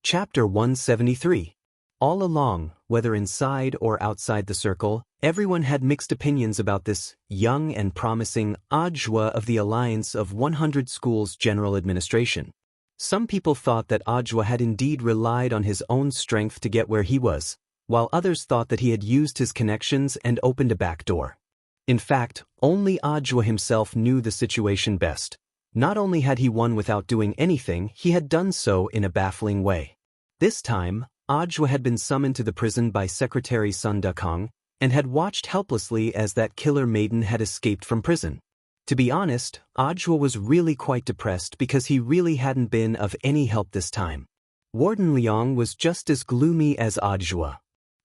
Chapter 173. All along, whether inside or outside the circle, everyone had mixed opinions about this young and promising Adjoa of the Alliance of 100 Schools General Administration. Some people thought that Adjoa had indeed relied on his own strength to get where he was, while others thought that he had used his connections and opened a back door. In fact, only Adjoa himself knew the situation best. Not only had he won without doing anything, he had done so in a baffling way. This time, Adjoa had been summoned to the prison by Secretary Sun Dukong and had watched helplessly as that killer maiden had escaped from prison. To be honest, Adjoa was really quite depressed because he really hadn't been of any help this time. Warden Liang was just as gloomy as Adjoa.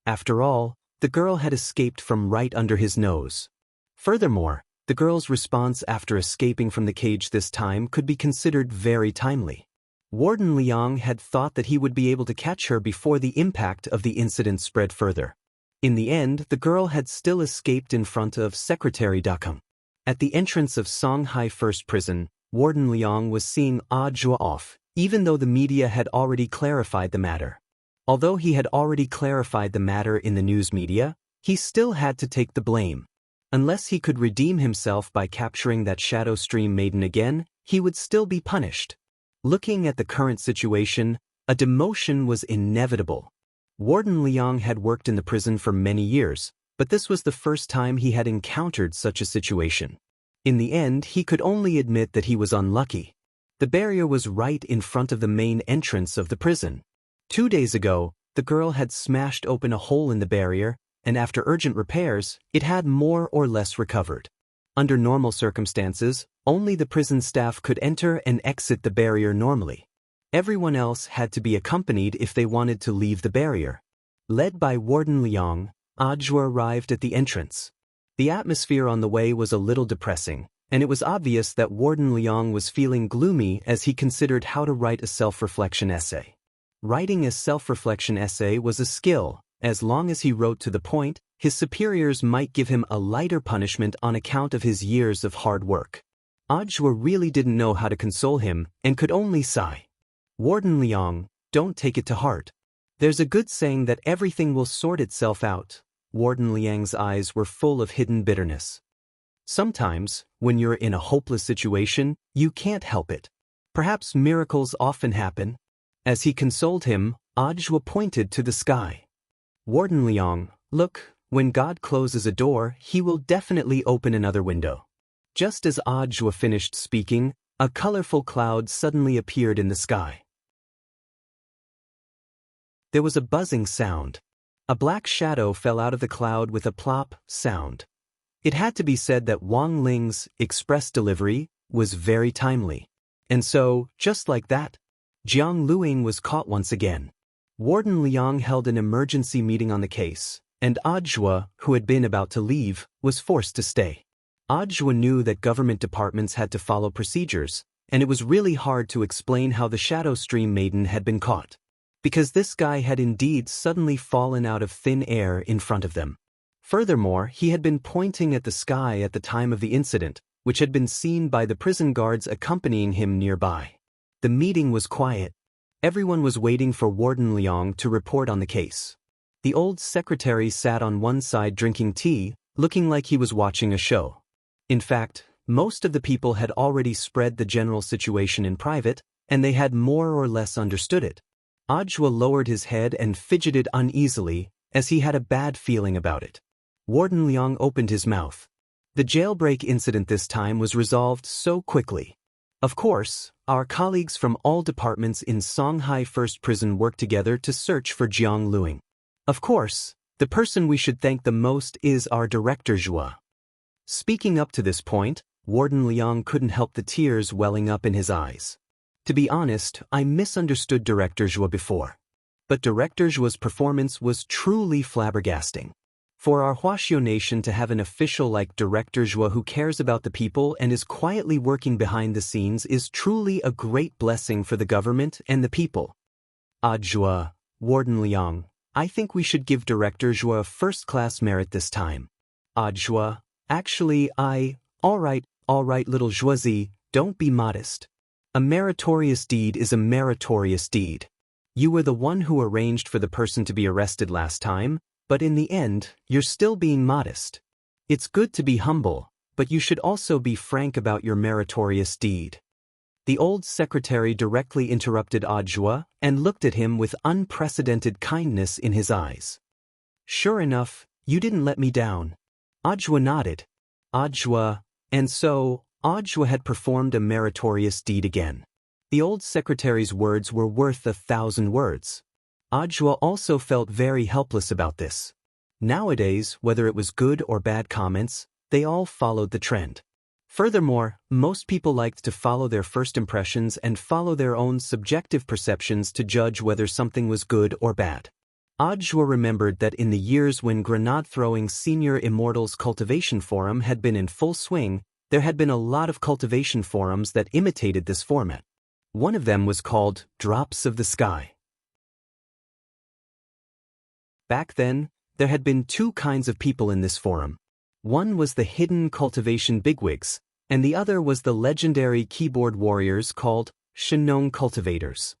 After all, the girl had escaped from right under his nose. Furthermore, the girl's response after escaping from the cage this time could be considered very timely. Warden Liang had thought that he would be able to catch her before the impact of the incident spread further. In the end, the girl had still escaped in front of Secretary Dukong. At the entrance of Songhai First Prison, Warden Liang was seeing Adjoa off, even though the media had already clarified the matter. Although he had already clarified the matter in the news media, he still had to take the blame. Unless he could redeem himself by capturing that Shadow Stream maiden again, he would still be punished. Looking at the current situation, a demotion was inevitable. Warden Liang had worked in the prison for many years, but this was the first time he had encountered such a situation. In the end, he could only admit that he was unlucky. The barrier was right in front of the main entrance of the prison. 2 days ago, the girl had smashed open a hole in the barrier, and after urgent repairs, it had more or less recovered. Under normal circumstances, only the prison staff could enter and exit the barrier normally. Everyone else had to be accompanied if they wanted to leave the barrier. Led by Warden Liang, Adjoa arrived at the entrance. The atmosphere on the way was a little depressing, and it was obvious that Warden Liang was feeling gloomy as he considered how to write a self-reflection essay. Writing a self-reflection essay was a skill. As long as he wrote to the point, his superiors might give him a lighter punishment on account of his years of hard work. Adjoa really didn't know how to console him and could only sigh. Warden Liang, don't take it to heart. There's a good saying that everything will sort itself out. Warden Liang's eyes were full of hidden bitterness. Sometimes, when you're in a hopeless situation, you can't help it. Perhaps miracles often happen. As he consoled him, Adjoa pointed to the sky. Warden Liang, look, when God closes a door, he will definitely open another window. Just as Adjoa finished speaking, a colorful cloud suddenly appeared in the sky. There was a buzzing sound. A black shadow fell out of the cloud with a plop sound. It had to be said that Wang Ling's express delivery was very timely. And so, just like that, Jiang Luing was caught once again. Warden Liang held an emergency meeting on the case, and Adjoa, who had been about to leave, was forced to stay. Adjoa knew that government departments had to follow procedures, and it was really hard to explain how the Shadow Stream maiden had been caught. Because this guy had indeed suddenly fallen out of thin air in front of them. Furthermore, he had been pointing at the sky at the time of the incident, which had been seen by the prison guards accompanying him nearby. The meeting was quiet. Everyone was waiting for Warden Liang to report on the case. The old secretary sat on one side drinking tea, looking like he was watching a show. In fact, most of the people had already spread the general situation in private, and they had more or less understood it. Adjoa lowered his head and fidgeted uneasily, as he had a bad feeling about it. Warden Liang opened his mouth. The jailbreak incident this time was resolved so quickly. Of course, our colleagues from all departments in Songhai First Prison worked together to search for Jiang Luing. Of course, the person we should thank the most is our director Zhua. Speaking up to this point, Warden Liang couldn't help the tears welling up in his eyes. To be honest, I misunderstood Director Zhua before. But Director Zhua's performance was truly flabbergasting. For our Huaxiao nation to have an official like Director Zhua who cares about the people and is quietly working behind the scenes is truly a great blessing for the government and the people. Adjoa, Warden Liang, I think we should give Director Zhua a first-class merit this time. Adjoa, actually all right, little Zhuazi, don't be modest. A meritorious deed is a meritorious deed. You were the one who arranged for the person to be arrested last time, but in the end, you're still being modest. It's good to be humble, but you should also be frank about your meritorious deed." The old secretary directly interrupted Adjua and looked at him with unprecedented kindness in his eyes. "Sure enough, you didn't let me down." Adjua nodded. And so, Adjua had performed a meritorious deed again. The old secretary's words were worth 1,000 words. Adjua also felt very helpless about this. Nowadays, whether it was good or bad comments, they all followed the trend. Furthermore, most people liked to follow their first impressions and follow their own subjective perceptions to judge whether something was good or bad. Adjua remembered that in the years when grenade-throwing Senior Immortal's cultivation forum had been in full swing, there had been a lot of cultivation forums that imitated this format. One of them was called Drops of the Sky. Back then, there had been two kinds of people in this forum. One was the hidden cultivation bigwigs, and the other was the legendary keyboard warriors called Shinong cultivators.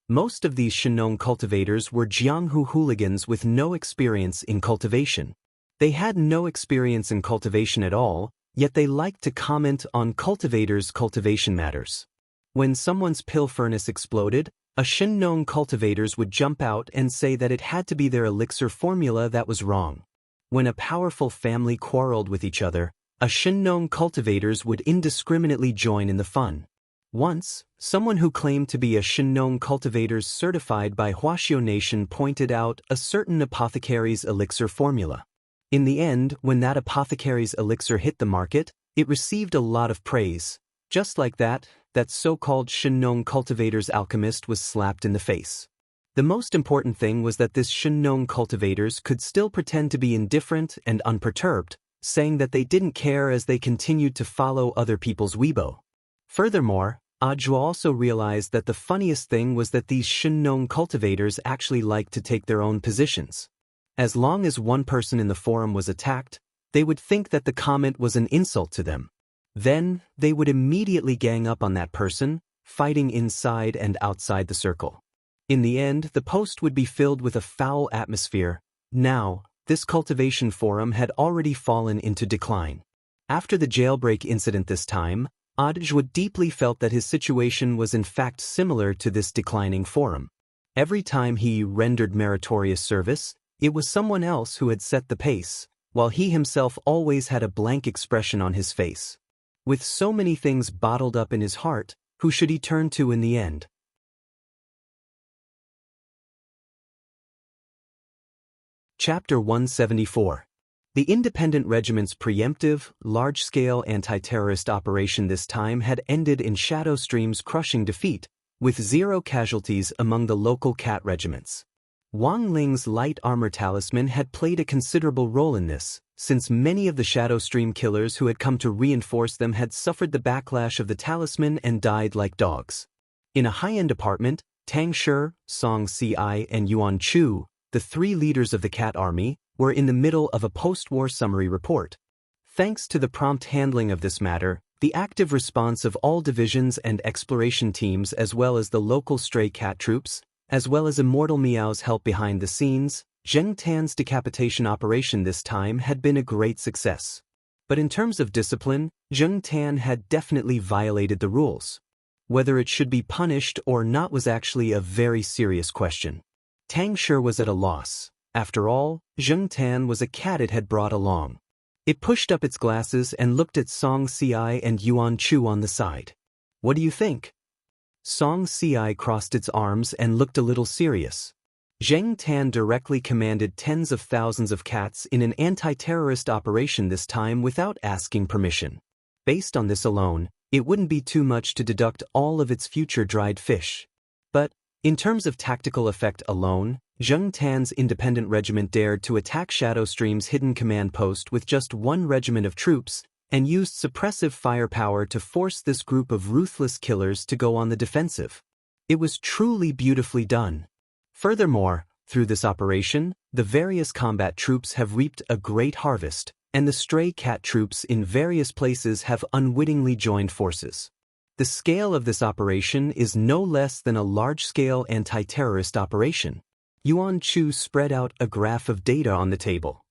Most of these Shinong cultivators were Jianghu hooligans with no experience in cultivation. They had no experience in cultivation at all, yet they liked to comment on cultivators' cultivation matters. When someone's pill furnace exploded, a Shinong cultivators would jump out and say that it had to be their elixir formula that was wrong. When a powerful family quarreled with each other, a Shinong cultivators would indiscriminately join in the fun. Once, someone who claimed to be a Shinong cultivators certified by Huaxiao Nation pointed out a certain apothecary's elixir formula. In the end, when that apothecary's elixir hit the market, it received a lot of praise. Just like that so-called Shinong cultivators alchemist was slapped in the face. The most important thing was that this Shinong cultivators could still pretend to be indifferent and unperturbed, saying that they didn't care as they continued to follow other people's Weibo. Furthermore, Adjua also realized that the funniest thing was that these Shinong cultivators actually liked to take their own positions. As long as one person in the forum was attacked, they would think that the comment was an insult to them. Then, they would immediately gang up on that person, fighting inside and outside the circle. In the end, the post would be filled with a foul atmosphere. Now, this cultivation forum had already fallen into decline. After the jailbreak incident this time, Adjua deeply felt that his situation was in fact similar to this declining forum. Every time he rendered meritorious service, it was someone else who had set the pace, while he himself always had a blank expression on his face. With so many things bottled up in his heart, who should he turn to in the end? Chapter 174. The independent regiment's preemptive, large-scale anti-terrorist operation this time had ended in Shadow Stream's crushing defeat, with 0 casualties among the local cat regiments. Wang Ling's light armor talisman had played a considerable role in this, since many of the Shadow Stream killers who had come to reinforce them had suffered the backlash of the talisman and died like dogs. In a high-end apartment, Tang Shi, Song Ci, and Yuan Chu, the 3 leaders of the cat army, were in the middle of a post-war summary report. Thanks to the prompt handling of this matter, the active response of all divisions and exploration teams as well as the local stray cat troops, as well as Immortal Meow's help behind the scenes, Zheng Tan's decapitation operation this time had been a great success. But in terms of discipline, Zheng Tan had definitely violated the rules. Whether it should be punished or not was actually a very serious question. Tang Shi was at a loss. After all, Zheng Tan was a cat it had brought along. It pushed up its glasses and looked at Song Ci and Yuan Chu on the side. "What do you think?" Song Ci crossed its arms and looked a little serious. Zheng Tan directly commanded tens of thousands of cats in an anti-terrorist operation this time without asking permission. Based on this alone, it wouldn't be too much to deduct all of its future dried fish. But, in terms of tactical effect alone, Zheng Tan's independent regiment dared to attack Shadow Stream's hidden command post with just 1 regiment of troops, and used suppressive firepower to force this group of ruthless killers to go on the defensive. It was truly beautifully done. Furthermore, through this operation, the various combat troops have reaped a great harvest, and the stray cat troops in various places have unwittingly joined forces. The scale of this operation is no less than a large-scale anti-terrorist operation. Yuan Chu spread out a graph of data on the table.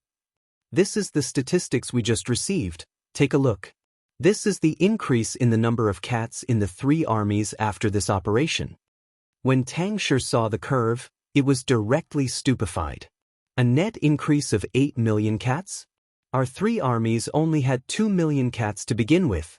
This is the statistics we just received. Take a look. This is the increase in the number of cats in the 3 armies after this operation. When Tang Shi saw the curve, it was directly stupefied. A net increase of 8 million cats? Our 3 armies only had 2 million cats to begin with.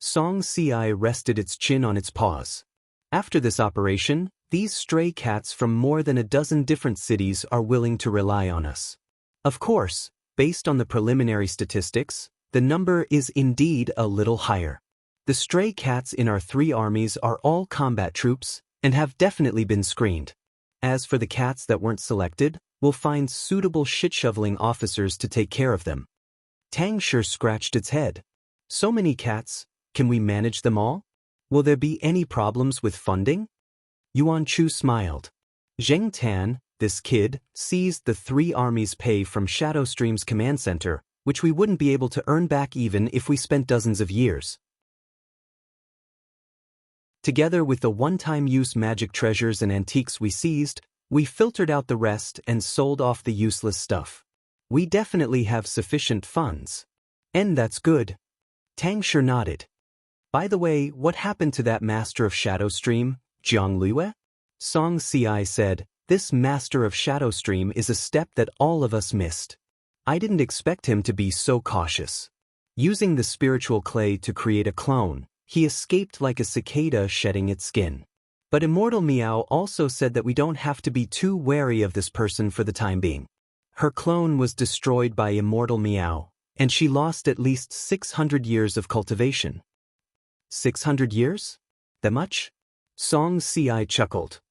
Song Ci rested its chin on its paws. After this operation, these stray cats from more than a dozen different cities are willing to rely on us. Of course, based on the preliminary statistics, the number is indeed a little higher. The stray cats in our 3 armies are all combat troops and have definitely been screened. As for the cats that weren't selected, we'll find suitable shit-shoveling officers to take care of them. Tang Shi scratched its head. So many cats, can we manage them all? Will there be any problems with funding? Yuan Chu smiled. Zheng Tan, this kid, seized the 3 armies' pay from Shadowstream's command center, which we wouldn't be able to earn back even if we spent dozens of years. Together with the one-time use magic treasures and antiques we seized, we filtered out the rest and sold off the useless stuff. We definitely have sufficient funds. And that's good. Tang Shi nodded. By the way, what happened to that master of Shadowstream, Jiang Lue? Song Ci said, this master of Shadowstream is a step that all of us missed. I didn't expect him to be so cautious. Using the spiritual clay to create a clone, he escaped like a cicada shedding its skin. But Immortal Meow also said that we don't have to be too wary of this person for the time being. Her clone was destroyed by Immortal Meow, and she lost at least 600 years of cultivation. 600 years? That much? Song Ci chuckled.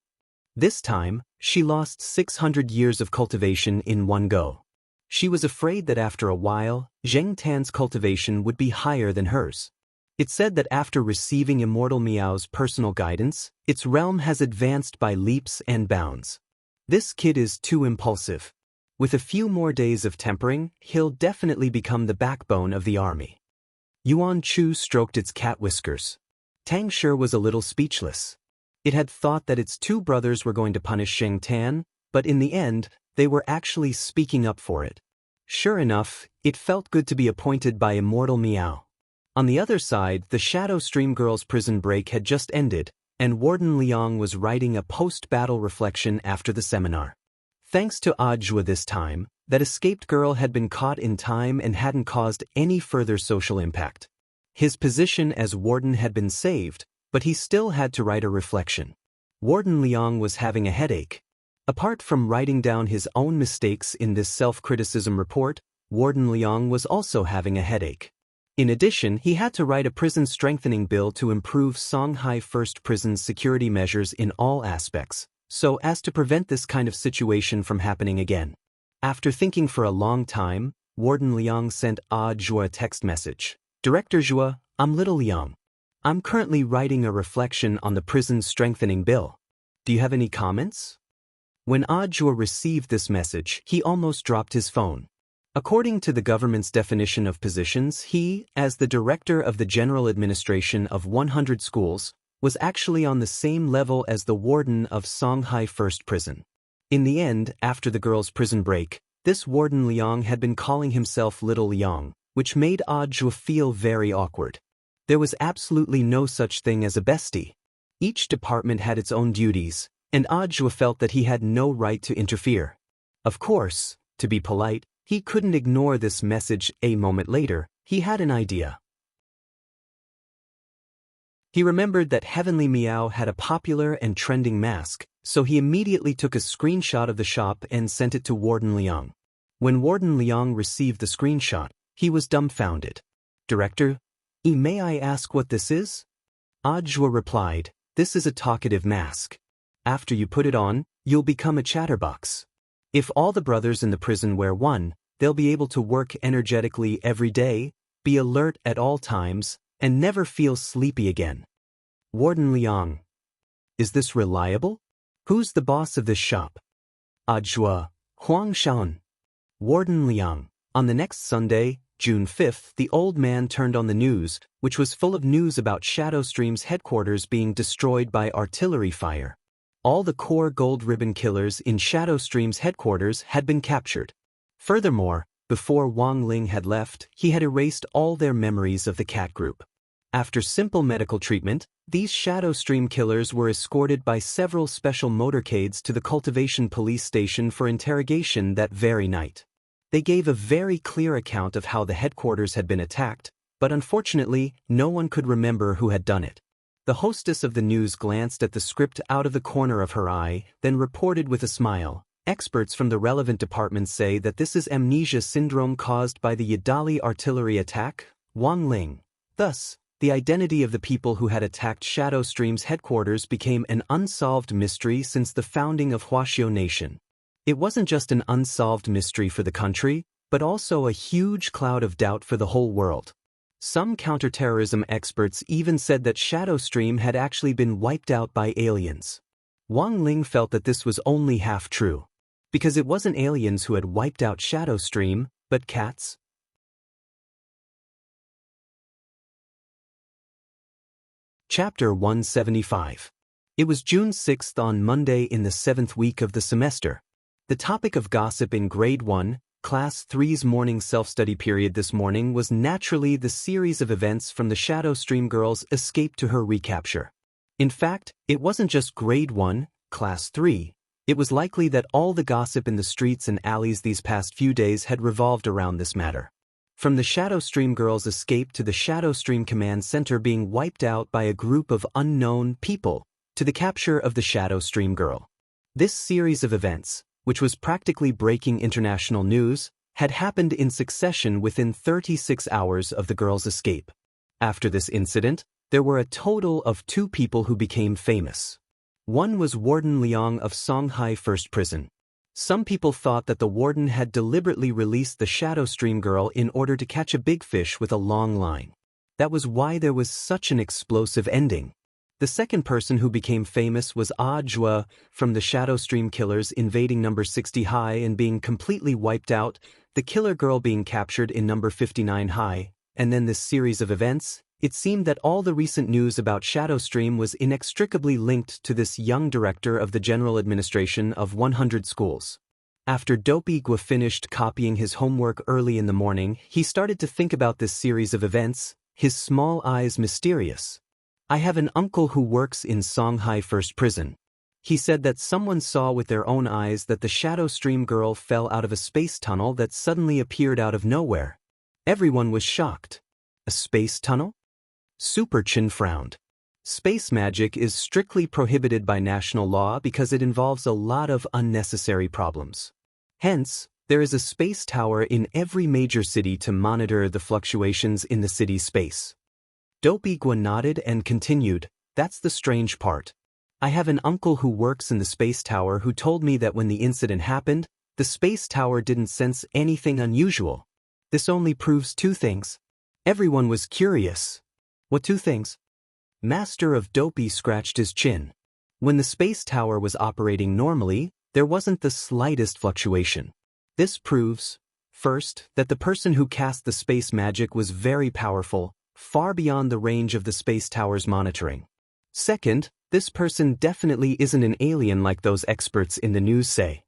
This time, she lost 600 years of cultivation in one go. She was afraid that after a while, Zheng Tan's cultivation would be higher than hers. It said that after receiving Immortal Meow's personal guidance, its realm has advanced by leaps and bounds. This kid is too impulsive. With a few more days of tempering, he'll definitely become the backbone of the army. Yuan Chu stroked its cat whiskers. Tang Shi was a little speechless. It had thought that its 2 brothers were going to punish Zheng Tan, but in the end, they were actually speaking up for it. Sure enough, it felt good to be appointed by Immortal Meow. On the other side, the Shadowstream girls' prison break had just ended, and Warden Liang was writing a post-battle reflection after the seminar. Thanks to Audiobook this time, that escaped girl had been caught in time and hadn't caused any further social impact. His position as warden had been saved, but he still had to write a reflection. Warden Liang was having a headache. Apart from writing down his own mistakes in this self-criticism report, Warden Liang was also having a headache. In addition, he had to write a prison strengthening bill to improve Songhai First Prison's security measures in all aspects, so as to prevent this kind of situation from happening again. After thinking for a long time, Warden Liang sent Zhua a text message. Director Zhua, I'm Little Liang. I'm currently writing a reflection on the prison strengthening bill. Do you have any comments? When Zhua received this message, he almost dropped his phone. According to the government's definition of positions, he, as the director of the general administration of 100 schools, was actually on the same level as the warden of Songhai First Prison. In the end, after the girls' prison break, this Warden Liang had been calling himself Little Liang, which made Zhua feel very awkward. There was absolutely no such thing as a bestie. Each department had its own duties, and Zhua felt that he had no right to interfere. Of course, to be polite, he couldn't ignore this message. A moment later, he had an idea. He remembered that Heavenly Meow had a popular and trending mask, so he immediately took a screenshot of the shop and sent it to Warden Liang. When Warden Liang received the screenshot, he was dumbfounded. Director, may I ask what this is? Zhua replied, this is a talkative mask. After you put it on, you'll become a chatterbox. If all the brothers in the prison wear one, they'll be able to work energetically every day, be alert at all times, and never feel sleepy again. Warden Liang. Is this reliable? Who's the boss of this shop? Zhua, Huang Shaon. Warden Liang. On the next Sunday, June 5th, the old man turned on the news, which was full of news about Shadowstream's headquarters being destroyed by artillery fire. All the core gold ribbon killers in Shadowstream's headquarters had been captured. Furthermore, before Wang Ling had left, he had erased all their memories of the cat group. After simple medical treatment, these Shadowstream killers were escorted by several special motorcades to the cultivation police station for interrogation that very night. They gave a very clear account of how the headquarters had been attacked, but unfortunately, no one could remember who had done it. The hostess of the news glanced at the script out of the corner of her eye, then reported with a smile, "Experts from the relevant departments say that this is amnesia syndrome caused by the Yadali artillery attack, Wang Ling." Thus, the identity of the people who had attacked Shadowstream's headquarters became an unsolved mystery since the founding of Huaxiao Nation. It wasn't just an unsolved mystery for the country, but also a huge cloud of doubt for the whole world. Some counterterrorism experts even said that Shadowstream had actually been wiped out by aliens. Wang Ling felt that this was only half true, because it wasn't aliens who had wiped out Shadowstream, but cats. Chapter 175. It was June 6th on Monday in the 7th week of the semester. The topic of gossip in Grade 1, Class 3's morning self-study period this morning was naturally the series of events from the Shadowstream girls' escape to her recapture. In fact, it wasn't just Grade 1, Class 3. It was likely that all the gossip in the streets and alleys these past few days had revolved around this matter. From the Shadowstream girls' escape to the Shadowstream Command Center being wiped out by a group of unknown people, to the capture of the Shadowstream girl. This series of events, which was practically breaking international news, had happened in succession within 36 hours of the girl's escape. After this incident, there were a total of 2 people who became famous. One was Warden Liang of Songhai First Prison. Some people thought that the warden had deliberately released the Shadowstream girl in order to catch a big fish with a long line. That was why there was such an explosive ending. The second person who became famous was Ah Jua from the Shadowstream killers invading number 60 high and being completely wiped out, the killer girl being captured in number 59 high, and then this series of events. It seemed that all the recent news about Shadowstream was inextricably linked to this young director of the General Administration of 100 schools. After Dopey Gua finished copying his homework early in the morning, he started to think about this series of events, his small eyes mysterious. "I have an uncle who works in Songhai First Prison. He said that someone saw with their own eyes that the Shadowstream girl fell out of a space tunnel that suddenly appeared out of nowhere. Everyone was shocked. A space tunnel?" Super Chin frowned. Space magic is strictly prohibited by national law because it involves a lot of unnecessary problems. Hence, there is a space tower in every major city to monitor the fluctuations in the city's space. Dopey Gua nodded and continued, "That's the strange part. I have an uncle who works in the space tower who told me that when the incident happened, the space tower didn't sense anything unusual. This only proves 2 things. Everyone was curious." "What 2 things?" Master of Dopey scratched his chin. When the space tower was operating normally, there wasn't the slightest fluctuation. This proves, first, that the person who cast the space magic was very powerful, far beyond the range of the space tower's monitoring. Second, this person definitely isn't an alien like those experts in the news say.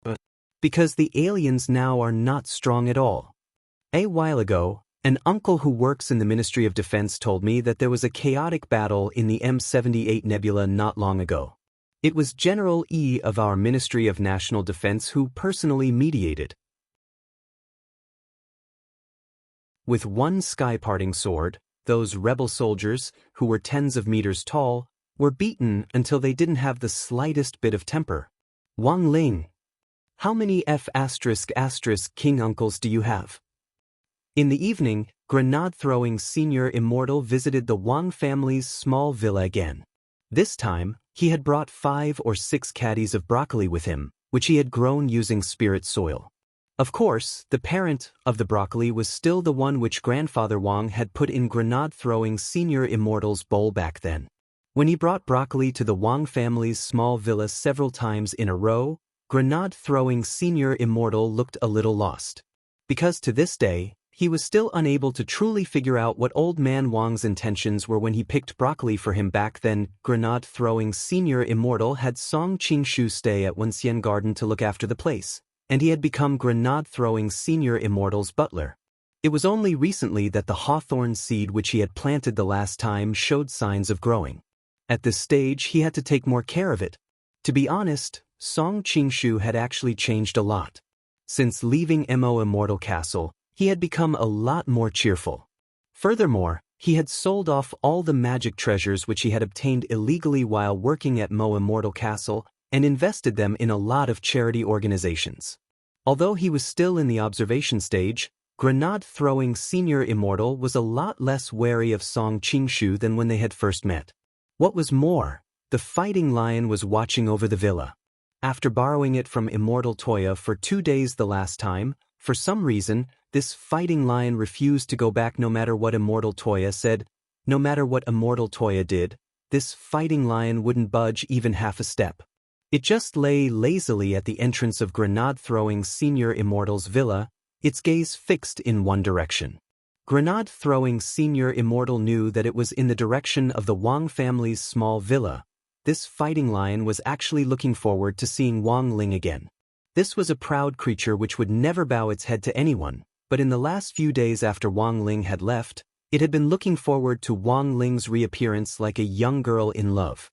But because the aliens now are not strong at all. A while ago, an uncle who works in the Ministry of Defense told me that there was a chaotic battle in the M78 nebula not long ago. It was General E of our Ministry of National Defense who personally mediated. With one sky-parting sword, those rebel soldiers, who were tens of meters tall, were beaten until they didn't have the slightest bit of temper. Wang Ling, how many F*** king uncles do you have? In the evening, grenade-throwing Senior Immortal visited the Wang family's small villa again. This time, he had brought 5 or 6 caddies of broccoli with him, which he had grown using spirit soil. Of course, the parent of the broccoli was still the one which Grandfather Wang had put in grenade-throwing Senior Immortal's bowl back then. When he brought broccoli to the Wang family's small villa several times in a row, grenade-throwing Senior Immortal looked a little lost. Because to this day, he was still unable to truly figure out what Old Man Wang's intentions were when he picked broccoli for him back then. Grenade-throwing Senior Immortal had Song Qingshu stay at Wenxian Garden to look after the place, and he had become Grenade-throwing Senior Immortal's butler. It was only recently that the hawthorn seed which he had planted the last time showed signs of growing. At this stage, he had to take more care of it. To be honest, Song Qingshu had actually changed a lot. Since leaving Immortal Castle, he had become a lot more cheerful. Furthermore, he had sold off all the magic treasures which he had obtained illegally while working at Immortal Castle and invested them in a lot of charity organizations. Although he was still in the observation stage, Grenade-throwing Senior Immortal was a lot less wary of Song Qingshu than when they had first met. What was more, the fighting lion was watching over the villa. After borrowing it from Immortal Toya for 2 days the last time, for some reason, this fighting lion refused to go back no matter what Immortal Toya said. No matter what Immortal Toya did, this fighting lion wouldn't budge even half a step. It just lay lazily at the entrance of Grenade-throwing Senior Immortal's villa, its gaze fixed in one direction. Grenade-throwing Senior Immortal knew that it was in the direction of the Wang family's small villa. This fighting lion was actually looking forward to seeing Wang Ling again. This was a proud creature which would never bow its head to anyone, but in the last few days after Wang Ling had left, it had been looking forward to Wang Ling's reappearance like a young girl in love.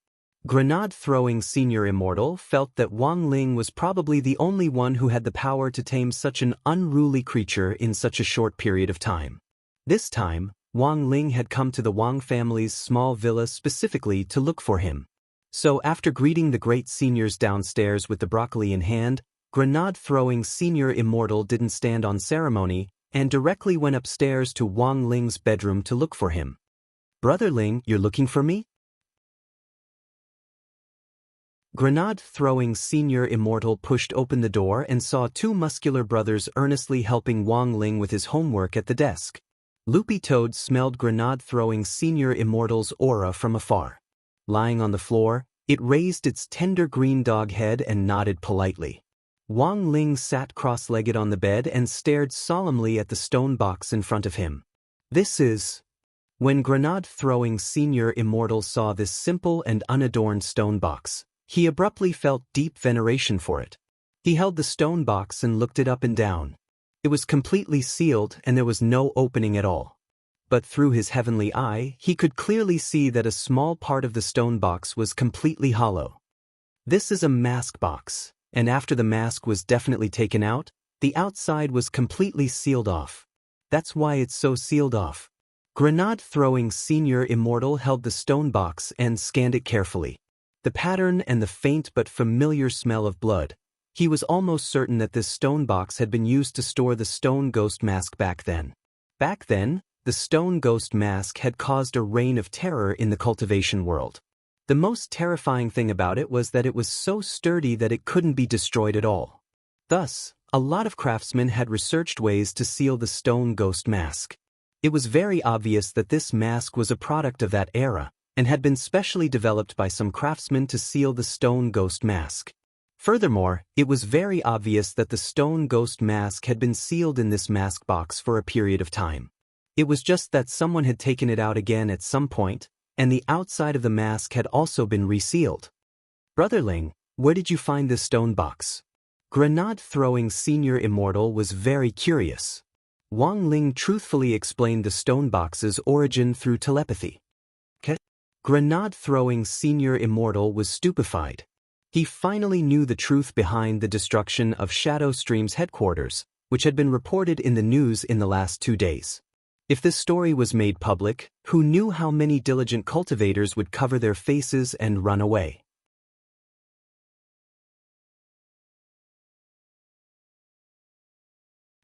Grenade-throwing Senior Immortal felt that Wang Ling was probably the only one who had the power to tame such an unruly creature in such a short period of time. This time, Wang Ling had come to the Wang family's small villa specifically to look for him. So after greeting the great seniors downstairs with the broccoli in hand, Grenade-throwing Senior Immortal didn't stand on ceremony and directly went upstairs to Wang Ling's bedroom to look for him. "Brother Ling, you're looking for me?" Grenade-throwing Senior Immortal pushed open the door and saw 2 muscular brothers earnestly helping Wang Ling with his homework at the desk. Loopy Toad smelled Grenade-throwing Senior Immortal's aura from afar. Lying on the floor, it raised its tender green dog head and nodded politely. Wang Ling sat cross-legged on the bed and stared solemnly at the stone box in front of him. "This is..." When Grenade-throwing Senior Immortal saw this simple and unadorned stone box, he abruptly felt deep veneration for it. He held the stone box and looked it up and down. It was completely sealed and there was no opening at all. But through his heavenly eye, he could clearly see that a small part of the stone box was completely hollow. This is a mask box, and after the mask was definitely taken out, the outside was completely sealed off. That's why it's so sealed off. Grenade-throwing Senior Immortal held the stone box and scanned it carefully. The pattern and the faint but familiar smell of blood. He was almost certain that this stone box had been used to store the stone ghost mask back then. Back then, the stone ghost mask had caused a reign of terror in the cultivation world. The most terrifying thing about it was that it was so sturdy that it couldn't be destroyed at all. Thus, a lot of craftsmen had researched ways to seal the stone ghost mask. It was very obvious that this mask was a product of that era, and had been specially developed by some craftsmen to seal the stone ghost mask. Furthermore, it was very obvious that the stone ghost mask had been sealed in this mask box for a period of time. It was just that someone had taken it out again at some point, and the outside of the mask had also been resealed. "Brother Ling, where did you find this stone box?" Grenade-throwing Senior Immortal was very curious. Wang Ling truthfully explained the stone box's origin through telepathy. Grenade-throwing Senior Immortal was stupefied. He finally knew the truth behind the destruction of Shadow Stream's headquarters, which had been reported in the news in the last 2 days. If this story was made public, who knew how many diligent cultivators would cover their faces and run away?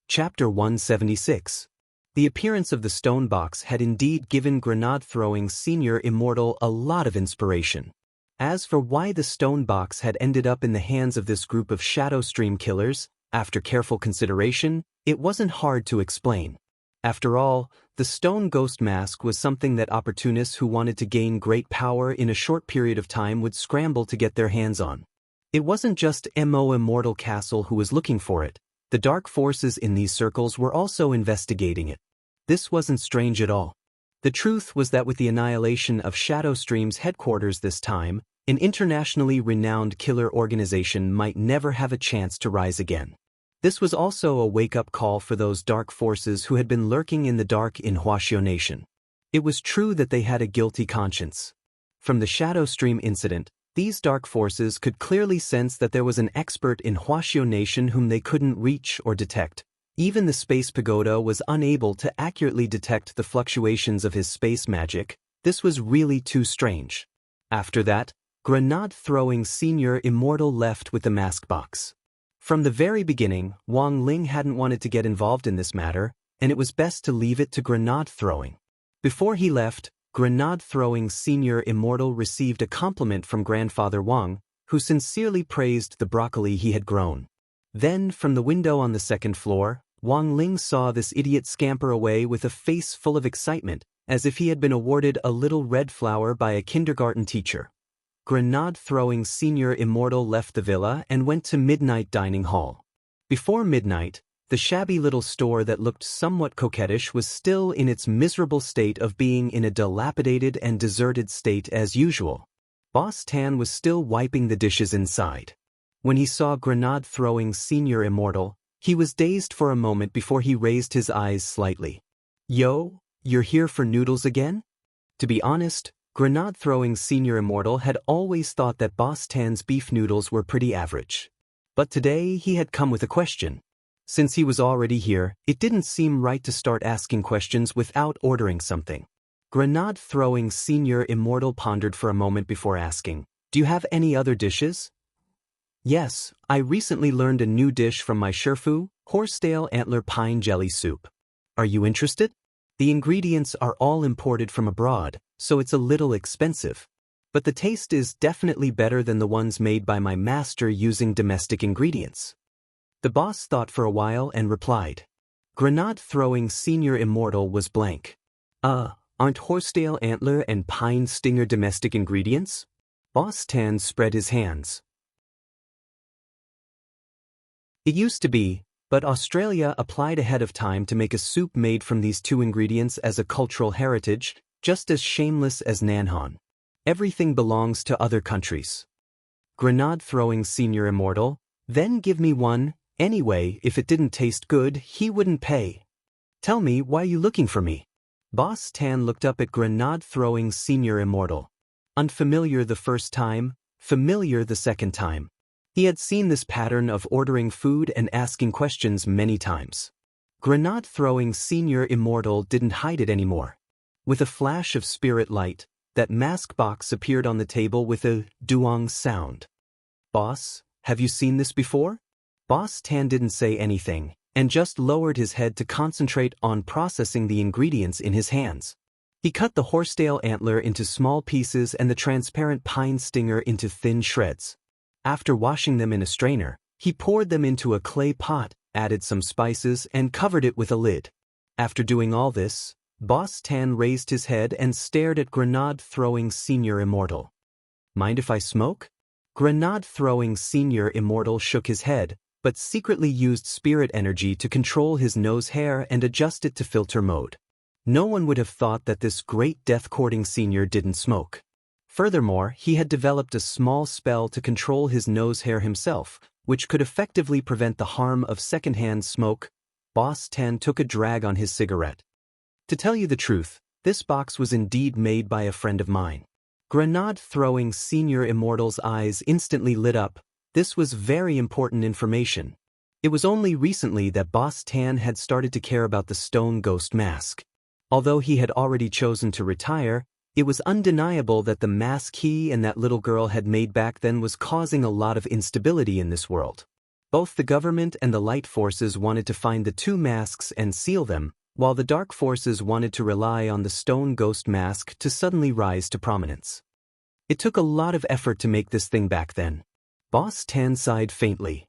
Chapter 176. The appearance of the stone box had indeed given Grenade-throwing Senior Immortal a lot of inspiration. As for why the stone box had ended up in the hands of this group of Shadow Stream killers, after careful consideration, it wasn't hard to explain. After all, the stone ghost mask was something that opportunists who wanted to gain great power in a short period of time would scramble to get their hands on. It wasn't just Immortal Castle who was looking for it. The dark forces in these circles were also investigating it. This wasn't strange at all. The truth was that with the annihilation of Shadowstream's headquarters this time, an internationally renowned killer organization might never have a chance to rise again. This was also a wake-up call for those dark forces who had been lurking in the dark in Huaxiao Nation. It was true that they had a guilty conscience. From the Shadowstream incident, these dark forces could clearly sense that there was an expert in Huaxiao Nation whom they couldn't reach or detect. Even the Space Pagoda was unable to accurately detect the fluctuations of his space magic. This was really too strange. After that, grenade-throwing Senior Immortal left with the mask box. From the very beginning, Wang Ling hadn't wanted to get involved in this matter, and it was best to leave it to grenade-throwing. Before he left, grenade-throwing Senior Immortal received a compliment from Grandfather Wang, who sincerely praised the broccoli he had grown. Then, from the window on the second floor, Wang Ling saw this idiot scamper away with a face full of excitement, as if he had been awarded a little red flower by a kindergarten teacher. Grenade-throwing Senior Immortal left the villa and went to Midnight Dining Hall. Before midnight, the shabby little store that looked somewhat coquettish was still in its miserable state of being in a dilapidated and deserted state as usual. Boss Tan was still wiping the dishes inside. When he saw grenade-throwing Senior Immortal, he was dazed for a moment before he raised his eyes slightly. "Yo, you're here for noodles again?" To be honest, grenade-throwing Senior Immortal had always thought that Boss Tan's beef noodles were pretty average. But today he had come with a question. Since he was already here, it didn't seem right to start asking questions without ordering something. Grenade-throwing Senior Immortal pondered for a moment before asking, "Do you have any other dishes?" "Yes, I recently learned a new dish from my Shifu, horsetail antler pine jelly soup. Are you interested? The ingredients are all imported from abroad, so it's a little expensive. But the taste is definitely better than the ones made by my master using domestic ingredients." The boss thought for a while and replied. Grenade-throwing Senior Immortal was blank. Aren't horsetail antler and pine stinger domestic ingredients?" Boss Tan spread his hands. "It used to be, but Australia applied ahead of time to make a soup made from these two ingredients as a cultural heritage, just as shameless as Nanhan. Everything belongs to other countries." Grenade-throwing Senior Immortal, "Then give me one. Anyway, if it didn't taste good, he wouldn't pay." "Tell me, why are you looking for me?" Boss Tan looked up at grenade-throwing Senior Immortal. Unfamiliar the first time, familiar the second time. He had seen this pattern of ordering food and asking questions many times. Grenade-throwing Senior Immortal didn't hide it anymore. With a flash of spirit light, that mask box appeared on the table with a duong sound. "Boss, have you seen this before?" Boss Tan didn't say anything, and just lowered his head to concentrate on processing the ingredients in his hands. He cut the horsetail antler into small pieces and the transparent pine stinger into thin shreds. After washing them in a strainer, he poured them into a clay pot, added some spices, and covered it with a lid. After doing all this, Boss Tan raised his head and stared at grenade-throwing Senior Immortal. "Mind if I smoke?" Grenade-throwing Senior Immortal shook his head, but secretly used spirit energy to control his nose hair and adjust it to filter mode. No one would have thought that this great death-courting senior didn't smoke. Furthermore, he had developed a small spell to control his nose hair himself, which could effectively prevent the harm of secondhand smoke. Boss Tan took a drag on his cigarette. "To tell you the truth, this box was indeed made by a friend of mine." Grenade-throwing Senior Immortal's eyes instantly lit up. This was very important information. It was only recently that Boss Tan had started to care about the stone ghost mask. Although he had already chosen to retire, it was undeniable that the mask he and that little girl had made back then was causing a lot of instability in this world. Both the government and the light forces wanted to find the two masks and seal them, while the dark forces wanted to rely on the stone ghost mask to suddenly rise to prominence. It took a lot of effort to make this thing back then. Boss Tan sighed faintly.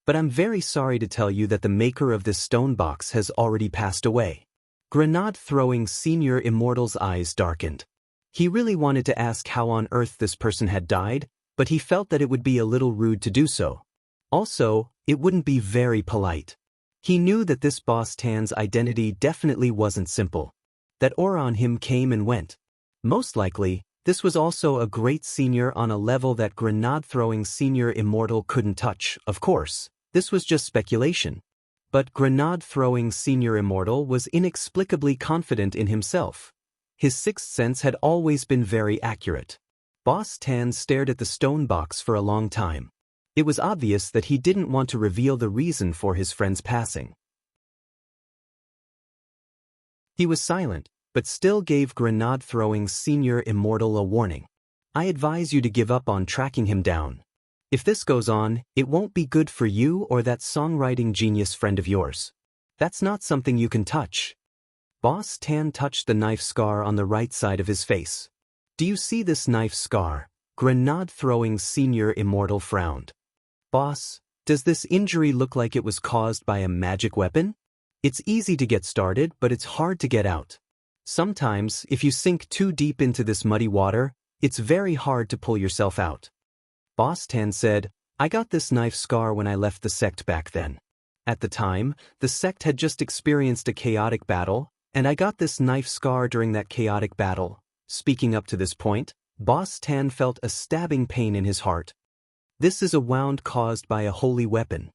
"But I'm very sorry to tell you that the maker of this stone box has already passed away." Grenade-throwing Senior Immortal's eyes darkened. He really wanted to ask how on earth this person had died, but he felt that it would be a little rude to do so. Also, it wouldn't be very polite. He knew that this boss Tan's identity definitely wasn't simple. That aura on him came and went. Most likely, this was also a great senior on a level that grenade-throwing senior Immortal couldn't touch. Of course, this was just speculation. But grenade-throwing senior Immortal was inexplicably confident in himself. His sixth sense had always been very accurate. Boss Tan stared at the stone box for a long time. It was obvious that he didn't want to reveal the reason for his friend's passing. He was silent, but still gave grenade-throwing senior Immortal a warning. I advise you to give up on tracking him down. If this goes on, it won't be good for you or that songwriting genius friend of yours. That's not something you can touch. Boss Tan touched the knife scar on the right side of his face. Do you see this knife scar? Grenade-throwing senior Immortal frowned. Boss, does this injury look like it was caused by a magic weapon? It's easy to get started, but it's hard to get out. Sometimes, if you sink too deep into this muddy water, it's very hard to pull yourself out. Boss Tan said, I got this knife scar when I left the sect back then. At the time, the sect had just experienced a chaotic battle, and I got this knife scar during that chaotic battle. Speaking up to this point, Boss Tan felt a stabbing pain in his heart. This is a wound caused by a holy weapon.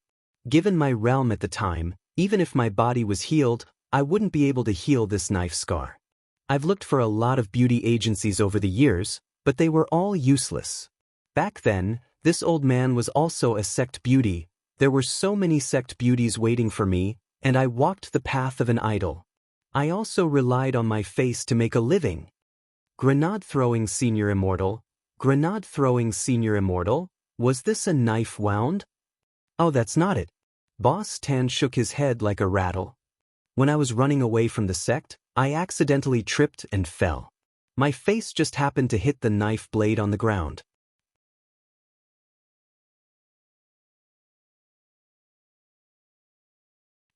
Given my realm at the time, even if my body was healed, I wouldn't be able to heal this knife scar. I've looked for a lot of beauty agencies over the years, but they were all useless. Back then, this old man was also a sect beauty. There were so many sect beauties waiting for me, and I walked the path of an idol. I also relied on my face to make a living. Grenade-throwing senior Immortal? Grenade-throwing senior Immortal? Was this a knife wound? Oh, that's not it. Boss Tan shook his head like a rattle. When I was running away from the sect, I accidentally tripped and fell. My face just happened to hit the knife blade on the ground.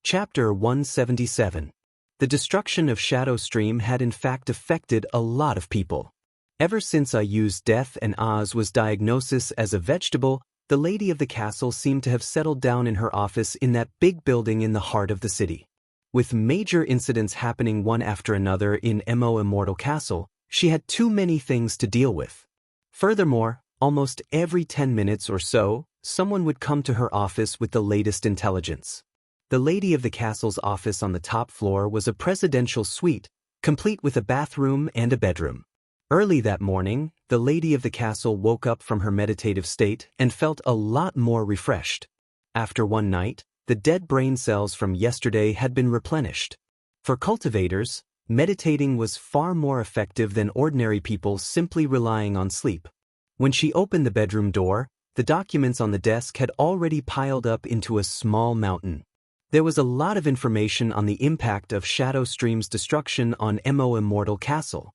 Chapter 177. The destruction of Shadow Stream had in fact affected a lot of people. Ever since I used Death and Oz was diagnosis as a vegetable, the lady of the castle seemed to have settled down in her office in that big building in the heart of the city. With major incidents happening one after another in Immortal Castle, she had too many things to deal with. Furthermore, almost every 10 minutes or so, someone would come to her office with the latest intelligence. The lady of the castle's office on the top floor was a presidential suite, complete with a bathroom and a bedroom. Early that morning, the lady of the castle woke up from her meditative state and felt a lot more refreshed. After one night, the dead brain cells from yesterday had been replenished. For cultivators, meditating was far more effective than ordinary people simply relying on sleep. When she opened the bedroom door, the documents on the desk had already piled up into a small mountain. There was a lot of information on the impact of Shadow Stream's destruction on Immortal Castle.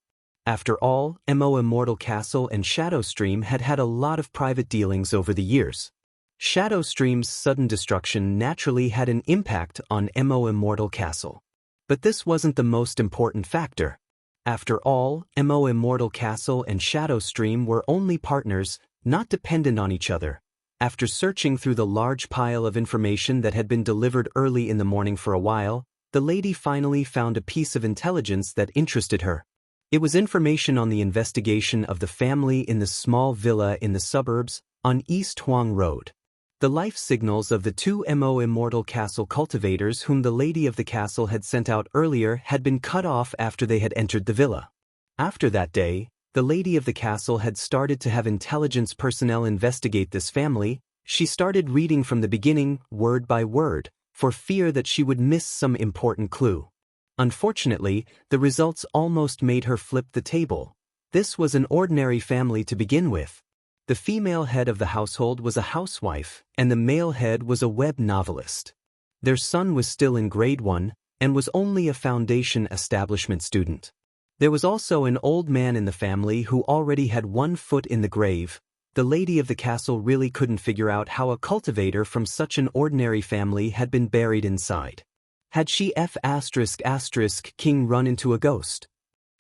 After all, Immortal Castle and Shadow Stream had had a lot of private dealings over the years. Shadow Stream's sudden destruction naturally had an impact on Immortal Castle. But this wasn't the most important factor. After all, Immortal Castle and Shadow Stream were only partners, not dependent on each other. After searching through the large pile of information that had been delivered early in the morning for a while, the lady finally found a piece of intelligence that interested her. It was information on the investigation of the family in the small villa in the suburbs on East Huang Road. The life signals of the two Immortal Castle cultivators whom the lady of the castle had sent out earlier had been cut off after they had entered the villa. After that day, the lady of the castle had started to have intelligence personnel investigate this family. She started reading from the beginning, word by word, for fear that she would miss some important clue. Unfortunately, the results almost made her flip the table. This was an ordinary family to begin with. The female head of the household was a housewife, and the male head was a web novelist. Their son was still in grade 1, and was only a foundation establishment student. There was also an old man in the family who already had one foot in the grave. The lady of the castle really couldn't figure out how a cultivator from such an ordinary family had been buried inside. Had she King run into a ghost?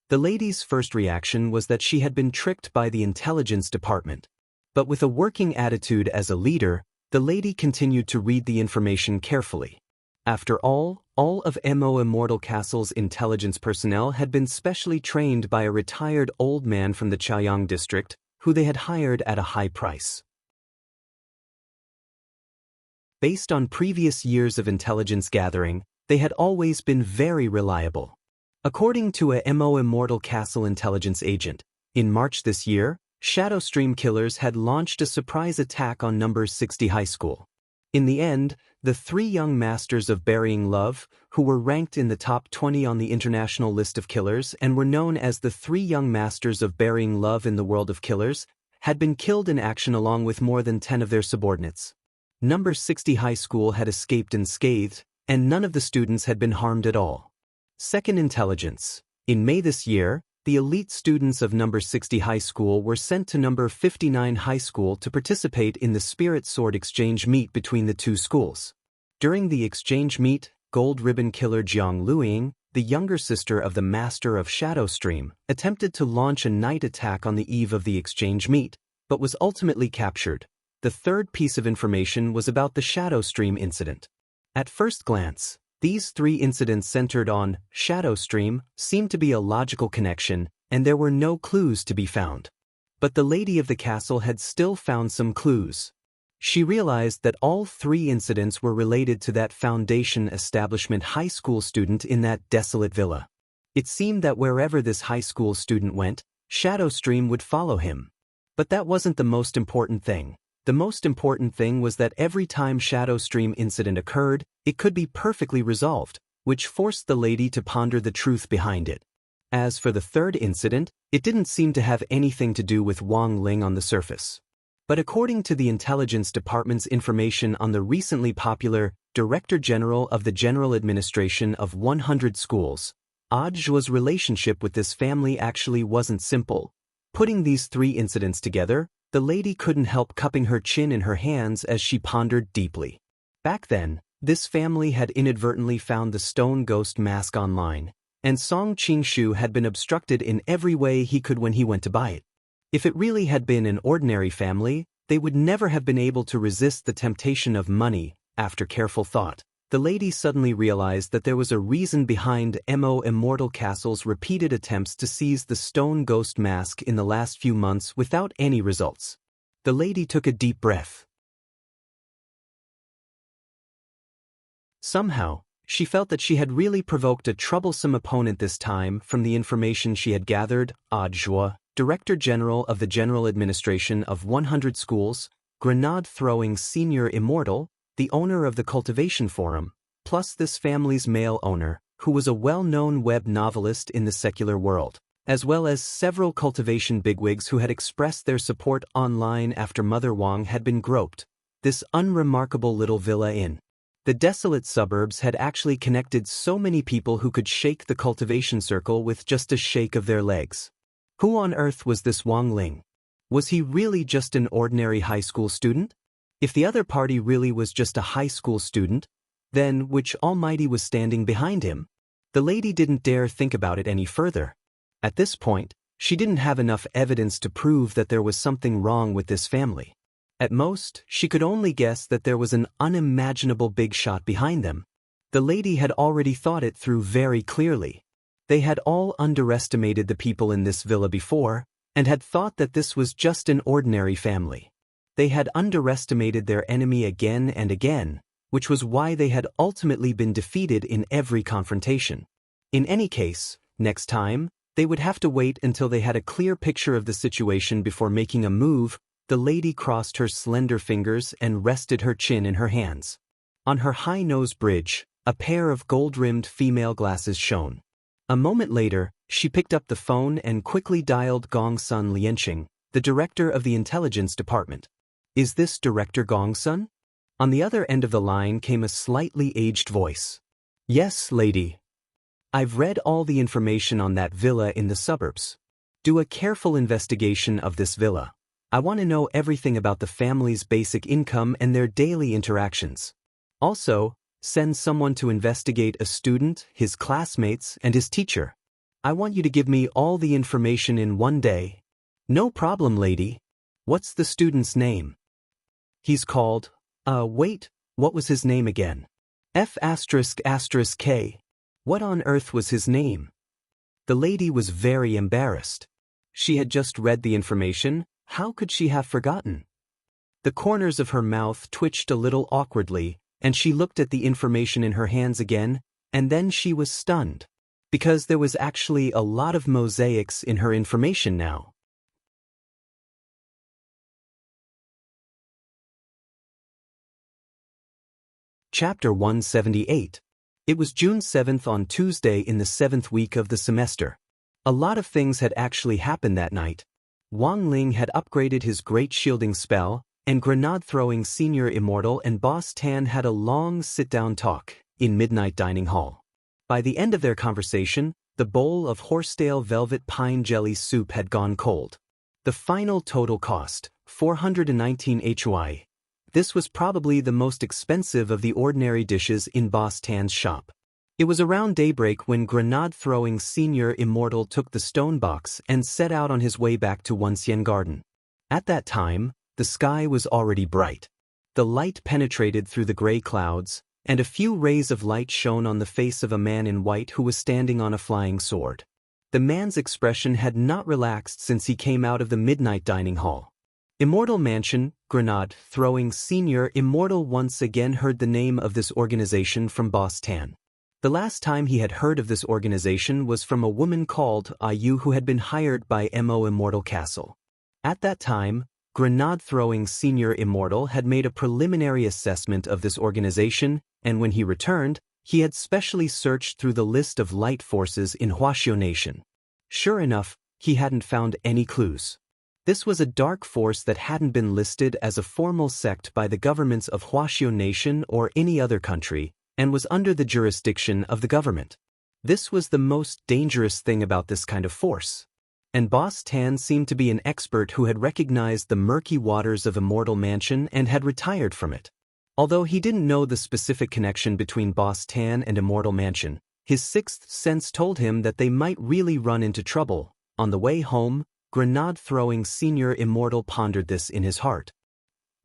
The lady's first reaction was that she had been tricked by the intelligence department. But with a working attitude as a leader, the lady continued to read the information carefully. After all of Immortal Castle's intelligence personnel had been specially trained by a retired old man from the Chaoyang district, who they had hired at a high price. Based on previous years of intelligence gathering, they had always been very reliable. According to a Immortal Castle intelligence agent, in March this year, Shadow Stream killers had launched a surprise attack on number 60 high school. In the end, the 3 young masters of burying love, who were ranked in the top 20 on the international list of killers and were known as the 3 young masters of burying love in the world of killers, had been killed in action along with more than 10 of their subordinates. Number 60 high school had escaped unscathed, and none of the students had been harmed at all. Second intelligence. In May this year, the elite students of number 60 high school were sent to number 59 high school to participate in the Spirit Sword exchange meet between the 2 schools. During the exchange meet, Gold Ribbon Killer Jiang Luiying, the younger sister of the Master of Shadow Stream, attempted to launch a night attack on the eve of the exchange meet, but was ultimately captured. The third piece of information was about the Shadow Stream incident. At first glance, these 3 incidents centered on Shadow Stream seemed to be a logical connection, and there were no clues to be found. But the lady of the castle had still found some clues. She realized that all 3 incidents were related to that Foundation Establishment high school student in that desolate villa. It seemed that wherever this high school student went, Shadow Stream would follow him. But that wasn't the most important thing. The most important thing was that every time Shadow Stream incident occurred, it could be perfectly resolved, which forced the lady to ponder the truth behind it. As for the third incident, it didn't seem to have anything to do with Wang Ling on the surface. But according to the Intelligence Department's information on the recently popular Director General of the General Administration of 100 Schools, Audiobook's relationship with this family actually wasn't simple. Putting these 3 incidents together, the lady couldn't help cupping her chin in her hands as she pondered deeply. Back then, this family had inadvertently found the stone ghost mask online, and Song Qingshu had been obstructed in every way he could when he went to buy it. If it really had been an ordinary family, they would never have been able to resist the temptation of money. After careful thought, the lady suddenly realized that there was a reason behind Immortal Castle's repeated attempts to seize the stone ghost mask in the last few months without any results. The lady took a deep breath. Somehow, she felt that she had really provoked a troublesome opponent this time. From the information she had gathered, Audiobook, Director General of the General Administration of 100 Schools, grenade-throwing senior Immortal, the owner of the Cultivation Forum, plus this family's male owner, who was a well-known web novelist in the secular world, as well as several cultivation bigwigs who had expressed their support online after Mother Wang had been groped. This unremarkable little villa in the desolate suburbs had actually connected so many people who could shake the cultivation circle with just a shake of their legs. Who on earth was this Wang Ling? Was he really just an ordinary high school student? If the other party really was just a high school student, then which almighty was standing behind him? The lady didn't dare think about it any further. At this point, she didn't have enough evidence to prove that there was something wrong with this family. At most, she could only guess that there was an unimaginable big shot behind them. The lady had already thought it through very clearly. They had all underestimated the people in this villa before, and had thought that this was just an ordinary family. They had underestimated their enemy again and again, which was why they had ultimately been defeated in every confrontation. In any case, next time, they would have to wait until they had a clear picture of the situation before making a move. The lady crossed her slender fingers and rested her chin in her hands. On her high nose bridge, a pair of gold-rimmed female glasses shone. A moment later, she picked up the phone and quickly dialed Gong Sun Lianqing, the director of the Intelligence Department. Is this Director Gong Sun? On the other end of the line came a slightly aged voice. Yes, lady. I've read all the information on that villa in the suburbs. Do a careful investigation of this villa. I want to know everything about the family's basic income and their daily interactions. Also, send someone to investigate a student, his classmates, and his teacher. I want you to give me all the information in one day. No problem, lady. What's the student's name? He's called, wait, what was his name again? F***K. What on earth was his name? The lady was very embarrassed. She had just read the information, how could she have forgotten? The corners of her mouth twitched a little awkwardly, and she looked at the information in her hands again, and then she was stunned. Because there was actually a lot of mosaics in her information now. Chapter 178. It was June 7th on Tuesday in the 7th week of the semester. A lot of things had actually happened that night. Wang Ling had upgraded his great shielding spell, and grenade-throwing Senior Immortal and Boss Tan had a long sit-down talk in Midnight Dining Hall. By the end of their conversation, the bowl of Horsetail Velvet Pine Jelly Soup had gone cold. The final total cost, 419 HY. This was probably the most expensive of the ordinary dishes in Boss Tan's shop. It was around daybreak when grenade-throwing Senior Immortal took the stone box and set out on his way back to Wonxian Garden. At that time, the sky was already bright. The light penetrated through the gray clouds, and a few rays of light shone on the face of a man in white who was standing on a flying sword. The man's expression had not relaxed since he came out of the Midnight Dining Hall. Immortal Mansion, grenade-throwing Senior Immortal once again heard the name of this organization from Boss Tan. The last time he had heard of this organization was from a woman called Ayu who had been hired by Mo Immortal Castle. At that time, grenade-throwing Senior Immortal had made a preliminary assessment of this organization, and when he returned, he had specially searched through the list of light forces in Huaxiao Nation. Sure enough, he hadn't found any clues. This was a dark force that hadn't been listed as a formal sect by the governments of Huaxiao Nation or any other country, and was under the jurisdiction of the government. This was the most dangerous thing about this kind of force. And Boss Tan seemed to be an expert who had recognized the murky waters of Immortal Mansion and had retired from it. Although he didn't know the specific connection between Boss Tan and Immortal Mansion, his sixth sense told him that they might really run into trouble. On the way home, grenade-throwing Senior Immortal pondered this in his heart.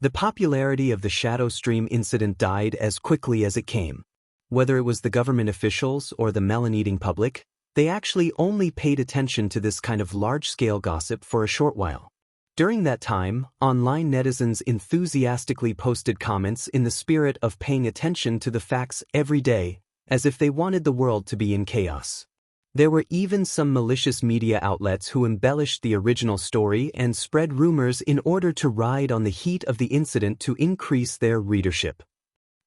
The popularity of the Shadow Stream incident died as quickly as it came. Whether it was the government officials or the melon-eating public, they actually only paid attention to this kind of large-scale gossip for a short while. During that time, online netizens enthusiastically posted comments in the spirit of paying attention to the facts every day, as if they wanted the world to be in chaos. There were even some malicious media outlets who embellished the original story and spread rumors in order to ride on the heat of the incident to increase their readership.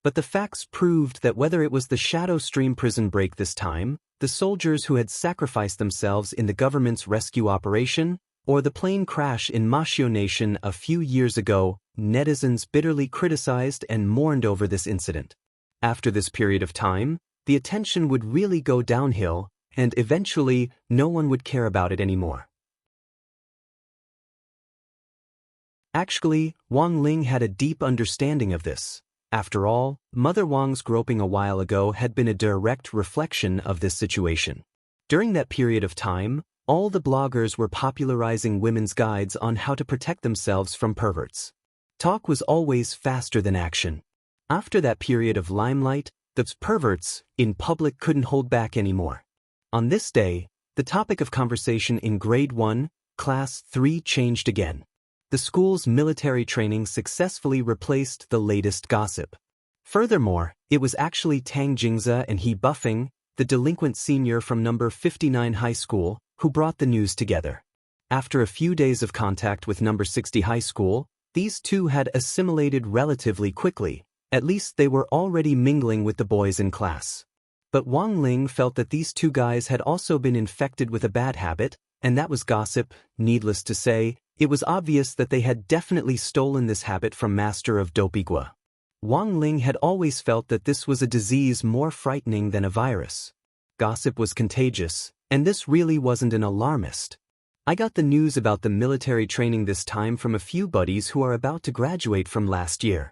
But the facts proved that whether it was the Shadow Stream prison break this time, the soldiers who had sacrificed themselves in the government's rescue operation, or the plane crash in Huaxiao Nation a few years ago, netizens bitterly criticized and mourned over this incident. After this period of time, the attention would really go downhill, and eventually, no one would care about it anymore. Actually, Wang Ling had a deep understanding of this. After all, Mother Wang's groping a while ago had been a direct reflection of this situation. During that period of time, all the bloggers were popularizing women's guides on how to protect themselves from perverts. Talk was always faster than action. After that period of limelight, the perverts in public couldn't hold back anymore. On this day, the topic of conversation in Grade 1, Class 3 changed again. The school's military training successfully replaced the latest gossip. Furthermore, it was actually Tang Jingze and He Buffing, the delinquent senior from number 59 high school, who brought the news together. After a few days of contact with number 60 high school, these two had assimilated relatively quickly. At least they were already mingling with the boys in class. But Wang Ling felt that these two guys had also been infected with a bad habit, and that was gossip. Needless to say, it was obvious that they had definitely stolen this habit from Master of Dopigua. Wang Ling had always felt that this was a disease more frightening than a virus. Gossip was contagious, and this really wasn't an alarmist. I got the news about the military training this time from a few buddies who are about to graduate from last year.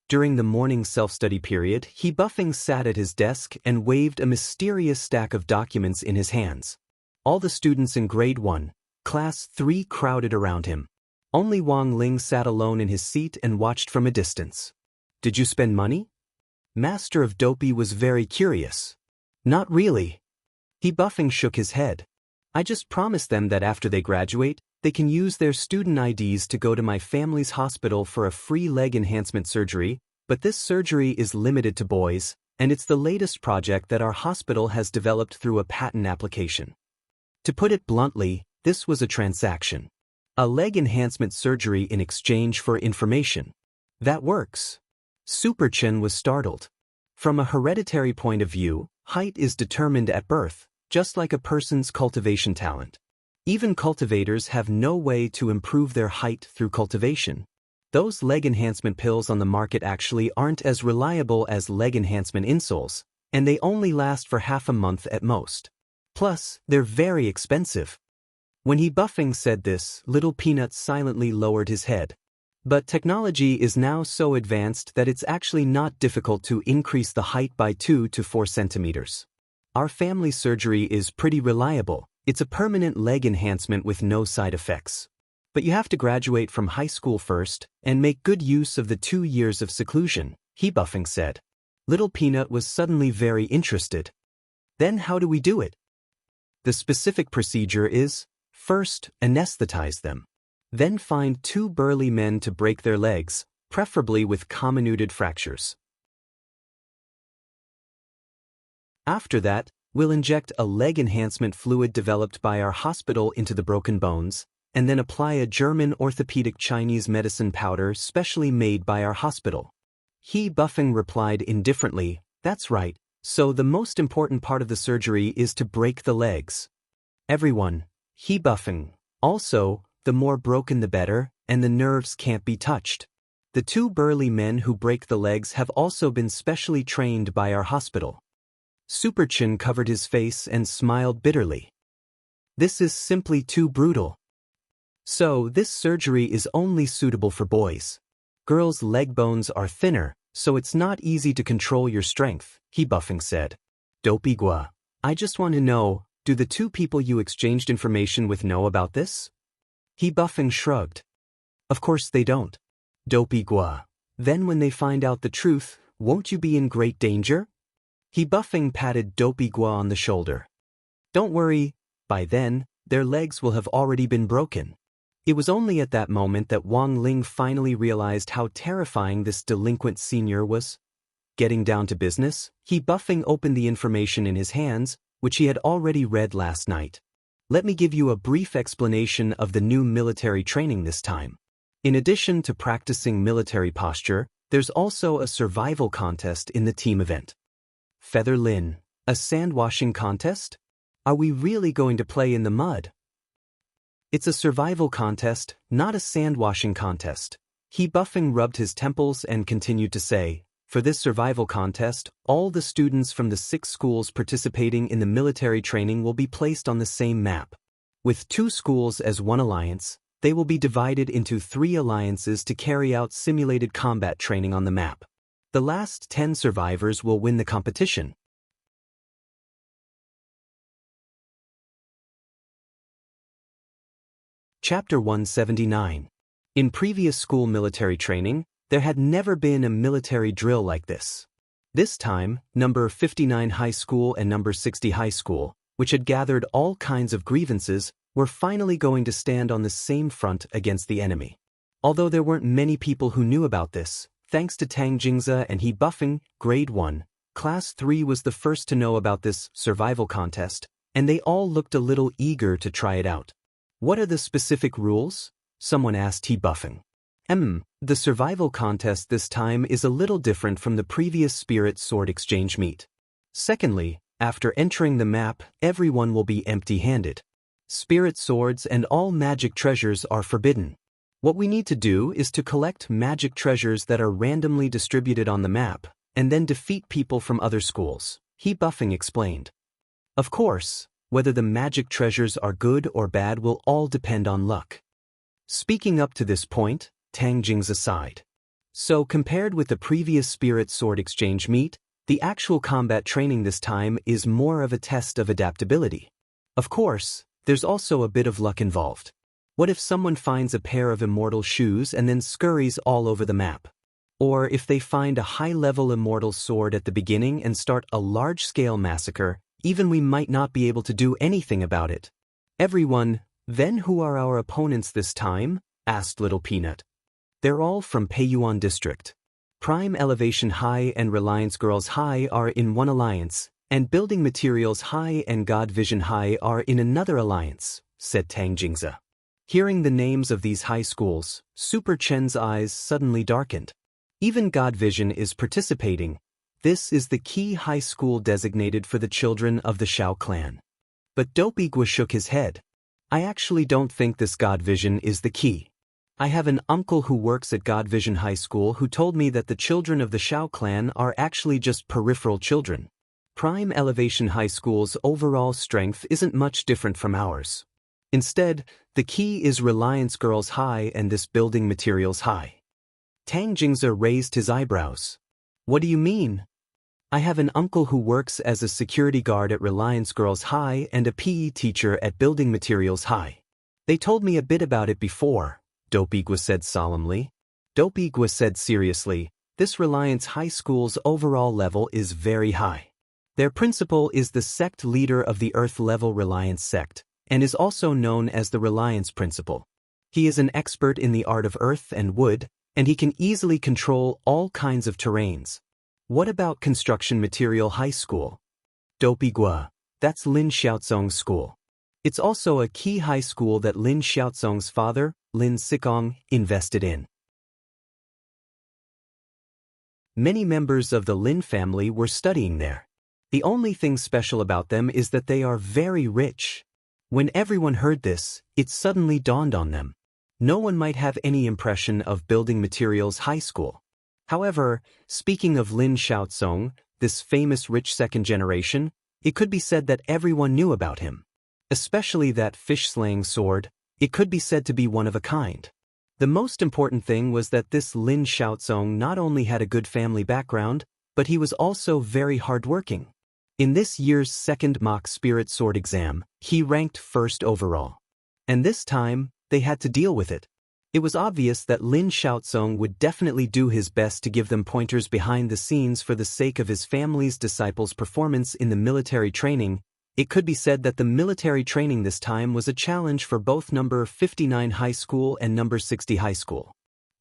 During the morning self-study period, He Buffing sat at his desk and waved a mysterious stack of documents in his hands. All the students in Grade 1, Class 3 crowded around him. Only Wang Ling sat alone in his seat and watched from a distance. "Did you spend money?" Master of Dopey was very curious. Not really. He Buffing shook his head. I just promised them that after they graduate, they can use their student IDs to go to my family's hospital for a free leg enhancement surgery, but this surgery is limited to boys, and it's the latest project that our hospital has developed through a patent application. To put it bluntly, this was a transaction. A leg enhancement surgery in exchange for information. That works. Super Chen was startled. From a hereditary point of view, height is determined at birth, just like a person's cultivation talent. Even cultivators have no way to improve their height through cultivation. Those leg enhancement pills on the market actually aren't as reliable as leg enhancement insoles, and they only last for half a month at most. Plus, they're very expensive. When he Buffing said this, Little Peanut silently lowered his head. But technology is now so advanced that it's actually not difficult to increase the height by 2 to 4 centimeters. Our family surgery is pretty reliable. It's a permanent leg enhancement with no side effects. But you have to graduate from high school first and make good use of the 2 years of seclusion, he Buffing said. Little Peanut was suddenly very interested. Then how do we do it? The specific procedure is, first, anesthetize them. Then find 2 burly men to break their legs, preferably with comminuted fractures. After that, we'll inject a leg enhancement fluid developed by our hospital into the broken bones, and then apply a German orthopedic Chinese medicine powder specially made by our hospital. He Buffing replied indifferently, that's right, so the most important part of the surgery is to break the legs. Everyone, he Buffing. Also, the more broken the better, and the nerves can't be touched. The 2 burly men who break the legs have also been specially trained by our hospital. Super Chen covered his face and smiled bitterly. This is simply too brutal. So, this surgery is only suitable for boys. Girls' leg bones are thinner, so it's not easy to control your strength, he Buffing said. Dopey Gua, I just want to know, do the 2 people you exchanged information with know about this? He Buffing shrugged. Of course they don't. Dopey Gua, then when they find out the truth, won't you be in great danger? He Buffing patted Dopey Gua on the shoulder. Don't worry, by then, their legs will have already been broken. It was only at that moment that Wang Ling finally realized how terrifying this delinquent senior was. Getting down to business, he Buffing opened the information in his hands, which he had already read last night. Let me give you a brief explanation of the new military training this time. In addition to practicing military posture, there's also a survival contest in the team event. Feather Lin, a sandwashing contest? Are we really going to play in the mud? It's a survival contest, not a sandwashing contest. He Buffing rubbed his temples and continued to say, for this survival contest, all the students from the 6 schools participating in the military training will be placed on the same map. With 2 schools as one alliance, they will be divided into 3 alliances to carry out simulated combat training on the map. The last 10 survivors will win the competition. Chapter 179. In previous school military training, there had never been a military drill like this. This time, number 59 high school and number 60 high school, which had gathered all kinds of grievances, were finally going to stand on the same front against the enemy. Although there weren't many people who knew about this, thanks to Tang Jingze and He Buffing, Grade 1, Class 3 was the first to know about this survival contest, and they all looked a little eager to try it out. What are the specific rules? Someone asked He Buffing. The survival contest this time is a little different from the previous Spirit Sword Exchange meet. Secondly, after entering the map, everyone will be empty-handed. Spirit swords and all magic treasures are forbidden. What we need to do is to collect magic treasures that are randomly distributed on the map, and then defeat people from other schools, He Buffing explained. Of course, whether the magic treasures are good or bad will all depend on luck. Speaking up to this point, Tang Jingze sighed. So compared with the previous Spirit Sword Exchange meet, the actual combat training this time is more of a test of adaptability. Of course, there's also a bit of luck involved. What if someone finds a pair of immortal shoes and then scurries all over the map? Or if they find a high-level immortal sword at the beginning and start a large-scale massacre, even we might not be able to do anything about it. Everyone, then who are our opponents this time? Asked Little Peanut. They're all from Peiyuan District. Prime Elevation High and Reliance Girls High are in one alliance, and Building Materials High and God Vision High are in another alliance, said Tang Jingze. Hearing the names of these high schools, Super Chen's eyes suddenly darkened. Even God Vision is participating. This is the key high school designated for the children of the Shao clan. But Dopigwa shook his head. I actually don't think this God Vision is the key. I have an uncle who works at God Vision High School who told me that the children of the Shao clan are actually just peripheral children. Prime Elevation High School's overall strength isn't much different from ours. Instead, the key is Reliance Girls High and this Building Materials High. Tang Jingze raised his eyebrows. What do you mean? I have an uncle who works as a security guard at Reliance Girls High and a PE teacher at Building Materials High. They told me a bit about it before, Dopigwa said solemnly. Dopigwa said seriously, this Reliance High School's overall level is very high. Their principal is the sect leader of the Earth-level Reliance sect, and is also known as the Reliance Principal. He is an expert in the art of earth and wood, and he can easily control all kinds of terrains. What about Construction Material High School? Dopigwa, that's Lin Xiaozong's school. It's also a key high school that Lin Xiaozong's father, Lin Sikong, invested in. Many members of the Lin family were studying there. The only thing special about them is that they are very rich. When everyone heard this, it suddenly dawned on them. No one might have any impression of Building Materials High School. However, speaking of Lin Xiaozong, this famous rich second generation, it could be said that everyone knew about him. Especially that fish-slaying sword, it could be said to be one of a kind. The most important thing was that this Lin Xiaozong not only had a good family background, but he was also very hardworking. In this year's second mock spirit sword exam, he ranked first overall. And this time, they had to deal with it. It was obvious that Lin Xiaozong would definitely do his best to give them pointers behind the scenes for the sake of his family's disciples' performance in the military training. It could be said that the military training this time was a challenge for both number 59 High School and number 60 High School.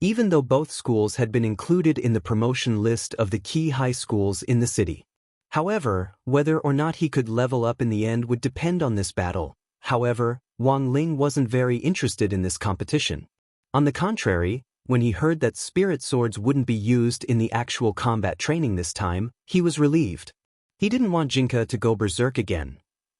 Even though both schools had been included in the promotion list of the key high schools in the city. However, whether or not he could level up in the end would depend on this battle. However, Wang Ling wasn't very interested in this competition. On the contrary, when he heard that spirit swords wouldn't be used in the actual combat training this time, he was relieved. He didn't want Jinka to go berserk again.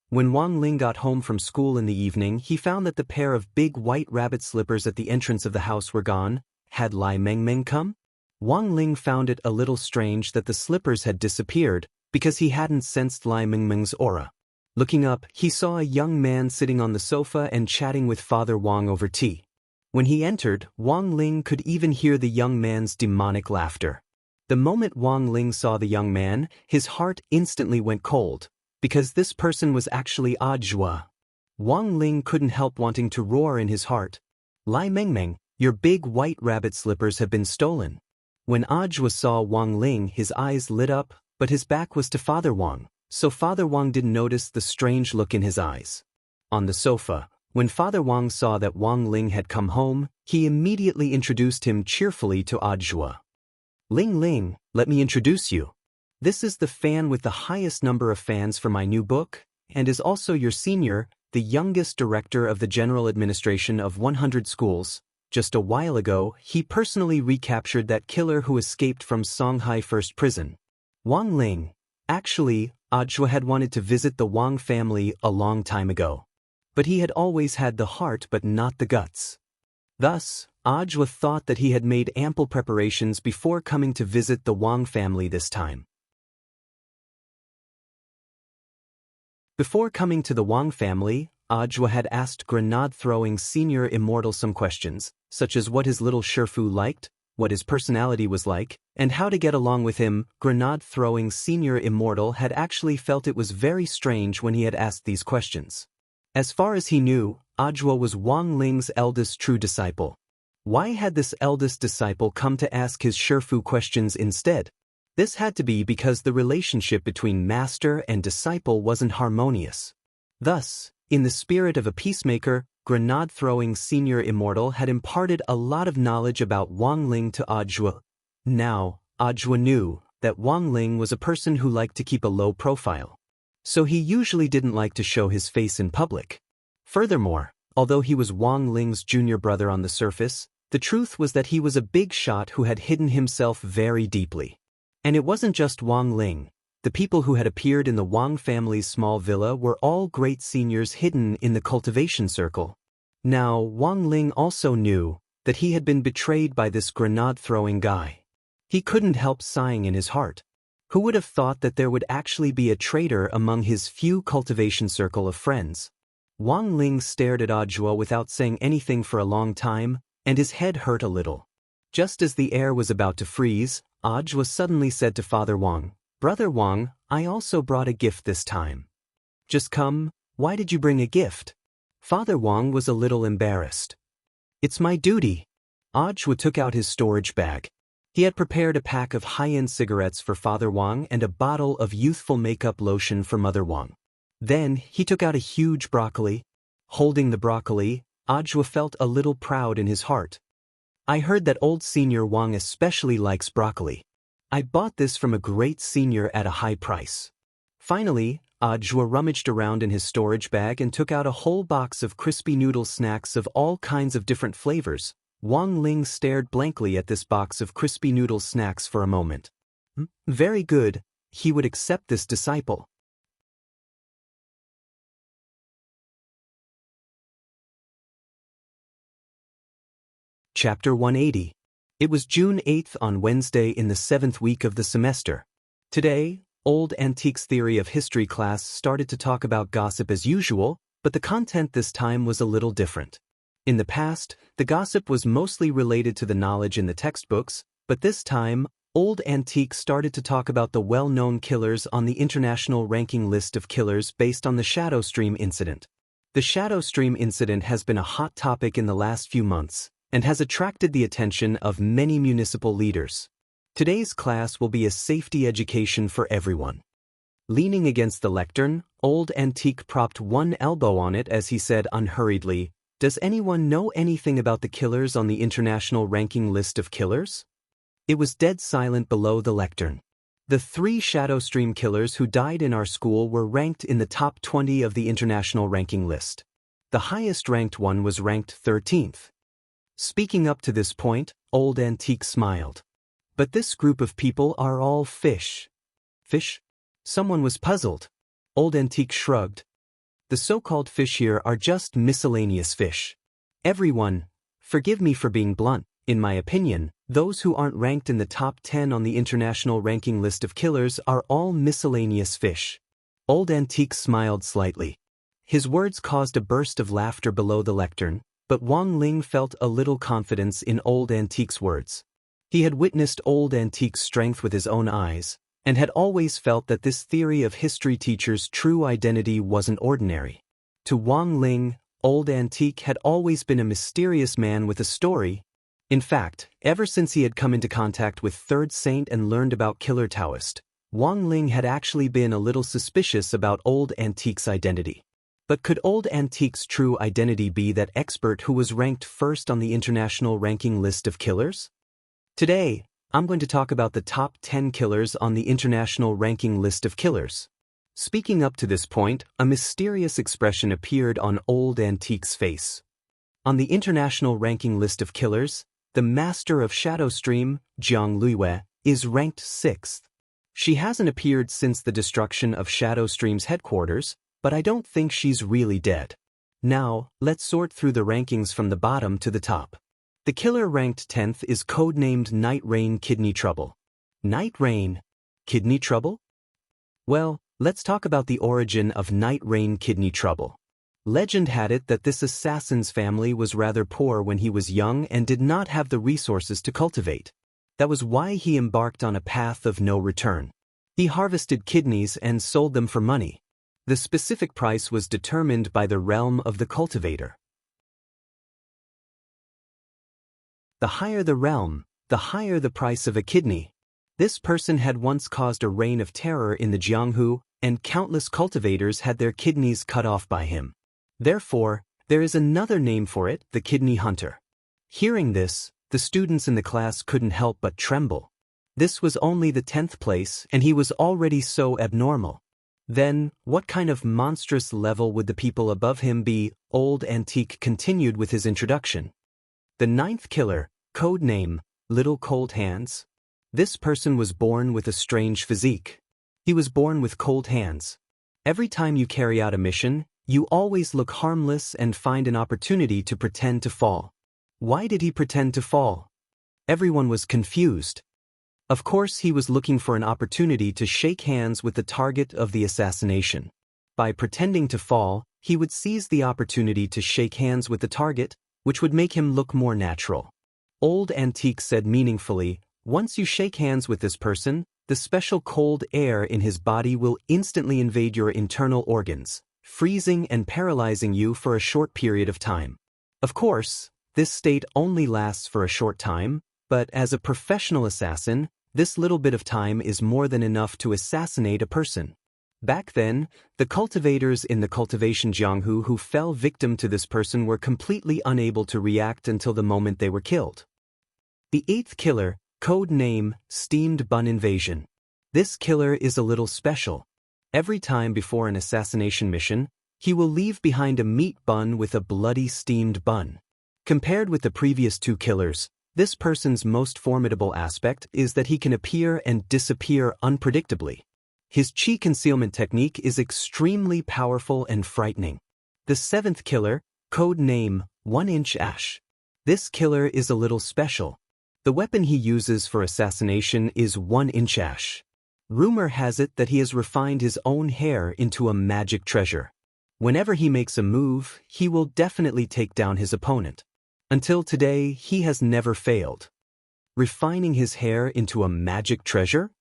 When Wang Ling got home from school in the evening, he found that the pair of big white rabbit slippers at the entrance of the house were gone. Had Lai Mengmeng come? Wang Ling found it a little strange that the slippers had disappeared, because he hadn't sensed Lai Mengmeng's aura. Looking up, he saw a young man sitting on the sofa and chatting with Father Wang over tea. When he entered, Wang Ling could even hear the young man's demonic laughter. The moment Wang Ling saw the young man, his heart instantly went cold, because this person was actually Ajua. Wang Ling couldn't help wanting to roar in his heart. Lai Mengmeng, your big white rabbit slippers have been stolen. When Ajua saw Wang Ling, his eyes lit up, but his back was to Father Wang, so Father Wang didn't notice the strange look in his eyes. On the sofa, when Father Wang saw that Wang Ling had come home, he immediately introduced him cheerfully to Ajua. Ling Ling, let me introduce you. This is the fan with the highest number of fans for my new book, and is also your senior, the youngest director of the General Administration of 100 schools. Just a while ago, he personally recaptured that killer who escaped from Songhai First Prison. Wang Ling. Actually, Ajua had wanted to visit the Wang family a long time ago. But he had always had the heart but not the guts. Thus, Ajua thought that he had made ample preparations before coming to visit the Wang family this time. Before coming to the Wang family, Ajua had asked grenade-throwing senior Immortal some questions, such as what his little Shifu liked, what his personality was like, and how to get along with him. Grenade-throwing senior Immortal had actually felt it was very strange when he had asked these questions. As far as he knew, Ajua was Wang Ling's eldest true disciple. Why had this eldest disciple come to ask his Shifu questions instead? This had to be because the relationship between master and disciple wasn't harmonious. Thus, in the spirit of a peacemaker, grenade-throwing senior Immortal had imparted a lot of knowledge about Wang Ling to Ajua. Now, Ajua knew that Wang Ling was a person who liked to keep a low profile. So he usually didn't like to show his face in public. Furthermore, although he was Wang Ling's junior brother on the surface, the truth was that he was a big shot who had hidden himself very deeply. And it wasn't just Wang Ling. The people who had appeared in the Wang family's small villa were all great seniors hidden in the cultivation circle. Now, Wang Ling also knew that he had been betrayed by this grenade-throwing guy. He couldn't help sighing in his heart. Who would have thought that there would actually be a traitor among his few cultivation circle of friends? Wang Ling stared at Ajua without saying anything for a long time, and his head hurt a little. Just as the air was about to freeze, Ajua suddenly said to Father Wang, "Brother Wang, I also brought a gift this time." "Just come, why did you bring a gift?" Father Wang was a little embarrassed. "It's my duty." Ajua took out his storage bag. He had prepared a pack of high-end cigarettes for Father Wang and a bottle of youthful makeup lotion for Mother Wang. Then, he took out a huge broccoli. Holding the broccoli, Ajua felt a little proud in his heart. "I heard that old senior Wang especially likes broccoli. I bought this from a great senior at a high price." Finally, Ajua rummaged around in his storage bag and took out a whole box of crispy noodle snacks of all kinds of different flavors. Wang Ling stared blankly at this box of crispy noodle snacks for a moment. Very good, he would accept this disciple. Chapter 180. It was June 8th on Wednesday in the 7th week of the semester. Today, Old Antiques Theory of History class started to talk about gossip as usual, but the content this time was a little different. In the past, the gossip was mostly related to the knowledge in the textbooks, but this time, Old Antique started to talk about the well-known killers on the international ranking list of killers based on the Shadow Stream incident. The Shadow Stream incident has been a hot topic in the last few months, and has attracted the attention of many municipal leaders. Today's class will be a safety education for everyone. Leaning against the lectern, Old Antique propped one elbow on it as he said unhurriedly, "Does anyone know anything about the killers on the international ranking list of killers?" It was dead silent below the lectern. The 3 Shadow Stream killers who died in our school were ranked in the top 20 of the international ranking list. The highest ranked one was ranked 13th. Speaking up to this point, Old Antique smiled. "But this group of people are all fish." "Fish?" Someone was puzzled. Old Antique shrugged. "The so-called fish here are just miscellaneous fish. Everyone, forgive me for being blunt, in my opinion, those who aren't ranked in the top 10 on the international ranking list of killers are all miscellaneous fish." Old Antique smiled slightly. His words caused a burst of laughter below the lectern, but Wang Ling felt a little confidence in Old Antique's words. He had witnessed Old Antique's strength with his own eyes, and had always felt that this theory of history teacher's true identity wasn't ordinary. To Wang Ling, Old Antique had always been a mysterious man with a story. In fact, ever since he had come into contact with Third Saint and learned about Killer Taoist, Wang Ling had actually been a little suspicious about Old Antique's identity. But could Old Antique's true identity be that expert who was ranked first on the international ranking list of killers? Today, I'm going to talk about the top 10 killers on the international ranking list of killers. Speaking up to this point, a mysterious expression appeared on Old Antique's face. On the international ranking list of killers, the master of Shadow Stream, Jiang Luiyue, is ranked 6th. She hasn't appeared since the destruction of Shadow Stream's headquarters, but I don't think she's really dead. Now, let's sort through the rankings from the bottom to the top. The killer ranked 10th is codenamed Night Rain Kidney Trouble. Night Rain? Kidney Trouble? Well, let's talk about the origin of Night Rain Kidney Trouble. Legend had it that this assassin's family was rather poor when he was young and did not have the resources to cultivate. That was why he embarked on a path of no return. He harvested kidneys and sold them for money. The specific price was determined by the realm of the cultivator. The higher the realm, the higher the price of a kidney. This person had once caused a reign of terror in the Jianghu, and countless cultivators had their kidneys cut off by him. Therefore, there is another name for it, the kidney hunter. Hearing this, the students in the class couldn't help but tremble. This was only the 10th place, and he was already so abnormal. Then, what kind of monstrous level would the people above him be? Old Antique continued with his introduction. The 9th killer, code name, Little Cold Hands. This person was born with a strange physique. He was born with cold hands. Every time you carry out a mission, you always look harmless and find an opportunity to pretend to fall. Why did he pretend to fall? Everyone was confused. Of course, he was looking for an opportunity to shake hands with the target of the assassination. By pretending to fall, he would seize the opportunity to shake hands with the target, which would make him look more natural. Old Antique said meaningfully, once you shake hands with this person, the special cold air in his body will instantly invade your internal organs, freezing and paralyzing you for a short period of time. Of course, this state only lasts for a short time, but as a professional assassin, this little bit of time is more than enough to assassinate a person. Back then, the cultivators in the cultivation Jianghu who fell victim to this person were completely unable to react until the moment they were killed. The 8th killer, code name, Steamed Bun Invasion. This killer is a little special. Every time before an assassination mission, he will leave behind a meat bun with a bloody steamed bun. Compared with the previous 2 killers, this person's most formidable aspect is that he can appear and disappear unpredictably. His chi concealment technique is extremely powerful and frightening. The 7th killer, code name, 1-inch ash. This killer is a little special. The weapon he uses for assassination is 1-inch ash. Rumor has it that he has refined his own hair into a magic treasure. Whenever he makes a move, he will definitely take down his opponent. Until today, he has never failed. Refining his hair into a magic treasure?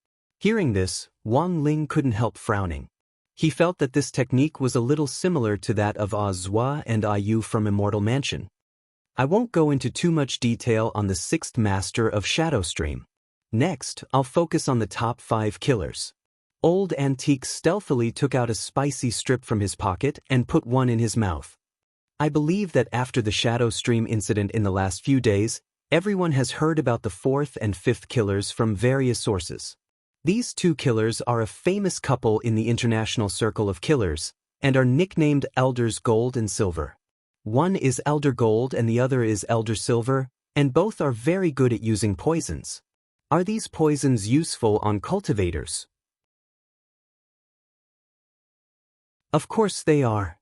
Hearing this, Wang Ling couldn't help frowning. He felt that this technique was a little similar to that of Zhua and Yu from Immortal Mansion. I won't go into too much detail on the 6th master of Shadow Stream. Next, I'll focus on the top 5 killers. Old Antique stealthily took out a spicy strip from his pocket and put one in his mouth. I believe that after the Shadow Stream incident in the last few days, everyone has heard about the 4th and 5th killers from various sources. These 2 killers are a famous couple in the international circle of killers, and are nicknamed Elders Gold and Silver. One is Elder Gold and the other is Elder Silver, and both are very good at using poisons. Are these poisons useful on cultivators? Of course they are.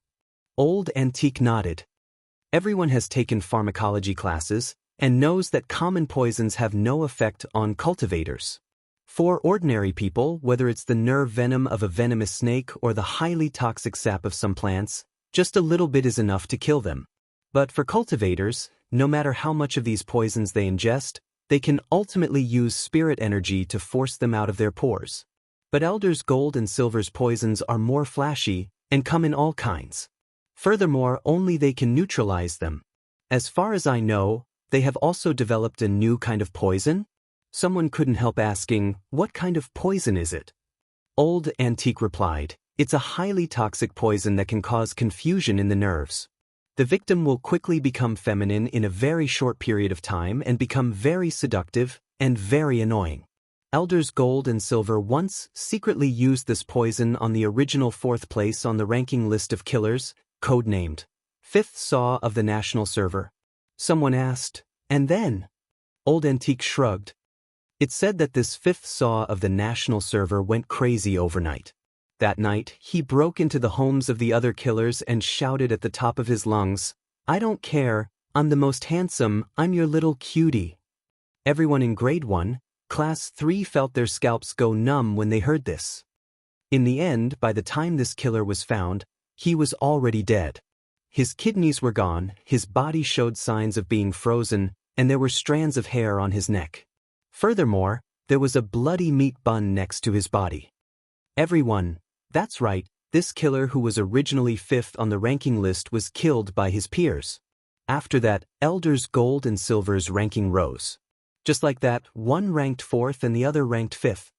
Old Antique nodded. Everyone has taken pharmacology classes and knows that common poisons have no effect on cultivators. For ordinary people, whether it's the nerve venom of a venomous snake or the highly toxic sap of some plants, just a little bit is enough to kill them. But for cultivators, no matter how much of these poisons they ingest, they can ultimately use spirit energy to force them out of their pores. But Elders Gold and Silver's poisons are more flashy and come in all kinds. Furthermore, only they can neutralize them. As far as I know, they have also developed a new kind of poison? Someone couldn't help asking, what kind of poison is it? Old Antique replied, it's a highly toxic poison that can cause confusion in the nerves. The victim will quickly become feminine in a very short period of time and become very seductive and very annoying. Elders Gold and Silver once secretly used this poison on the original 4th place on the ranking list of killers, codenamed 5th Saw of the national server. Someone asked, and then? Old Antique shrugged. It said that this 5th Saw of the national server went crazy overnight. That night, he broke into the homes of the other killers and shouted at the top of his lungs, I don't care, I'm the most handsome, I'm your little cutie. Everyone in grade 1, class 3 felt their scalps go numb when they heard this. In the end, by the time this killer was found, he was already dead. His kidneys were gone, his body showed signs of being frozen, and there were strands of hair on his neck. Furthermore, there was a bloody meat bun next to his body. Everyone, that's right, this killer who was originally 5th on the ranking list was killed by his peers. After that, Elders Gold and Silver's ranking rose. Just like that, one ranked 4th and the other ranked 5th.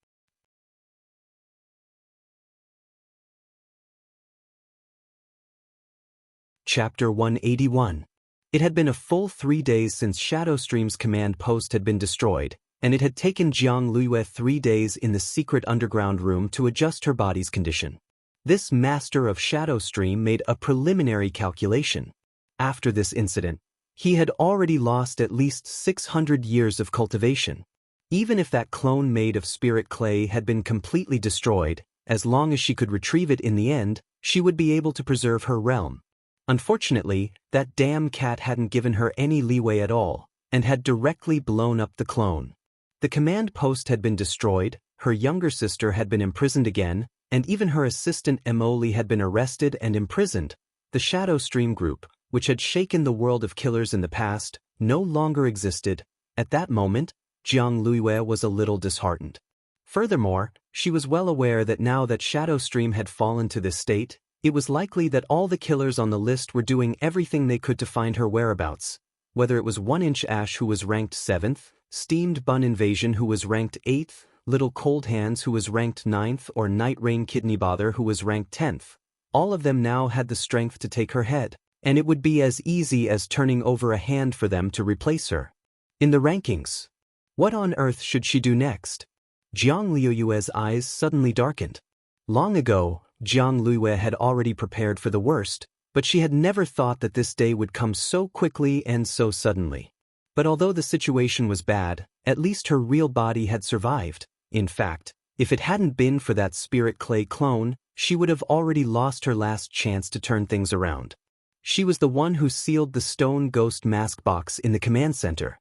Chapter 181. It had been a full 3 days since Shadowstream's command post had been destroyed, and it had taken Jiang Luiyue 3 days in the secret underground room to adjust her body's condition. This master of Shadowstream made a preliminary calculation. After this incident, he had already lost at least 600 years of cultivation. Even if that clone made of spirit clay had been completely destroyed, as long as she could retrieve it in the end, she would be able to preserve her realm. Unfortunately, that damn cat hadn't given her any leeway at all, and had directly blown up the clone. The command post had been destroyed, her younger sister had been imprisoned again, and even her assistant Emoli had been arrested and imprisoned. The Shadowstream group, which had shaken the world of killers in the past, no longer existed. At that moment, Jiang Luiyue was a little disheartened. Furthermore, she was well aware that now that Shadowstream had fallen to this state, it was likely that all the killers on the list were doing everything they could to find her whereabouts. Whether it was 1-Inch Ash who was ranked 7th, Steamed Bun Invasion who was ranked 8th, Little Cold Hands who was ranked 9th, or Night Rain Kidney Bother who was ranked 10th. All of them now had the strength to take her head, and it would be as easy as turning over a hand for them to replace her. In the rankings, what on earth should she do next? Jiang Luiyue's eyes suddenly darkened. Long ago, Jiang Luiyue had already prepared for the worst, but she had never thought that this day would come so quickly and so suddenly. But although the situation was bad, at least her real body had survived. In fact, if it hadn't been for that spirit clay clone, she would have already lost her last chance to turn things around. She was the one who sealed the stone ghost mask box in the command center.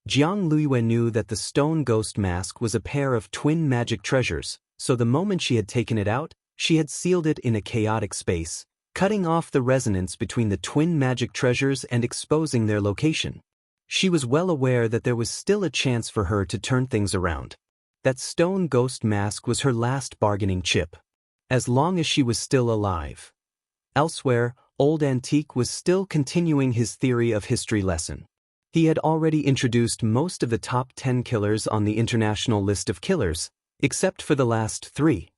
Jiang Luiyue knew that the stone ghost mask was a pair of twin magic treasures, so the moment she had taken it out, she had sealed it in a chaotic space, cutting off the resonance between the twin magic treasures and exposing their location. She was well aware that there was still a chance for her to turn things around. That stone ghost mask was her last bargaining chip. As long as she was still alive. Elsewhere, Old Antique was still continuing his theory of history lesson. He had already introduced most of the top 10 killers on the international list of killers, except for the last 3.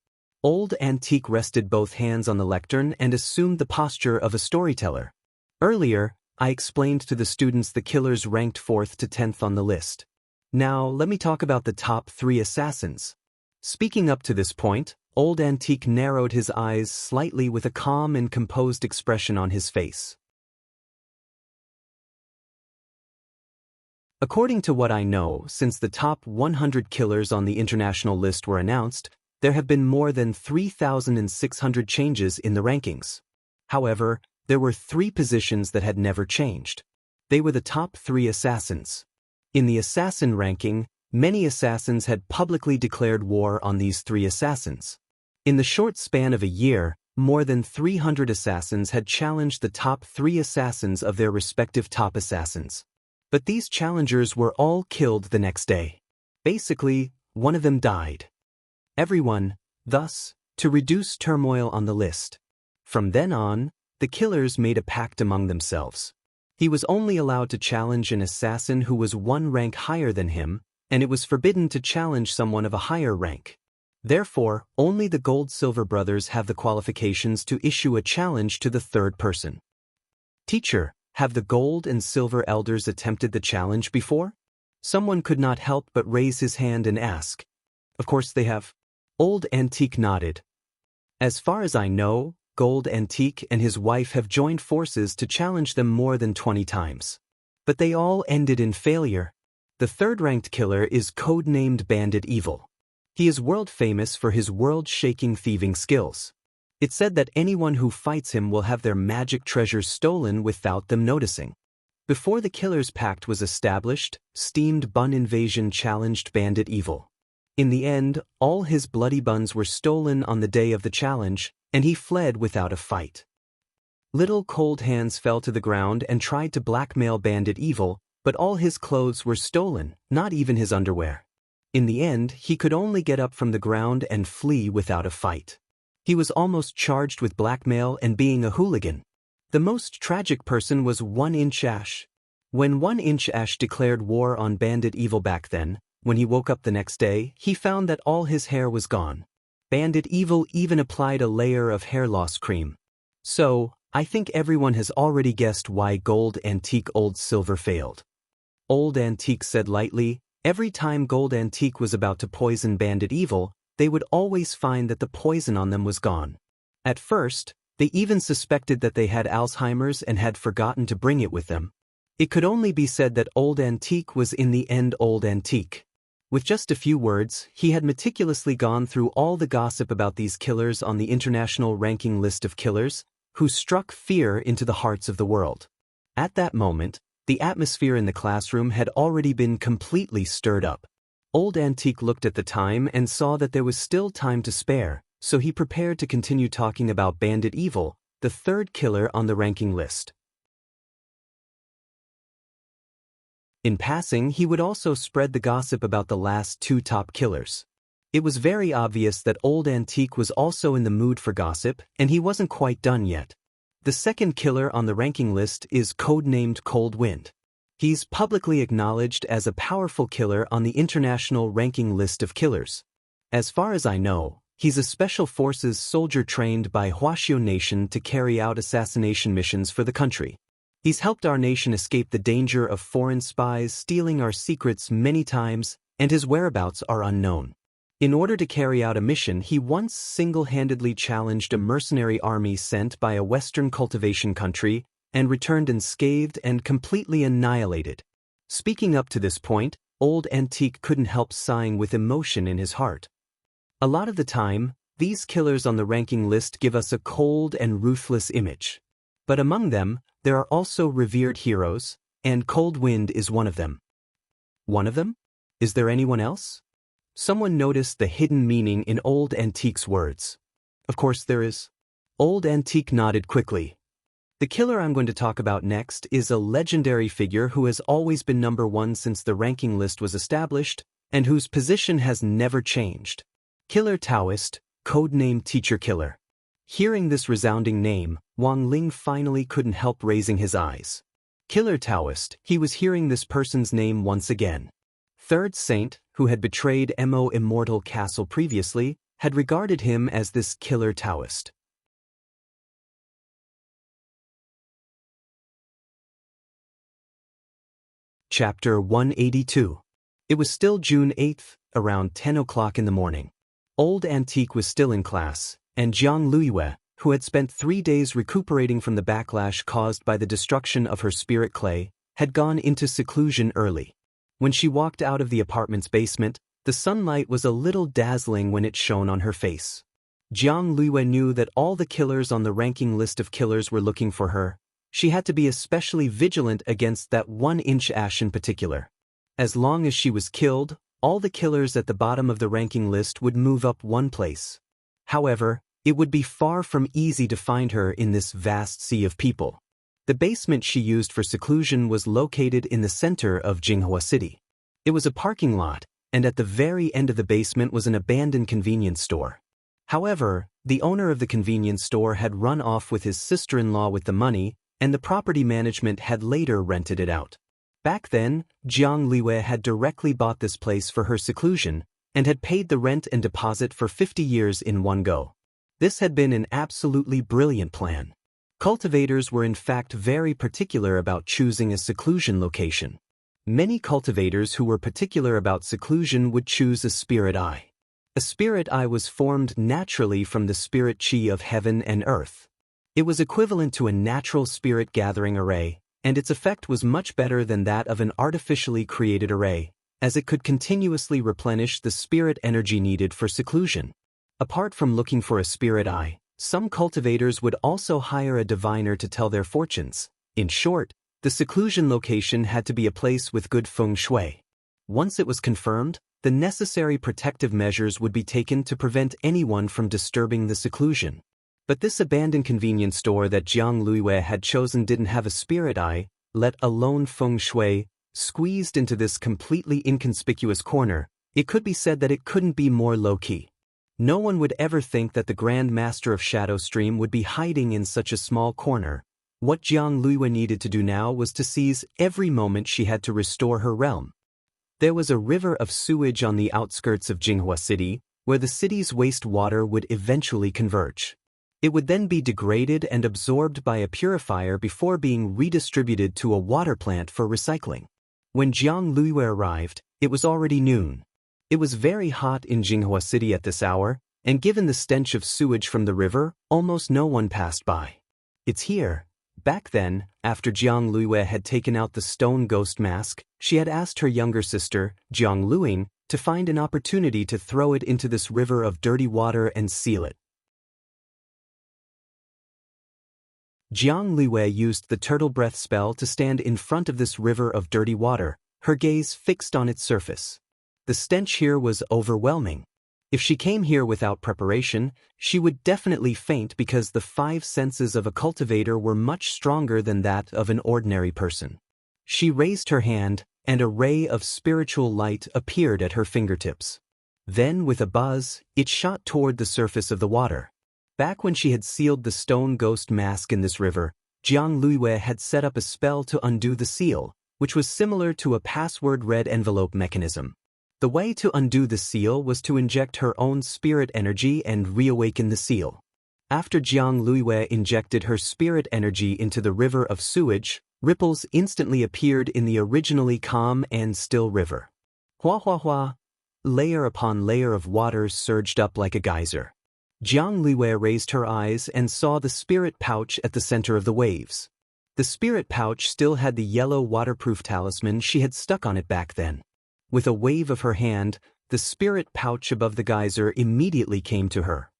Old Antique rested both hands on the lectern and assumed the posture of a storyteller. Earlier, I explained to the students the killers ranked 4th to 10th on the list. Now, let me talk about the top 3 assassins. Speaking up to this point, Old Antique narrowed his eyes slightly with a calm and composed expression on his face. According to what I know, since the top 100 killers on the international list were announced, there have been more than 3,600 changes in the rankings. However, there were 3 positions that had never changed. They were the top 3 assassins. In the assassin ranking, many assassins had publicly declared war on these 3 assassins. In the short span of a year, more than 300 assassins had challenged the top 3 assassins of their respective top assassins. But these challengers were all killed the next day. Basically, one of them died. Everyone, thus, to reduce turmoil on the list. From then on, the killers made a pact among themselves. He was only allowed to challenge an assassin who was 1 rank higher than him, and it was forbidden to challenge someone of a higher rank. Therefore, only the Gold-Silver brothers have the qualifications to issue a challenge to the 3rd person. Teacher, have the Gold and Silver elders attempted the challenge before? Someone could not help but raise his hand and ask. Of course they have. Old Antique nodded. As far as I know, Gold Antique and his wife have joined forces to challenge them more than 20 times. But they all ended in failure. The 3rd-ranked killer is codenamed Bandit Evil. He is world-famous for his world-shaking thieving skills. It's said that anyone who fights him will have their magic treasures stolen without them noticing. Before the Killer's Pact was established, Steamed Bun Invasion challenged Bandit Evil. In the end, all his bloody buns were stolen on the day of the challenge, and he fled without a fight. Little Cold Hands fell to the ground and tried to blackmail Bandit Evil, but all his clothes were stolen, not even his underwear. In the end, he could only get up from the ground and flee without a fight. He was almost charged with blackmail and being a hooligan. The most tragic person was 1-Inch Ash. When 1-Inch Ash declared war on Bandit Evil back then, when he woke up the next day, he found that all his hair was gone. Bandit Evil even applied a layer of hair loss cream. So, I think everyone has already guessed why Gold Antique Old Silver failed. Old Antique said lightly, every time Gold Antique was about to poison Bandit Evil, they would always find that the poison on them was gone. At first, they even suspected that they had Alzheimer's and had forgotten to bring it with them. It could only be said that Old Antique was in the end Old Antique. With just a few words, he had meticulously gone through all the gossip about these killers on the international ranking list of killers, who struck fear into the hearts of the world. At that moment, the atmosphere in the classroom had already been completely stirred up. Old Antique looked at the time and saw that there was still time to spare, so he prepared to continue talking about Bandit Evil, the third killer on the ranking list. In passing, he would also spread the gossip about the last two top killers. It was very obvious that Old Antique was also in the mood for gossip, and he wasn't quite done yet. The second killer on the ranking list is codenamed Cold Wind. He's publicly acknowledged as a powerful killer on the international ranking list of killers. As far as I know, he's a special forces soldier trained by Huaxiao Nation to carry out assassination missions for the country. He's helped our nation escape the danger of foreign spies stealing our secrets many times, and his whereabouts are unknown. In order to carry out a mission, he once single-handedly challenged a mercenary army sent by a Western cultivation country and returned unscathed and completely annihilated. Speaking up to this point, Old Antique couldn't help sighing with emotion in his heart. A lot of the time, these killers on the ranking list give us a cold and ruthless image. But among them, there are also revered heroes, and Cold Wind is one of them. One of them? Is there anyone else? Someone noticed the hidden meaning in Old Antique's words. Of course there is. Old Antique nodded quickly. The killer I'm going to talk about next is a legendary figure who has always been number one since the ranking list was established, and whose position has never changed. Killer Taoist, codename Teacher Killer. Hearing this resounding name, Wang Ling finally couldn't help raising his eyes. Killer Taoist, he was hearing this person's name once again. Third Saint, who had betrayed Immortal Castle previously, had regarded him as this Killer Taoist. Chapter 182. It was still June 8th, around 10 o'clock in the morning. Old Antique was still in class, and Jiang Luiyue, who had spent 3 days recuperating from the backlash caused by the destruction of her spirit clay, had gone into seclusion early. When she walked out of the apartment's basement, the sunlight was a little dazzling when it shone on her face. Jiang Luiyue knew that all the killers on the ranking list of killers were looking for her. She had to be especially vigilant against that 1-Inch Ash in particular. As long as she was killed, all the killers at the bottom of the ranking list would move up one place. However, it would be far from easy to find her in this vast sea of people. The basement she used for seclusion was located in the center of Jinghua City. It was a parking lot, and at the very end of the basement was an abandoned convenience store. However, the owner of the convenience store had run off with his sister-in-law with the money, and the property management had later rented it out. Back then, Jiang Luiyue had directly bought this place for her seclusion, and had paid the rent and deposit for 50 years in one go. This had been an absolutely brilliant plan. Cultivators were in fact very particular about choosing a seclusion location. Many cultivators who were particular about seclusion would choose a spirit eye. A spirit eye was formed naturally from the spirit chi of heaven and earth. It was equivalent to a natural spirit gathering array, and its effect was much better than that of an artificially created array, as it could continuously replenish the spirit energy needed for seclusion. Apart from looking for a spirit eye, some cultivators would also hire a diviner to tell their fortunes. In short, the seclusion location had to be a place with good feng shui. Once it was confirmed, the necessary protective measures would be taken to prevent anyone from disturbing the seclusion. But this abandoned convenience store that Jiang Luiyue had chosen didn't have a spirit eye, let alone feng shui. Squeezed into this completely inconspicuous corner, it could be said that it couldn't be more low-key. No one would ever think that the Grand Master of Shadow Stream would be hiding in such a small corner, What Jiang Luiyue needed to do now was to seize every moment she had to restore her realm. There was a river of sewage on the outskirts of Jinghua City, where the city's wastewater would eventually converge. It would then be degraded and absorbed by a purifier before being redistributed to a water plant for recycling. When Jiang Luiyue arrived, it was already noon. It was very hot in Jinghua City at this hour, and given the stench of sewage from the river, almost no one passed by. It's here. Back then, after Jiang Luiyue had taken out the stone ghost mask, she had asked her younger sister, Jiang Luing, to find an opportunity to throw it into this river of dirty water and seal it. Jiang Luiyue used the turtle breath spell to stand in front of this river of dirty water, her gaze fixed on its surface. The stench here was overwhelming. If she came here without preparation, she would definitely faint because the 5 senses of a cultivator were much stronger than that of an ordinary person. She raised her hand, and a ray of spiritual light appeared at her fingertips. Then, with a buzz, it shot toward the surface of the water. Back when she had sealed the stone ghost mask in this river, Jiang Luiyue had set up a spell to undo the seal, which was similar to a password red envelope mechanism. The way to undo the seal was to inject her own spirit energy and reawaken the seal. After Jiang Luiyue injected her spirit energy into the river of sewage, ripples instantly appeared in the originally calm and still river. Hua hua hua. Layer upon layer of waters surged up like a geyser. Jiang Luiyue raised her eyes and saw the spirit pouch at the center of the waves. The spirit pouch still had the yellow waterproof talisman she had stuck on it back then. With a wave of her hand, the spirit pouch above the geyser immediately came to her.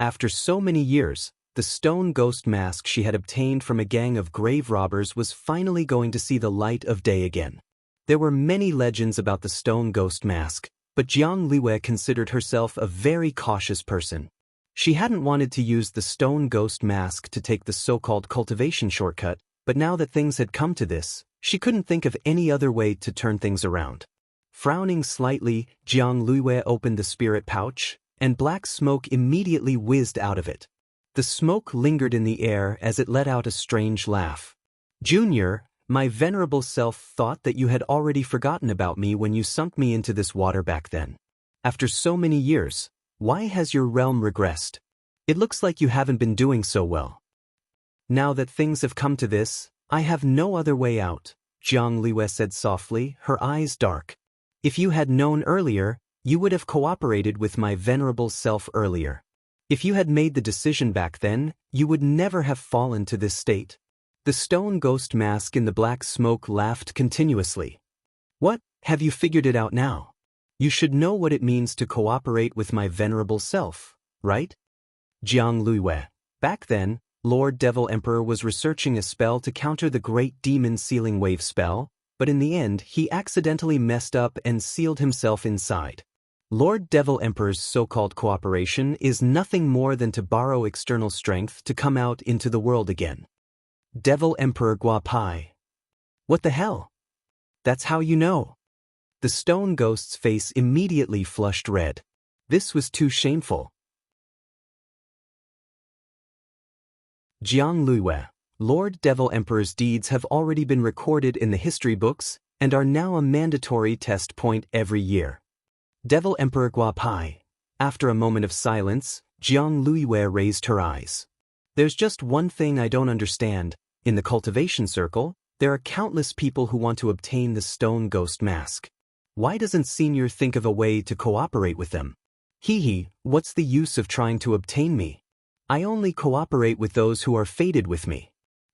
After so many years, the stone ghost mask she had obtained from a gang of grave robbers was finally going to see the light of day again. There were many legends about the stone ghost mask, but Jiang Luiyue considered herself a very cautious person. She hadn't wanted to use the stone ghost mask to take the so-called cultivation shortcut, but now that things had come to this, she couldn't think of any other way to turn things around. Frowning slightly, Jiang Luiyue opened the spirit pouch, and black smoke immediately whizzed out of it. The smoke lingered in the air as it let out a strange laugh. "Junior, my venerable self thought that you had already forgotten about me when you sunk me into this water back then. After so many years, why has your realm regressed? It looks like you haven't been doing so well. Now that things have come to this, I have no other way out," Jiang Luiyue said softly, her eyes dark. "If you had known earlier, you would have cooperated with my venerable self earlier. If you had made the decision back then, you would never have fallen to this state." The stone ghost mask in the black smoke laughed continuously. "What, have you figured it out now? You should know what it means to cooperate with my venerable self, right?" Jiang Luiyue. Back then, Lord Devil Emperor was researching a spell to counter the Great Demon Sealing Wave spell, but in the end he accidentally messed up and sealed himself inside. Lord Devil Emperor's so-called cooperation is nothing more than to borrow external strength to come out into the world again. Devil Emperor Gua Pai. "What the hell? That's how you know." The stone ghost's face immediately flushed red. This was too shameful. Jiang Luiyue. Lord Devil Emperor's deeds have already been recorded in the history books and are now a mandatory test point every year. Devil Emperor Gua Pai. After a moment of silence, Jiang Luiyue raised her eyes. "There's just one thing I don't understand. In the cultivation circle, there are countless people who want to obtain the stone ghost mask. Why doesn't Senior think of a way to cooperate with them? Hee, what's the use of trying to obtain me? I only cooperate with those who are fated with me.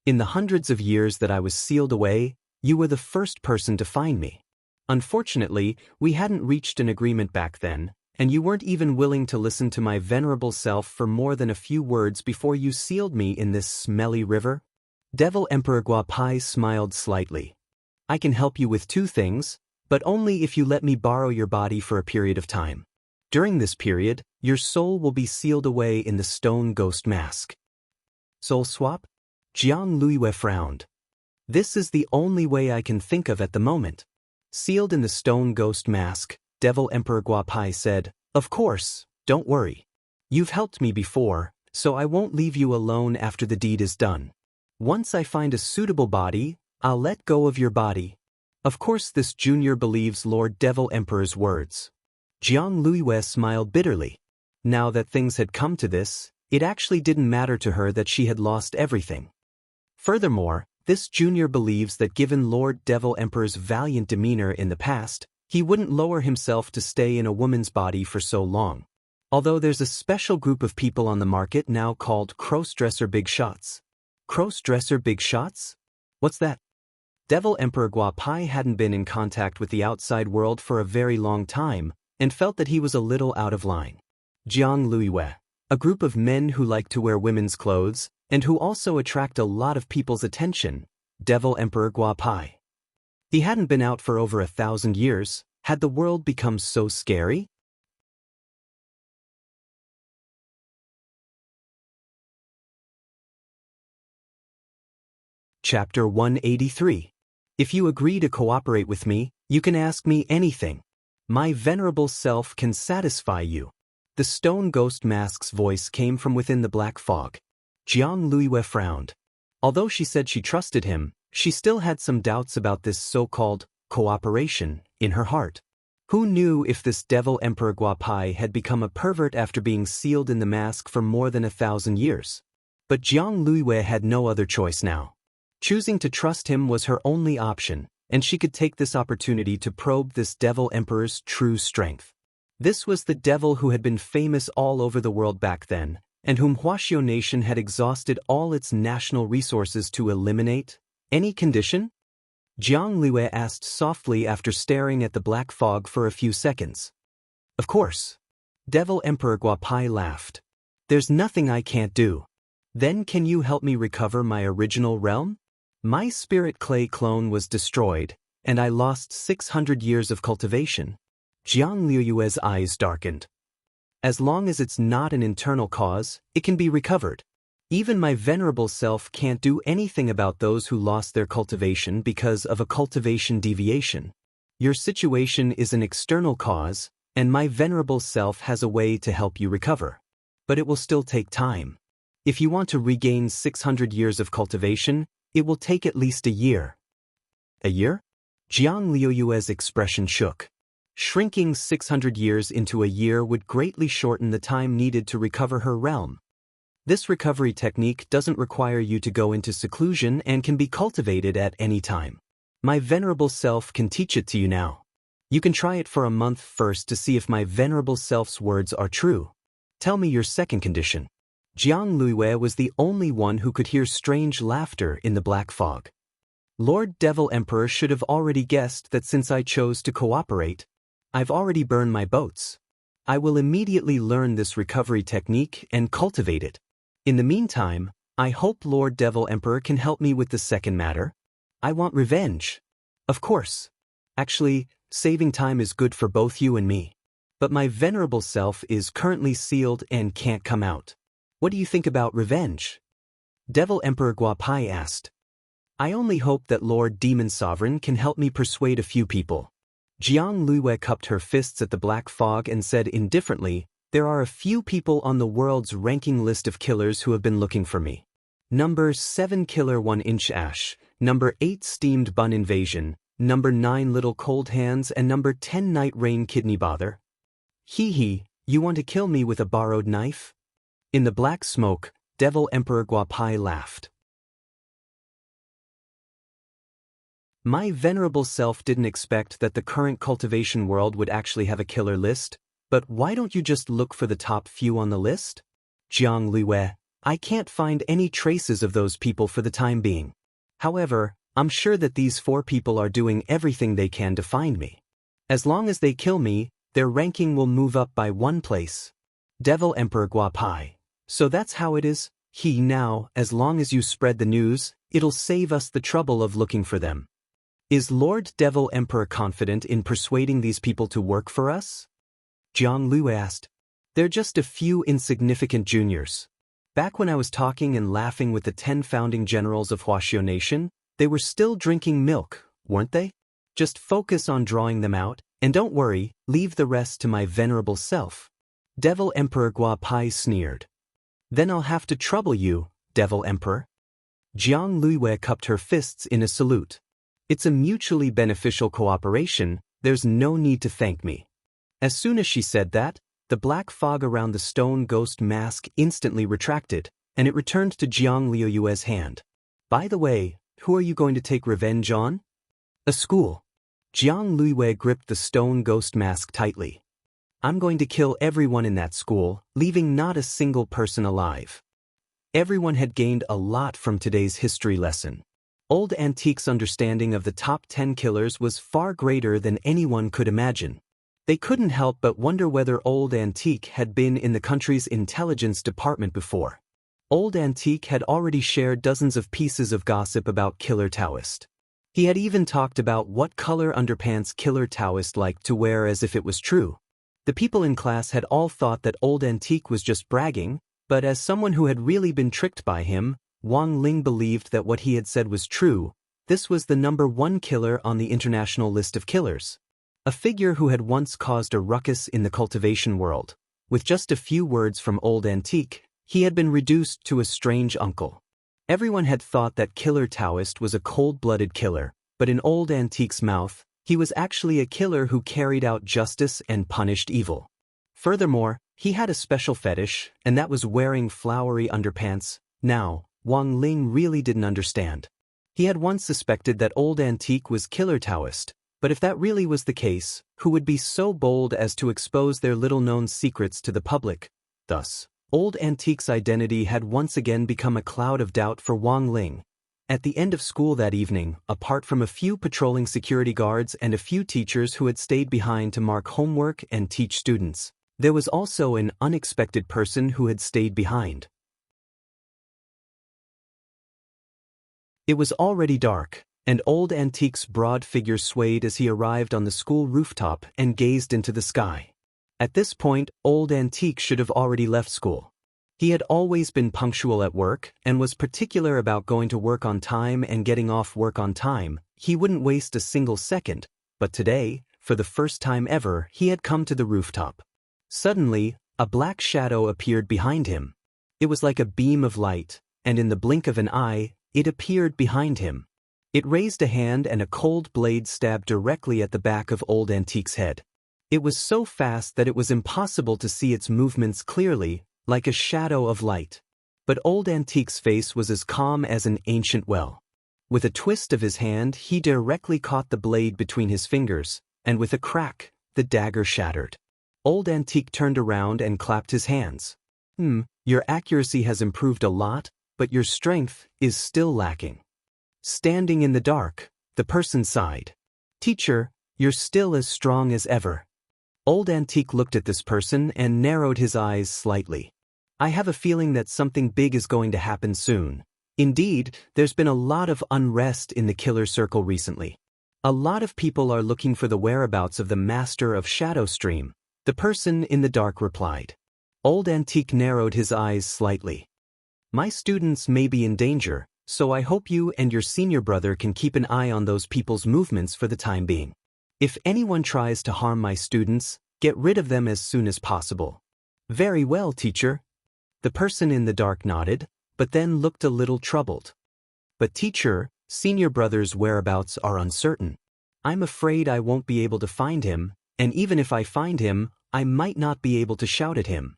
In the hundreds of years that I was sealed away, you were the first person to find me. Unfortunately, we hadn't reached an agreement back then, and you weren't even willing to listen to my venerable self for more than a few words before you sealed me in this smelly river." Devil Emperor Gua Pai smiled slightly. "I can help you with 2 things, but only if you let me borrow your body for a period of time. During this period, your soul will be sealed away in the stone ghost mask." "Soul swap?" Jiang Luiyue frowned. "This is the only way I can think of at the moment." Sealed in the stone ghost mask, Devil Emperor Gua Pai said, "Of course, don't worry. You've helped me before, so I won't leave you alone after the deed is done. Once I find a suitable body, I'll let go of your body. Of course this junior believes Lord Devil Emperor's words. Jiang Luiyue smiled bitterly. Now that things had come to this, it actually didn't matter to her that she had lost everything. Furthermore, this junior believes that given Lord Devil Emperor's valiant demeanor in the past, he wouldn't lower himself to stay in a woman's body for so long. Although there's a special group of people on the market now called crossdresser big shots. Crossdresser big shots? What's that? Devil Emperor Guapai hadn't been in contact with the outside world for a very long time, and felt that he was a little out of line. Jiang Luiyue, a group of men who like to wear women's clothes, and who also attract a lot of people's attention. Devil Emperor Guapai. He hadn't been out for over 1,000 years. Had the world become so scary? Chapter 183. If you agree to cooperate with me, you can ask me anything. My venerable self can satisfy you. The stone ghost mask's voice came from within the black fog. Jiang Luiyue frowned. Although she said she trusted him, she still had some doubts about this so-called cooperation in her heart. Who knew if this Devil Emperor Guapai had become a pervert after being sealed in the mask for more than 1,000 years? But Jiang Luiyue had no other choice now. Choosing to trust him was her only option, and she could take this opportunity to probe this Devil Emperor's true strength. This was the devil who had been famous all over the world back then, and whom Huaxiao Nation had exhausted all its national resources to eliminate. Any condition? Jiang Luiyue asked softly after staring at the black fog for a few seconds. Of course. Devil Emperor Guapai laughed. There's nothing I can't do. Then can you help me recover my original realm? My spirit clay clone was destroyed, and I lost 600 years of cultivation. Jiang Luiyue's eyes darkened. As long as it's not an internal cause, it can be recovered. Even my venerable self can't do anything about those who lost their cultivation because of a cultivation deviation. Your situation is an external cause, and my venerable self has a way to help you recover. But it will still take time. If you want to regain 600 years of cultivation, it will take at least a year. A year? Jiang Luiyue's expression shook. Shrinking 600 years into a year would greatly shorten the time needed to recover her realm. This recovery technique doesn't require you to go into seclusion and can be cultivated at any time. My venerable self can teach it to you now. You can try it for a month first to see if my venerable self's words are true. Tell me your second condition. Jiang Luiyue was the only one who could hear strange laughter in the black fog. Lord Devil Emperor should have already guessed that since I chose to cooperate, I've already burned my boats. I will immediately learn this recovery technique and cultivate it. In the meantime, I hope Lord Devil Emperor can help me with the second matter. I want revenge. Of course. Actually, saving time is good for both you and me. But my venerable self is currently sealed and can't come out. What do you think about revenge? Devil Emperor Guapai asked. I only hope that Lord Demon Sovereign can help me persuade a few people. Jiang Luiyue cupped her fists at the black fog and said indifferently, there are a few people on the world's ranking list of killers who have been looking for me. Number 7 Killer 1-inch Ash, Number 8 Steamed Bun Invasion, Number 9 Little Cold Hands, and Number 10 Night Rain Kidney Bother. Hee hee, you want to kill me with a borrowed knife? In the black smoke, Devil Emperor Guapai laughed. My venerable self didn't expect that the current cultivation world would actually have a killer list, but why don't you just look for the top few on the list? Jiang Luiyue, I can't find any traces of those people for the time being. However, I'm sure that these 4 people are doing everything they can to find me. As long as they kill me, their ranking will move up by 1 place. Devil Emperor Guapai. So that's how it is? Now, as long as you spread the news, it'll save us the trouble of looking for them. Is Lord Devil Emperor confident in persuading these people to work for us? Jiang Luiyue asked. They're just a few insignificant juniors. Back when I was talking and laughing with the 10 founding generals of Huaxiao Nation, they were still drinking milk, weren't they? Just focus on drawing them out, and don't worry, leave the rest to my venerable self. Devil Emperor Guapai sneered. Then I'll have to trouble you, Devil Emperor. Jiang Luiwei cupped her fists in a salute. It's a mutually beneficial cooperation, there's no need to thank me. As soon as she said that, the black fog around the stone ghost mask instantly retracted, and it returned to Jiang Luiwei's hand. By the way, who are you going to take revenge on? A school. Jiang Luiwei gripped the stone ghost mask tightly. I'm going to kill everyone in that school, leaving not a single person alive. Everyone had gained a lot from today's history lesson. Old Antique's understanding of the top 10 killers was far greater than anyone could imagine. They couldn't help but wonder whether Old Antique had been in the country's intelligence department before. Old Antique had already shared dozens of pieces of gossip about Killer Taoist. He had even talked about what color underpants Killer Taoist liked to wear as if it was true. The people in class had all thought that Old Antique was just bragging, but as someone who had really been tricked by him, Wang Ling believed that what he had said was true. This was the #1 killer on the international list of killers. A figure who had once caused a ruckus in the cultivation world. With just a few words from Old Antique, he had been reduced to a strange uncle. Everyone had thought that Killer Taoist was a cold-blooded killer, but in Old Antique's mouth, he was actually a killer who carried out justice and punished evil. Furthermore, he had a special fetish, and that was wearing flowery underpants. Now, Wang Ling really didn't understand. He had once suspected that Old Antique was Killer Taoist, but if that really was the case, who would be so bold as to expose their little-known secrets to the public? Thus, Old Antique's identity had once again become a cloud of doubt for Wang Ling. At the end of school that evening, apart from a few patrolling security guards and a few teachers who had stayed behind to mark homework and teach students, there was also an unexpected person who had stayed behind. It was already dark, and Old Antique's broad figure swayed as he arrived on the school rooftop and gazed into the sky. At this point, Old Antique should have already left school. He had always been punctual at work and was particular about going to work on time and getting off work on time. He wouldn't waste a single second, but today, for the first time ever, he had come to the rooftop. Suddenly, a black shadow appeared behind him. It was like a beam of light, and in the blink of an eye, it appeared behind him. It raised a hand and a cold blade stabbed directly at the back of Old Antique's head. It was so fast that it was impossible to see its movements clearly, like a shadow of light. But Old Antique's face was as calm as an ancient well. With a twist of his hand, he directly caught the blade between his fingers, and with a crack, the dagger shattered. Old Antique turned around and clapped his hands. Your accuracy has improved a lot, but your strength is still lacking. Standing in the dark, the person sighed. Teacher, you're still as strong as ever. Old Antique looked at this person and narrowed his eyes slightly. I have a feeling that something big is going to happen soon. Indeed, there's been a lot of unrest in the killer circle recently. A lot of people are looking for the whereabouts of the master of Shadow Stream, the person in the dark replied. Old Antique narrowed his eyes slightly. My students may be in danger, so I hope you and your senior brother can keep an eye on those people's movements for the time being. If anyone tries to harm my students, get rid of them as soon as possible. Very well, teacher. The person in the dark nodded, but then looked a little troubled. But teacher, senior brother's whereabouts are uncertain. I'm afraid I won't be able to find him, and even if I find him, I might not be able to shout at him.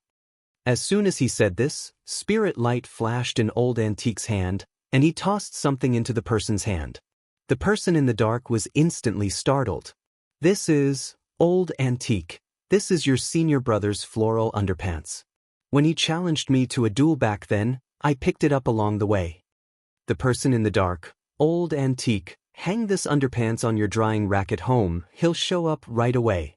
As soon as he said this, spirit light flashed in Old Antique's hand, and he tossed something into the person's hand. The person in the dark was instantly startled. This is, Old Antique, this is your senior brother's floral underpants. When he challenged me to a duel back then, I picked it up along the way. The person in the dark, Old Antique, hang this underpants on your drying rack at home, he'll show up right away.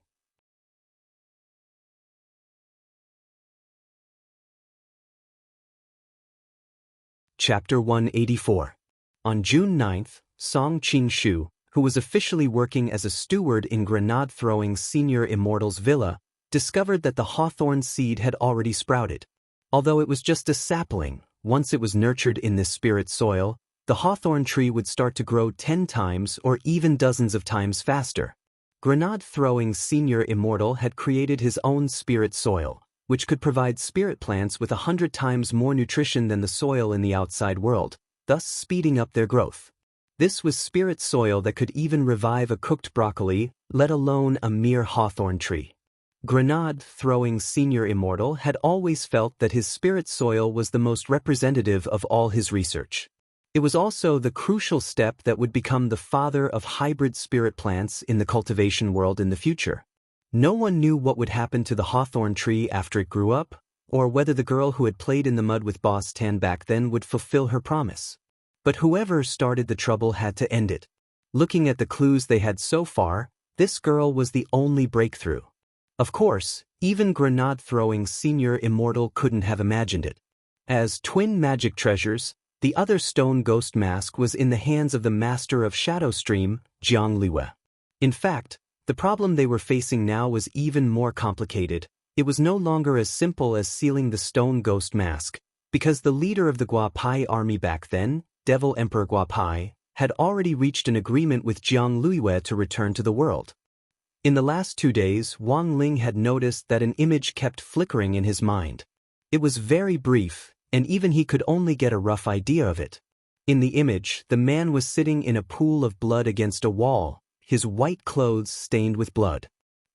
Chapter 184. On June 9th, Song Qing-shu, who was officially working as a steward in grenade-throwing Senior Immortal's villa, discovered that the hawthorn seed had already sprouted. Although it was just a sapling, once it was nurtured in this spirit soil, the hawthorn tree would start to grow 10 times or even dozens of times faster. Grenade-throwing Senior Immortal had created his own spirit soil, which could provide spirit plants with 100 times more nutrition than the soil in the outside world. thus speeding up their growth. This was spirit soil that could even revive a cooked broccoli, let alone a mere hawthorn tree. Grenade-throwing Senior Immortal had always felt that his spirit soil was the most representative of all his research. It was also the crucial step that would become the father of hybrid spirit plants in the cultivation world in the future. No one knew what would happen to the hawthorn tree after it grew up, or whether the girl who had played in the mud with Boss Tan back then would fulfill her promise. But whoever started the trouble had to end it. Looking at the clues they had so far, this girl was the only breakthrough. Of course, even grenade-throwing Senior Immortal couldn't have imagined it. As twin magic treasures, the other stone ghost mask was in the hands of the master of Shadow Stream, Jiang Liwei. In fact, the problem they were facing now was even more complicated. It was no longer as simple as sealing the stone ghost mask, because the leader of the Guapai army back then, Devil Emperor Guapai, had already reached an agreement with Jiang Liwei to return to the world. In the last 2 days, Wang Ling had noticed that an image kept flickering in his mind. It was very brief, and even he could only get a rough idea of it. In the image, the man was sitting in a pool of blood against a wall, his white clothes stained with blood.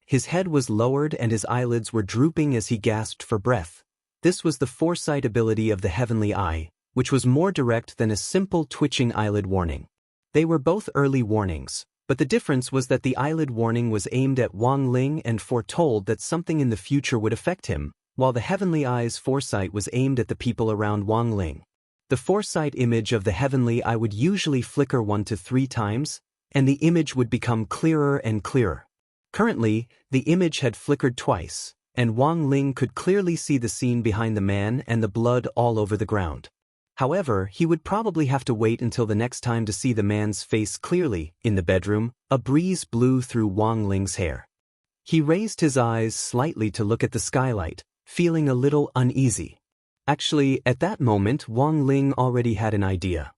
His head was lowered and his eyelids were drooping as he gasped for breath. This was the foresight ability of the heavenly eye, which was more direct than a simple twitching eyelid warning. They were both early warnings, but the difference was that the eyelid warning was aimed at Wang Ling and foretold that something in the future would affect him, while the heavenly eye's foresight was aimed at the people around Wang Ling. The foresight image of the heavenly eye would usually flicker 1 to 3 times, and the image would become clearer and clearer. Currently, the image had flickered twice, and Wang Ling could clearly see the scene behind the man and the blood all over the ground. However, he would probably have to wait until the next time to see the man's face clearly. In the bedroom, a breeze blew through Wang Ling's hair. He raised his eyes slightly to look at the skylight, feeling a little uneasy. Actually, at that moment, Wang Ling already had an idea.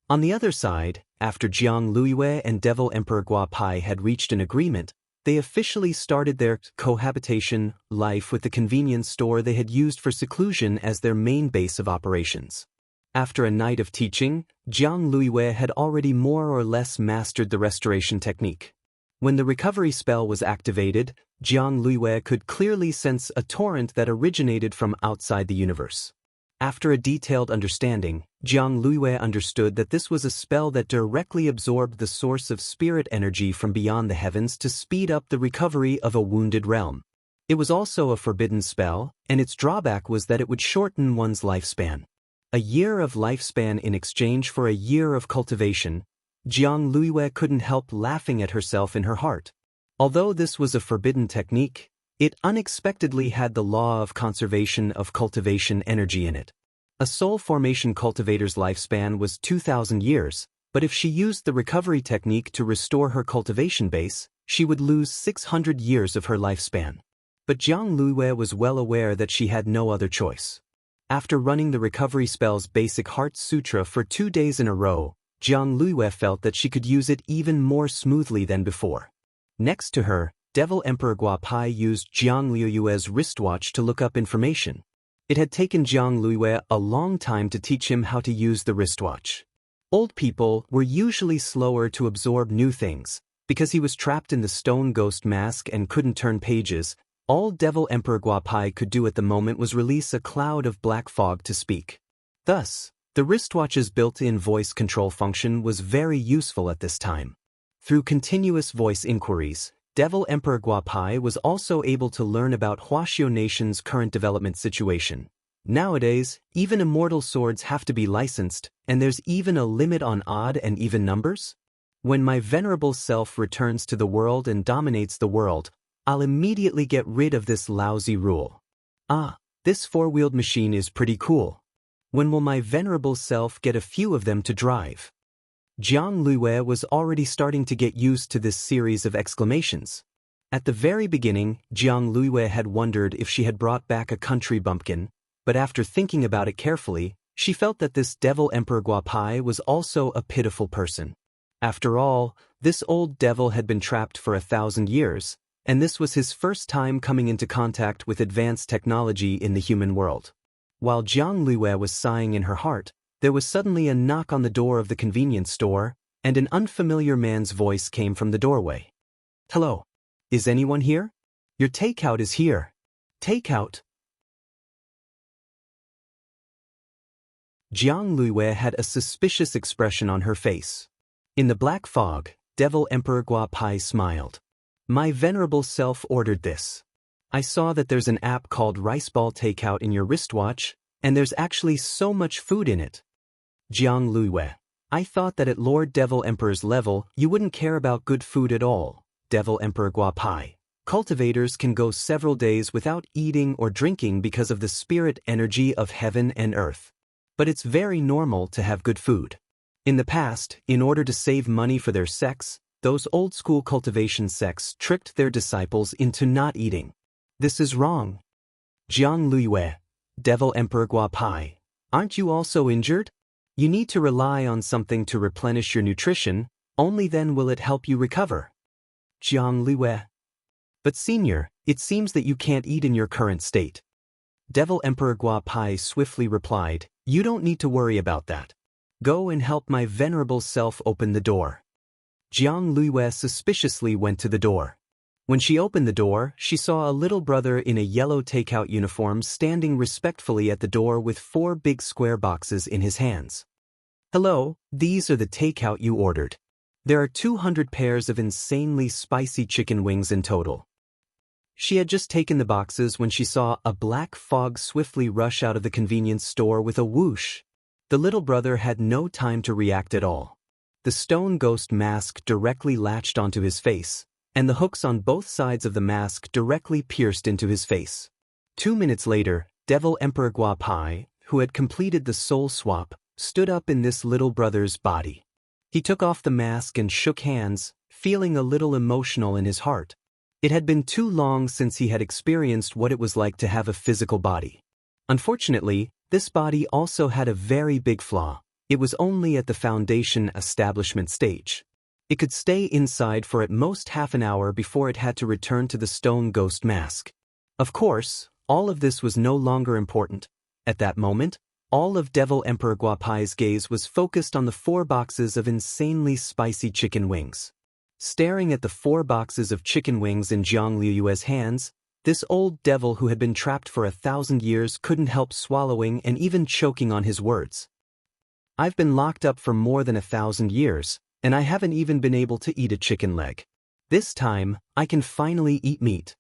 On the other side, after Jiang Liwei and Devil Emperor Guapai had reached an agreement, they officially started their cohabitation life with the convenience store they had used for seclusion as their main base of operations. After a night of teaching, Jiang Liwei had already more or less mastered the restoration technique. When the recovery spell was activated, Jiang Liwei could clearly sense a torrent that originated from outside the universe. After a detailed understanding, Jiang Liwei understood that this was a spell that directly absorbed the source of spirit energy from beyond the heavens to speed up the recovery of a wounded realm. It was also a forbidden spell, and its drawback was that it would shorten one's lifespan. A year of lifespan in exchange for a year of cultivation. Jiang Liwei couldn't help laughing at herself in her heart. Although this was a forbidden technique, it unexpectedly had the law of conservation of cultivation energy in it. A soul formation cultivator's lifespan was 2,000 years, but if she used the recovery technique to restore her cultivation base, she would lose 600 years of her lifespan. But Jiang Liwei was well aware that she had no other choice. After running the recovery spell's basic Heart Sutra for 2 days in a row, Jiang Liwei felt that she could use it even more smoothly than before. Next to her, Devil Emperor Guapai used Jiang Liu's wristwatch to look up information. It had taken Jiang Liwei a long time to teach him how to use the wristwatch. Old people were usually slower to absorb new things. Because he was trapped in the stone ghost mask and couldn't turn pages, all Devil Emperor Guapai could do at the moment was release a cloud of black fog to speak. Thus, the wristwatch's built-in voice control function was very useful at this time. Through continuous voice inquiries, Devil Emperor Guapai was also able to learn about Huaxiao Nation's current development situation. Nowadays, even immortal swords have to be licensed, and there's even a limit on odd and even numbers? When my venerable self returns to the world and dominates the world, I'll immediately get rid of this lousy rule. Ah, this 4-wheeled machine is pretty cool. When will my venerable self get a few of them to drive? Jiang Liwei was already starting to get used to this series of exclamations. At the very beginning, Jiang Liwei had wondered if she had brought back a country bumpkin, but after thinking about it carefully, she felt that this Devil Emperor Guapai was also a pitiful person. After all, this old devil had been trapped for 1,000 years, and this was his first time coming into contact with advanced technology in the human world. While Jiang Luiyue was sighing in her heart, there was suddenly a knock on the door of the convenience store, and an unfamiliar man's voice came from the doorway. "Hello. Is anyone here? Your takeout is here. Takeout." Jiang Luiyue had a suspicious expression on her face. In the black fog, Devil Emperor Gua Pai smiled. "My venerable self ordered this. I saw that there's an app called Rice Ball Takeout in your wristwatch, and there's actually so much food in it." Jiang Luiyue, "I thought that at Lord Devil Emperor's level you wouldn't care about good food at all." Devil Emperor Gua Pai, "Cultivators can go several days without eating or drinking because of the spirit energy of heaven and earth. But it's very normal to have good food. In the past, in order to save money for their sects, those old-school cultivation sects tricked their disciples into not eating. This is wrong." Jiang Luiyue, Devil Emperor Gua Pai, "Aren't you also injured? You need to rely on something to replenish your nutrition, only then will it help you recover." Jiang Luiyue, "But senior, it seems that you can't eat in your current state." Devil Emperor Gua Pai swiftly replied, "You don't need to worry about that. Go and help my venerable self open the door." Jiang Luiyue suspiciously went to the door. When she opened the door, she saw a little brother in a yellow takeout uniform standing respectfully at the door with 4 big square boxes in his hands. "Hello, these are the takeout you ordered. There are 200 pairs of insanely spicy chicken wings in total." She had just taken the boxes when she saw a black fog swiftly rush out of the convenience store with a whoosh. The little brother had no time to react at all. The stone ghost mask directly latched onto his face, and the hooks on both sides of the mask directly pierced into his face. 2 minutes later, Devil Emperor Gua Pai, who had completed the soul swap, stood up in this little brother's body. He took off the mask and shook hands, feeling a little emotional in his heart. It had been too long since he had experienced what it was like to have a physical body. Unfortunately, this body also had a very big flaw. It was only at the foundation establishment stage. It could stay inside for at most half an hour before it had to return to the stone ghost mask. Of course, all of this was no longer important. At that moment, all of Devil Emperor Gua Pai's gaze was focused on the 4 boxes of insanely spicy chicken wings. Staring at the 4 boxes of chicken wings in Jiang Luiyue's hands, this old devil who had been trapped for 1,000 years couldn't help swallowing and even choking on his words. "I've been locked up for more than 1,000 years, and I haven't even been able to eat a chicken leg. This time, I can finally eat meat."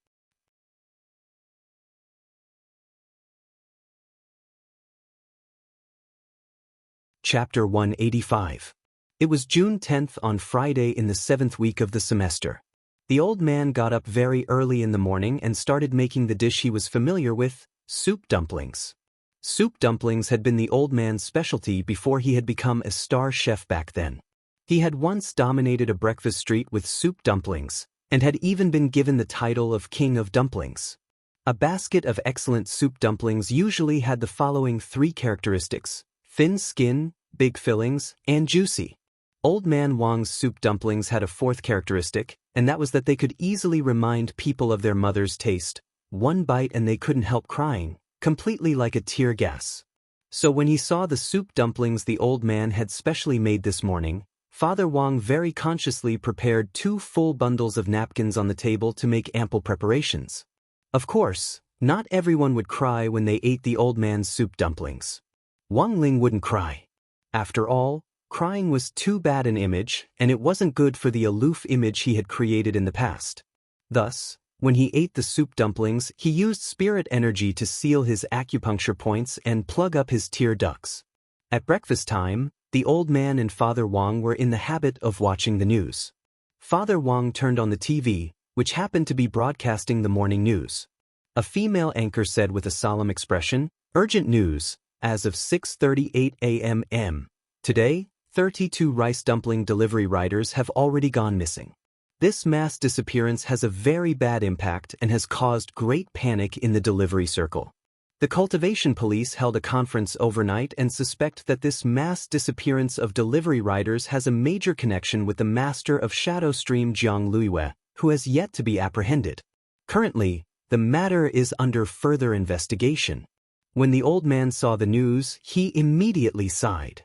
Chapter 185. It was June 10th on Friday in the 7th week of the semester. The old man got up very early in the morning and started making the dish he was familiar with, soup dumplings. Soup dumplings had been the old man's specialty before he had become a star chef back then. He had once dominated a breakfast street with soup dumplings, and had even been given the title of King of Dumplings. A basket of excellent soup dumplings usually had the following 3 characteristics: thin skin, big fillings, and juicy. Old Man Wang's soup dumplings had a 4th characteristic, and that was that they could easily remind people of their mother's taste. One bite and they couldn't help crying, completely like a tear gas. So when he saw the soup dumplings the old man had specially made this morning, Father Wang very consciously prepared 2 full bundles of napkins on the table to make ample preparations. Of course, not everyone would cry when they ate the old man's soup dumplings. Wang Ling wouldn't cry. After all, crying was too bad an image, and it wasn't good for the aloof image he had created in the past. Thus, when he ate the soup dumplings, he used spirit energy to seal his acupuncture points and plug up his tear ducts. At breakfast time, the old man and Father Wang were in the habit of watching the news. Father Wang turned on the TV, which happened to be broadcasting the morning news. A female anchor said with a solemn expression, "Urgent news, as of 6:38 a.m. Today, 32 rice dumpling delivery riders have already gone missing. This mass disappearance has a very bad impact and has caused great panic in the delivery circle. The cultivation police held a conference overnight and suspect that this mass disappearance of delivery riders has a major connection with the master of Shadow Stream Jiang Luiyue, who has yet to be apprehended. Currently, the matter is under further investigation." When the old man saw the news, he immediately sighed.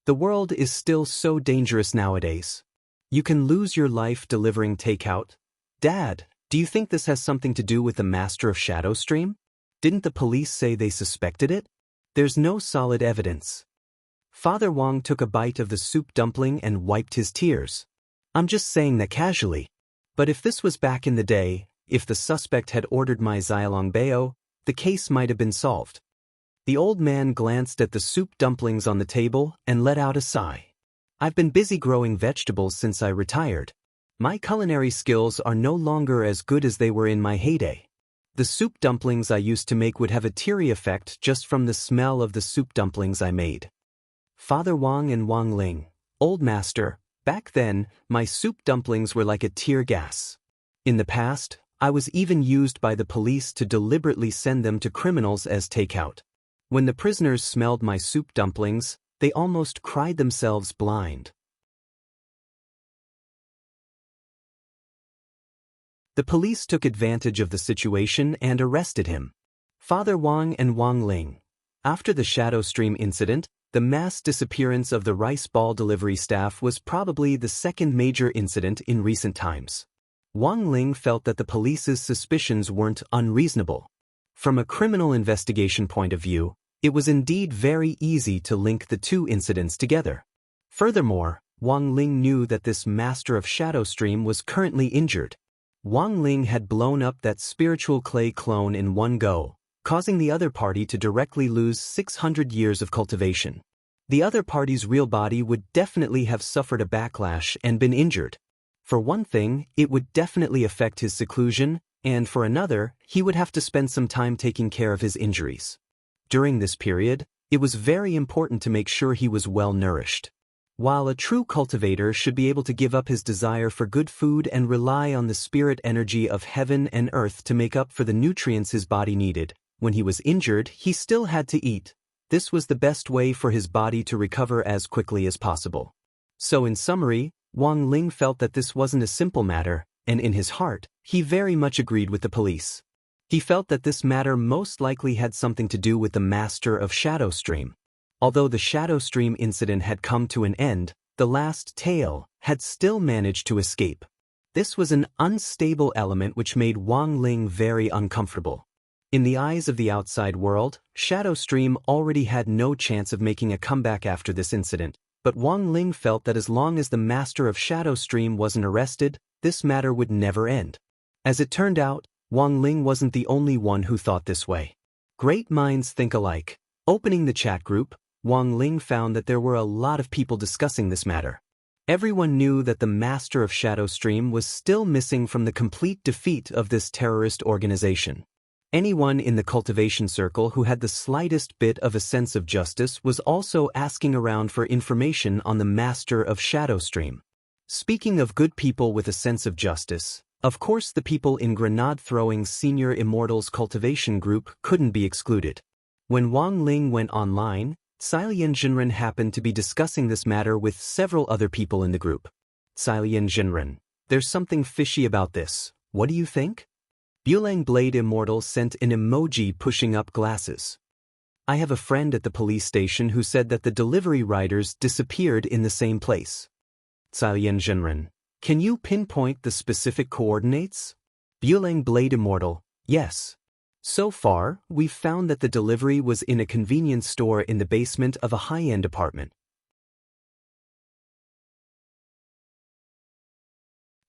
The world is still so dangerous nowadays. You can lose your life delivering takeout. Dad, do you think this has something to do with the Master of Shadowstream? Didn't the police say they suspected it? There's no solid evidence. Father Wang took a bite of the soup dumpling and wiped his tears. I'm just saying that casually. But if this was back in the day, if the suspect had ordered my Xiaolongbao, the case might have been solved. The old man glanced at the soup dumplings on the table and let out a sigh. I've been busy growing vegetables since I retired. My culinary skills are no longer as good as they were in my heyday. The soup dumplings I used to make would have a teary effect just from the smell of the soup dumplings I made. Father Wang and Wang Ling, old master, back then, my soup dumplings were like a tear gas. In the past, I was even used by the police to deliberately send them to criminals as takeout. When the prisoners smelled my soup dumplings, they almost cried themselves blind. The police took advantage of the situation and arrested him. Father Wang and Wang Ling. After the Shadowstream incident, the mass disappearance of the rice ball delivery staff was probably the second major incident in recent times. Wang Ling felt that the police's suspicions weren't unreasonable. From a criminal investigation point of view, it was indeed very easy to link the two incidents together. Furthermore, Wang Ling knew that this Master of Shadowstream was currently injured. Wang Ling had blown up that spiritual clay clone in one go, causing the other party to directly lose 600 years of cultivation. The other party's real body would definitely have suffered a backlash and been injured. For one thing, it would definitely affect his seclusion, and for another, he would have to spend some time taking care of his injuries. During this period, it was very important to make sure he was well nourished. While a true cultivator should be able to give up his desire for good food and rely on the spirit energy of heaven and earth to make up for the nutrients his body needed, when he was injured, he still had to eat. This was the best way for his body to recover as quickly as possible. So in summary, Wang Ling felt that this wasn't a simple matter, and in his heart, he very much agreed with the police. He felt that this matter most likely had something to do with the Master of Shadowstream. Although the Shadowstream incident had come to an end, the last tail had still managed to escape. This was an unstable element which made Wang Ling very uncomfortable. In the eyes of the outside world, Shadowstream already had no chance of making a comeback after this incident, but Wang Ling felt that as long as the Master of Shadowstream wasn't arrested, this matter would never end. As it turned out, Wang Ling wasn't the only one who thought this way. Great minds think alike. Opening the chat group, Wang Ling found that there were a lot of people discussing this matter. Everyone knew that the Master of Shadowstream was still missing from the complete defeat of this terrorist organization. Anyone in the cultivation circle who had the slightest bit of a sense of justice was also asking around for information on the Master of Shadowstream. Speaking of good people with a sense of justice, of course the people in grenade-throwing Senior Immortal's cultivation group couldn't be excluded. When Wang Ling went online, Xilian Jinren happened to be discussing this matter with several other people in the group. Xilian Jinren, there's something fishy about this, what do you think? Bulang Blade Immortal sent an emoji pushing up glasses. I have a friend at the police station who said that the delivery riders disappeared in the same place. Xilian Jinren, can you pinpoint the specific coordinates? Bulang Blade Immortal, yes. So far, we've found that the delivery was in a convenience store in the basement of a high-end apartment.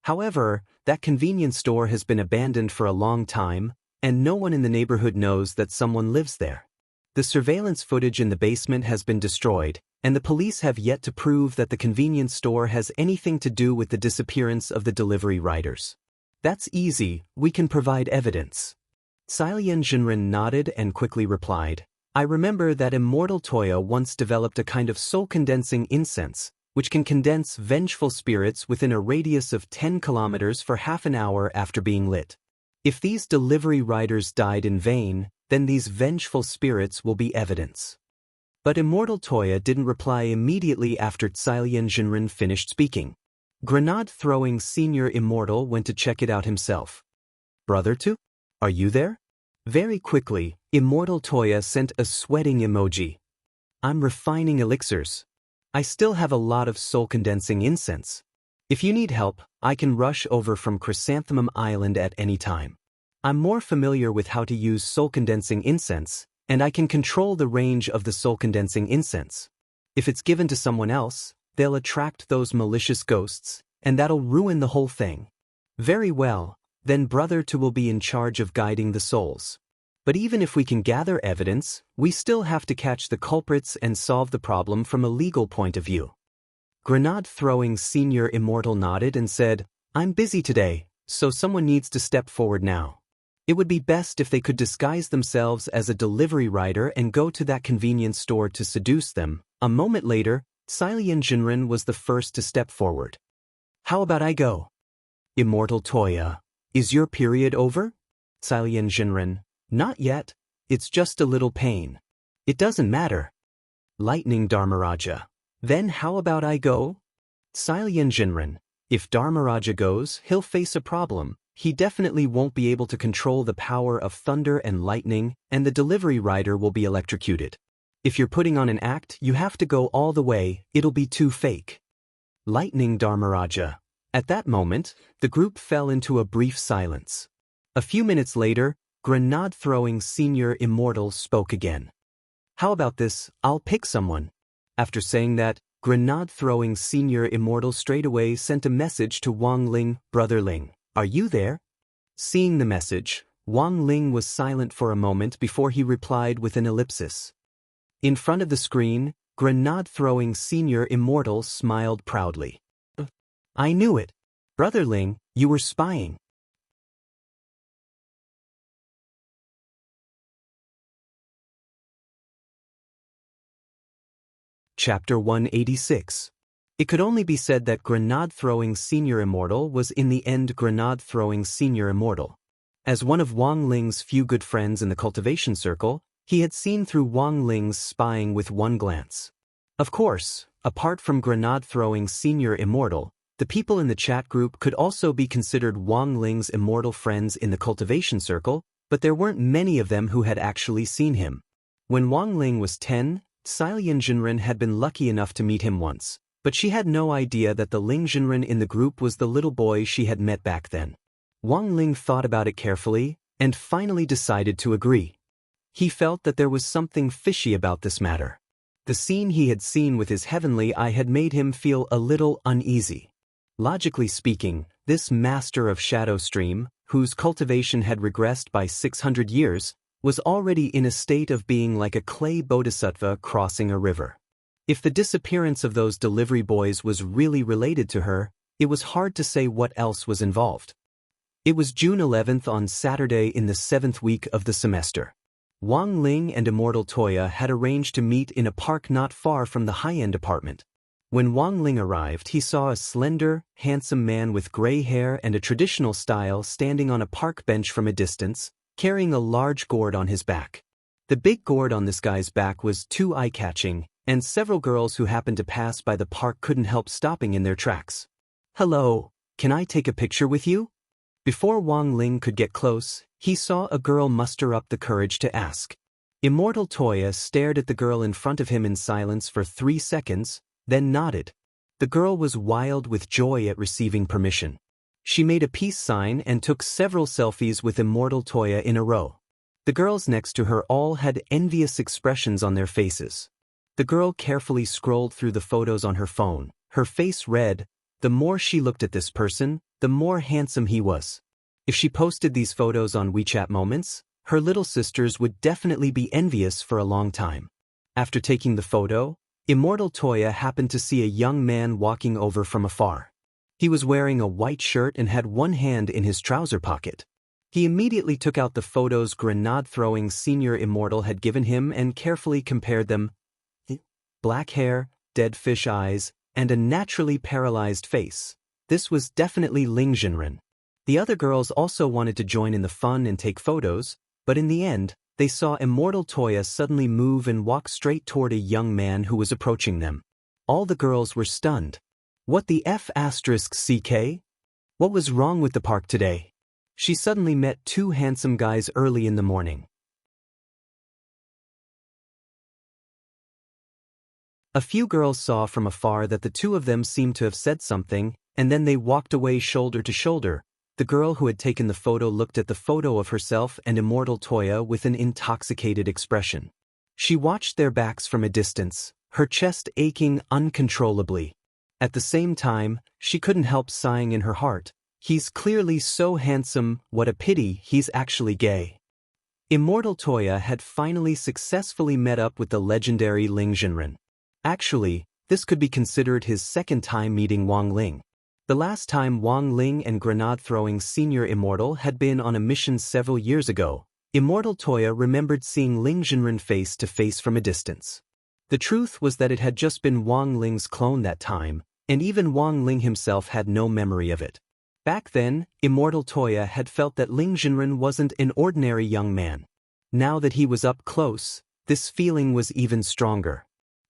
However, that convenience store has been abandoned for a long time, and no one in the neighborhood knows that someone lives there. The surveillance footage in the basement has been destroyed, and the police have yet to prove that the convenience store has anything to do with the disappearance of the delivery riders. That's easy, we can provide evidence. Xilian Jinren nodded and quickly replied, I remember that Immortal Toya once developed a kind of soul-condensing incense, which can condense vengeful spirits within a radius of 10 kilometers for half an hour after being lit. If these delivery riders died in vain, then these vengeful spirits will be evidence. But Immortal Toya didn't reply immediately after Xilian Jinren finished speaking. Grenade-throwing Senior Immortal went to check it out himself. Brother two? Are you there? Very quickly, Immortal Toya sent a sweating emoji. I'm refining elixirs. I still have a lot of soul-condensing incense. If you need help, I can rush over from Chrysanthemum Island at any time. I'm more familiar with how to use soul-condensing incense, and I can control the range of the soul-condensing incense. If it's given to someone else, they'll attract those malicious ghosts, and that'll ruin the whole thing. Very well, then Brother Tu will be in charge of guiding the souls. But even if we can gather evidence, we still have to catch the culprits and solve the problem from a legal point of view. Grenade-throwing Senior Immortal nodded and said, I'm busy today, so someone needs to step forward now. It would be best if they could disguise themselves as a delivery rider and go to that convenience store to seduce them. A moment later, Silian Jinren was the first to step forward. How about I go? Immortal Toya, is your period over? Silian Jinren, not yet, it's just a little pain. It doesn't matter. Lightning Dharmaraja, then how about I go? Silian Jinren, if Dharmaraja goes, he'll face a problem. He definitely won't be able to control the power of thunder and lightning, and the delivery rider will be electrocuted. If you're putting on an act, you have to go all the way, it'll be too fake. Lightning Dharmaraja. At that moment, the group fell into a brief silence. A few minutes later, Grenade-throwing Senior Immortal spoke again. How about this, I'll pick someone. After saying that, Grenade-throwing Senior Immortal straightaway sent a message to Wang Ling, Brother Ling. Are you there? Seeing the message, Wang Ling was silent for a moment before he replied with an ellipsis. In front of the screen, Grenade-throwing Senior Immortal smiled proudly. I knew it. Brother Ling, you were spying. Chapter 186. It could only be said that Grenade-throwing Senior Immortal was in the end Grenade-throwing Senior Immortal. As one of Wang Ling's few good friends in the cultivation circle, he had seen through Wang Ling's spying with one glance. Of course, apart from Grenade-throwing Senior Immortal, the people in the chat group could also be considered Wang Ling's immortal friends in the cultivation circle, but there weren't many of them who had actually seen him. When Wang Ling was 10, Silian Jinren had been lucky enough to meet him once, but she had no idea that the Ling Jinren in the group was the little boy she had met back then. Wang Ling thought about it carefully, and finally decided to agree. He felt that there was something fishy about this matter. The scene he had seen with his heavenly eye had made him feel a little uneasy. Logically speaking, this master of Shadow Stream, whose cultivation had regressed by 600 years, was already in a state of being like a clay bodhisattva crossing a river. If the disappearance of those delivery boys was really related to her, it was hard to say what else was involved. It was June 11th on Saturday in the 7th week of the semester. Wang Ling and Immortal Toya had arranged to meet in a park not far from the high-end apartment. When Wang Ling arrived, he saw a slender, handsome man with gray hair and a traditional style standing on a park bench from a distance, carrying a large gourd on his back. The big gourd on this guy's back was too eye-catching, and several girls who happened to pass by the park couldn't help stopping in their tracks. Hello, can I take a picture with you? Before Wang Ling could get close, he saw a girl muster up the courage to ask. Immortal Toya stared at the girl in front of him in silence for 3 seconds, then nodded. The girl was wild with joy at receiving permission. She made a peace sign and took several selfies with Immortal Toya in a row. The girls next to her all had envious expressions on their faces. The girl carefully scrolled through the photos on her phone, her face red. The more she looked at this person, the more handsome he was. If she posted these photos on WeChat Moments, her little sisters would definitely be envious for a long time. After taking the photo, Immortal Toya happened to see a young man walking over from afar. He was wearing a white shirt and had one hand in his trouser pocket. He immediately took out the photos Grenade-throwing Senior Immortal had given him and carefully compared them. Black hair, dead fish eyes, and a naturally paralyzed face. This was definitely Ling Jinren. The other girls also wanted to join in the fun and take photos, but in the end, they saw Immortal Toya suddenly move and walk straight toward a young man who was approaching them. All the girls were stunned. What the F***CK? What was wrong with the park today? She suddenly met 2 handsome guys early in the morning. A few girls saw from afar that the two of them seemed to have said something, and then they walked away shoulder to shoulder. The girl who had taken the photo looked at the photo of herself and Immortal Toya with an intoxicated expression. She watched their backs from a distance, her chest aching uncontrollably. At the same time, she couldn't help sighing in her heart. He's clearly so handsome, what a pity he's actually gay. Immortal Toya had finally successfully met up with the legendary Ling Jinren. Actually, this could be considered his second time meeting Wang Ling. The last time Wang Ling and grenade-throwing senior Immortal had been on a mission several years ago, Immortal Toya remembered seeing Ling Jinren face to face from a distance. The truth was that it had just been Wang Ling's clone that time, and even Wang Ling himself had no memory of it. Back then, Immortal Toya had felt that Ling Jinren wasn't an ordinary young man. Now that he was up close, this feeling was even stronger.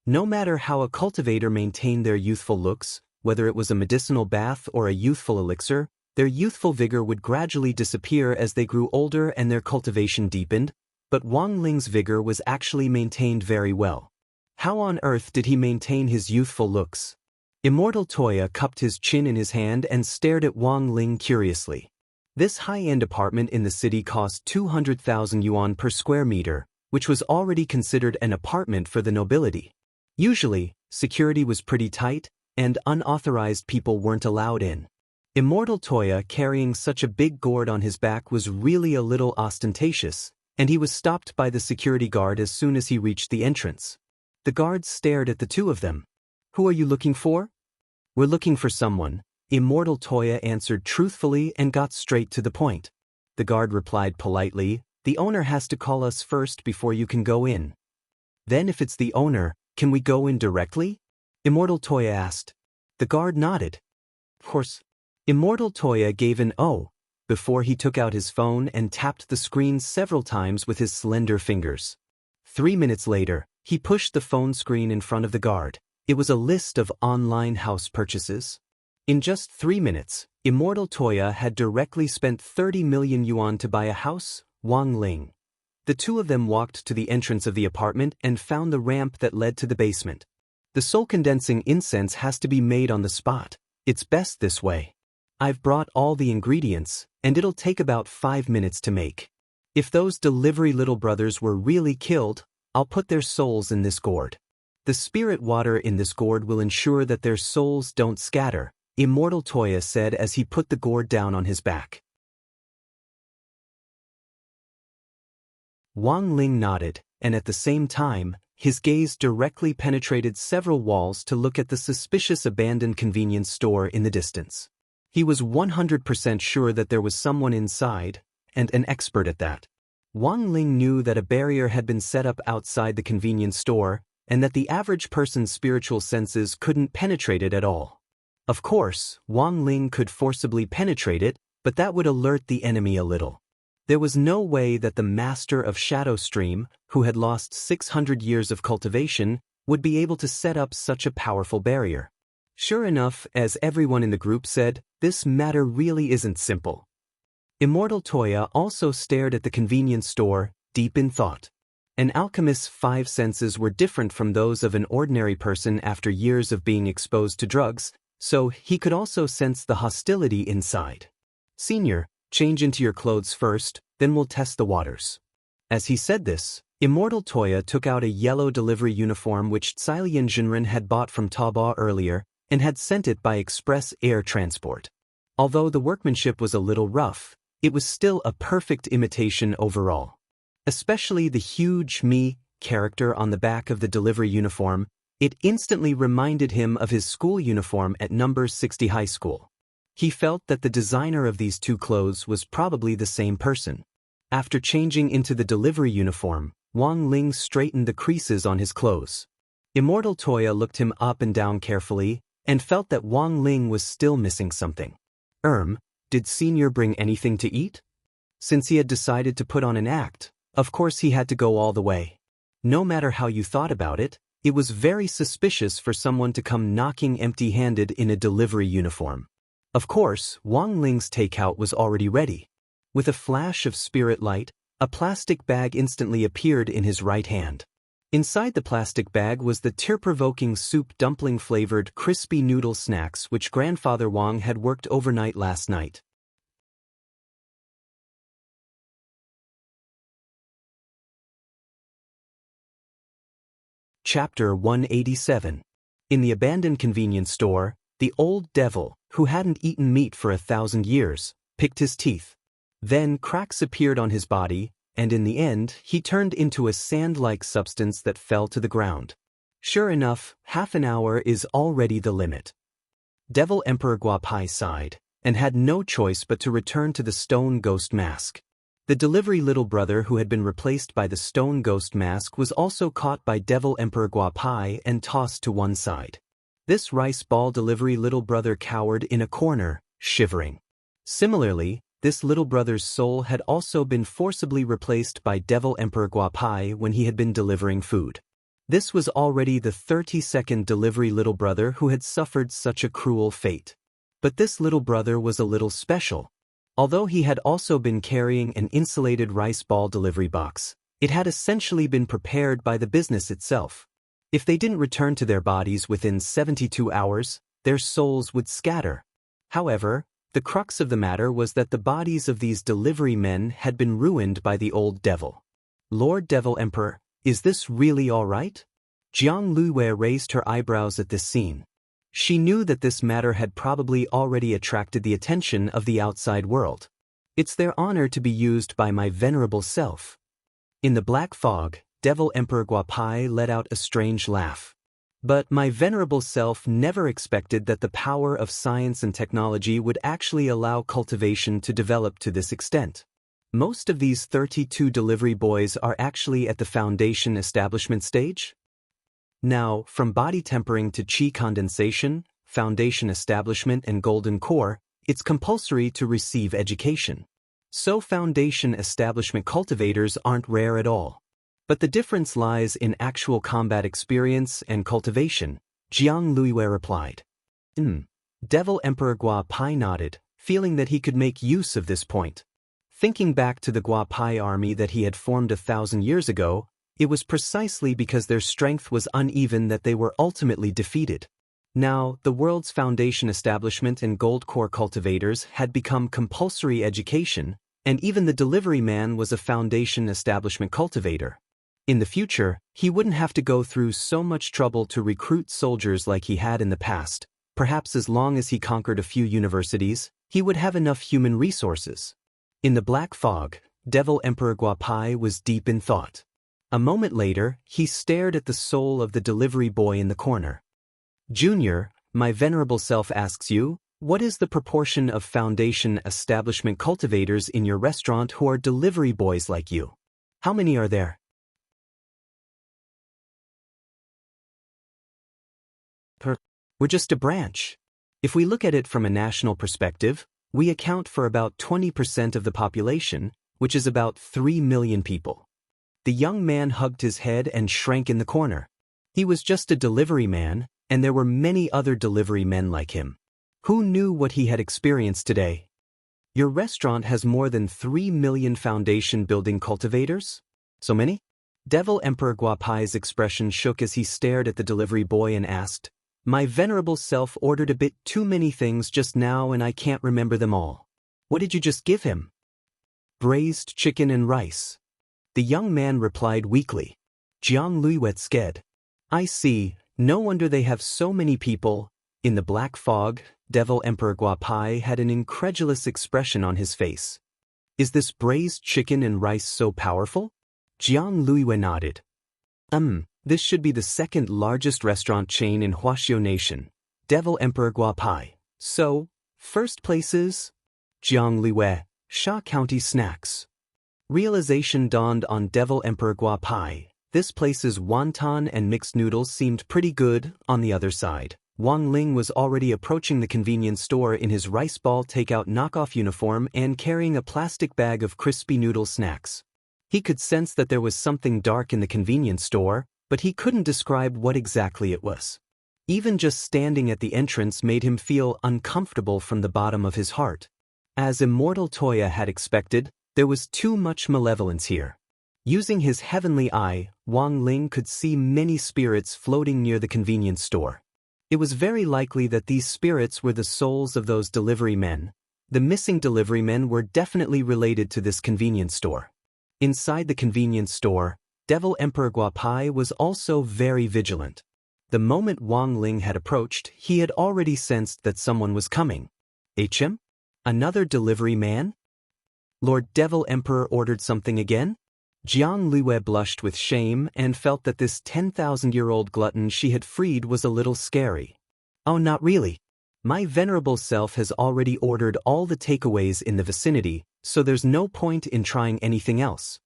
No matter how a cultivator maintained their youthful looks, whether it was a medicinal bath or a youthful elixir, their youthful vigor would gradually disappear as they grew older and their cultivation deepened, but Wang Ling's vigor was actually maintained very well. How on earth did he maintain his youthful looks? Immortal Toya cupped his chin in his hand and stared at Wang Ling curiously. This high-end apartment in the city cost 200,000 yuan per square meter, which was already considered an apartment for the nobility. Usually, security was pretty tight, and unauthorized people weren't allowed in. Immortal Toya carrying such a big gourd on his back was really a little ostentatious, and he was stopped by the security guard as soon as he reached the entrance. The guards stared at the two of them. "Who are you looking for?" "We're looking for someone," Immortal Toya answered truthfully and got straight to the point. The guard replied politely, "The owner has to call us first before you can go in." "Then if it's the owner, can we go in directly?" Immortal Toya asked. The guard nodded. "Of course." Immortal Toya gave an "oh" before he took out his phone and tapped the screen several times with his slender fingers. 3 minutes later, he pushed the phone screen in front of the guard. It was a list of online house purchases. In just 3 minutes, Immortal Toya had directly spent 30 million yuan to buy a house, Wang Ling. The two of them walked to the entrance of the apartment and found the ramp that led to the basement. The soul-condensing incense has to be made on the spot. It's best this way. I've brought all the ingredients, and it'll take about 5 minutes to make. If those delivery little brothers were really killed, I'll put their souls in this gourd. The spirit water in this gourd will ensure that their souls don't scatter, Immortal Toya said as he put the gourd down on his back. Wang Ling nodded, and at the same time, his gaze directly penetrated several walls to look at the suspicious abandoned convenience store in the distance. He was 100% sure that there was someone inside, and an expert at that. Wang Ling knew that a barrier had been set up outside the convenience store, and that the average person's spiritual senses couldn't penetrate it at all. Of course, Wang Ling could forcibly penetrate it, but that would alert the enemy a little. There was no way that the master of Shadow Stream, who had lost 600 years of cultivation, would be able to set up such a powerful barrier. Sure enough, as everyone in the group said, this matter really isn't simple. Immortal Toya also stared at the convenience store, deep in thought. An alchemist's 5 senses were different from those of an ordinary person after years of being exposed to drugs, so he could also sense the hostility inside. "Senior, change into your clothes first, then we'll test the waters." As he said this, Immortal Toya took out a yellow delivery uniform which Ling Jinren had bought from Taobao earlier, and had sent it by express air transport. Although the workmanship was a little rough, it was still a perfect imitation overall. Especially the huge me character on the back of the delivery uniform, it instantly reminded him of his school uniform at number 60 high school. He felt that the designer of these two clothes was probably the same person. After changing into the delivery uniform, Wang Ling straightened the creases on his clothes. Immortal Toya looked him up and down carefully, and felt that Wang Ling was still missing something. Did Senior bring anything to eat? Since he had decided to put on an act, of course he had to go all the way. No matter how you thought about it, it was very suspicious for someone to come knocking empty-handed in a delivery uniform. Of course, Wang Ling's takeout was already ready. With a flash of spirit light, a plastic bag instantly appeared in his right hand. Inside the plastic bag was the tear-provoking soup dumpling-flavored crispy noodle snacks which Grandfather Wang had worked overnight last night. Chapter 187. In the abandoned convenience store, the old devil, who hadn't eaten meat for 1,000 years, picked his teeth. Then cracks appeared on his body, and in the end, he turned into a sand-like substance that fell to the ground. Sure enough, half an hour is already the limit. Devil Emperor Guapai sighed, and had no choice but to return to the stone ghost mask. The delivery little brother who had been replaced by the stone ghost mask was also caught by Devil Emperor Guapai and tossed to one side. This rice ball delivery little brother cowered in a corner, shivering. Similarly, this little brother's soul had also been forcibly replaced by Devil Emperor Guapai when he had been delivering food. This was already the 32nd delivery little brother who had suffered such a cruel fate. But this little brother was a little special. Although he had also been carrying an insulated rice ball delivery box, it had essentially been prepared by the business itself. If they didn't return to their bodies within 72 hours, their souls would scatter. However, the crux of the matter was that the bodies of these delivery men had been ruined by the old devil. Lord Devil Emperor, is this really all right? Jiang Luiwei raised her eyebrows at this scene. She knew that this matter had probably already attracted the attention of the outside world. It's their honor to be used by my venerable self. In the black fog, Devil Emperor Guapai let out a strange laugh. But my venerable self never expected that the power of science and technology would actually allow cultivation to develop to this extent. Most of these 32 delivery boys are actually at the foundation establishment stage. Now, from body tempering to chi condensation, foundation establishment and golden core, it's compulsory to receive education. So foundation establishment cultivators aren't rare at all. But the difference lies in actual combat experience and cultivation, Jiang Luiwei replied. Devil Emperor Guapai nodded, feeling that he could make use of this point. Thinking back to the Guapai army that he had formed 1,000 years ago, it was precisely because their strength was uneven that they were ultimately defeated. Now, the world's foundation establishment and gold core cultivators had become compulsory education, and even the delivery man was a foundation establishment cultivator. In the future, he wouldn't have to go through so much trouble to recruit soldiers like he had in the past. Perhaps as long as he conquered a few universities, he would have enough human resources. In the black fog, Devil Emperor Guapai was deep in thought. A moment later, he stared at the soul of the delivery boy in the corner. Junior, my venerable self asks you, what is the proportion of foundation establishment cultivators in your restaurant who are delivery boys like you? How many are there? We're just a branch. If we look at it from a national perspective, we account for about 20% of the population, which is about 3 million people. The young man hugged his head and shrank in the corner. He was just a delivery man, and there were many other delivery men like him. Who knew what he had experienced today? Your restaurant has more than 3 million foundation building cultivators? So many? Devil Emperor Guapai's expression shook as he stared at the delivery boy and asked, my venerable self ordered a bit too many things just now and I can't remember them all. What did you just give him? Braised chicken and rice. The young man replied weakly. Jiang Luiwei said, I see, no wonder they have so many people. In the black fog, Devil Emperor Guapai had an incredulous expression on his face. Is this braised chicken and rice so powerful? Jiang Luiwei nodded. This should be the second largest restaurant chain in Huaxiu Nation. Devil Emperor Guapai. So, first place is? Jiang Luiwei, Sha County Snacks. Realization dawned on Devil Emperor Guapai. This place's wonton and mixed noodles seemed pretty good. On the other side, Wang Ling was already approaching the convenience store in his rice ball takeout knockoff uniform and carrying a plastic bag of crispy noodle snacks. He could sense that there was something dark in the convenience store, but he couldn't describe what exactly it was. Even just standing at the entrance made him feel uncomfortable from the bottom of his heart. As Immortal Toya had expected, there was too much malevolence here. Using his heavenly eye, Wang Ling could see many spirits floating near the convenience store. It was very likely that these spirits were the souls of those delivery men. The missing delivery men were definitely related to this convenience store. Inside the convenience store, Devil Emperor Guapai was also very vigilant. The moment Wang Ling had approached, he had already sensed that someone was coming. HM? Another delivery man? Lord Devil Emperor ordered something again? Jiang Luo blushed with shame and felt that this 10,000-year-old glutton she had freed was a little scary. Oh, not really. My venerable self has already ordered all the takeaways in the vicinity, so there's no point in trying anything else.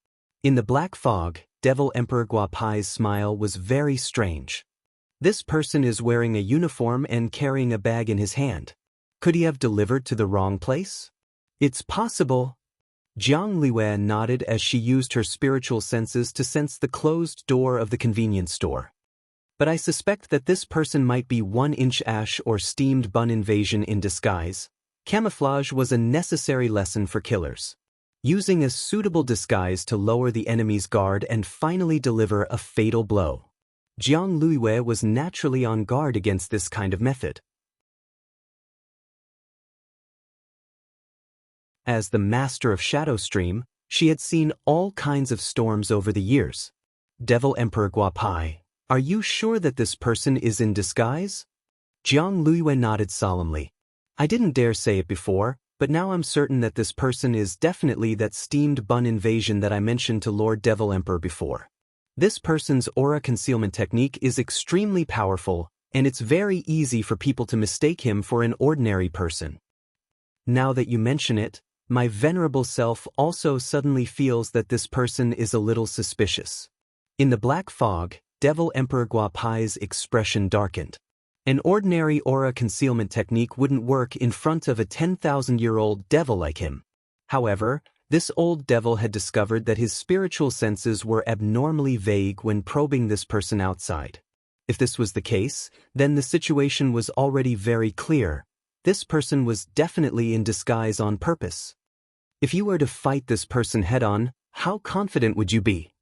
In the black fog, Devil Emperor Guapai's smile was very strange. This person is wearing a uniform and carrying a bag in his hand. Could he have delivered to the wrong place? It's possible. Jiang Luo nodded as she used her spiritual senses to sense the closed door of the convenience store. But I suspect that this person might be 1-inch ash or steamed bun invasion in disguise. Camouflage was a necessary lesson for killers. Using a suitable disguise to lower the enemy's guard and finally deliver a fatal blow. Jiang Luo was naturally on guard against this kind of method. As the master of Shadow Stream, she had seen all kinds of storms over the years. Devil Emperor Guapai, are you sure that this person is in disguise? Jiang Luo nodded solemnly. I didn't dare say it before, but now I'm certain that this person is definitely that steamed bun invasion that I mentioned to Lord Devil Emperor before. This person's aura concealment technique is extremely powerful, and it's very easy for people to mistake him for an ordinary person. Now that you mention it, my venerable self also suddenly feels that this person is a little suspicious. In the black fog, Devil Emperor Guapai's expression darkened. An ordinary aura concealment technique wouldn't work in front of a 10,000-year-old devil like him. However, this old devil had discovered that his spiritual senses were abnormally vague when probing this person outside. If this was the case, then the situation was already very clear. This person was definitely in disguise on purpose. If you were to fight this person head-on, how confident would you be?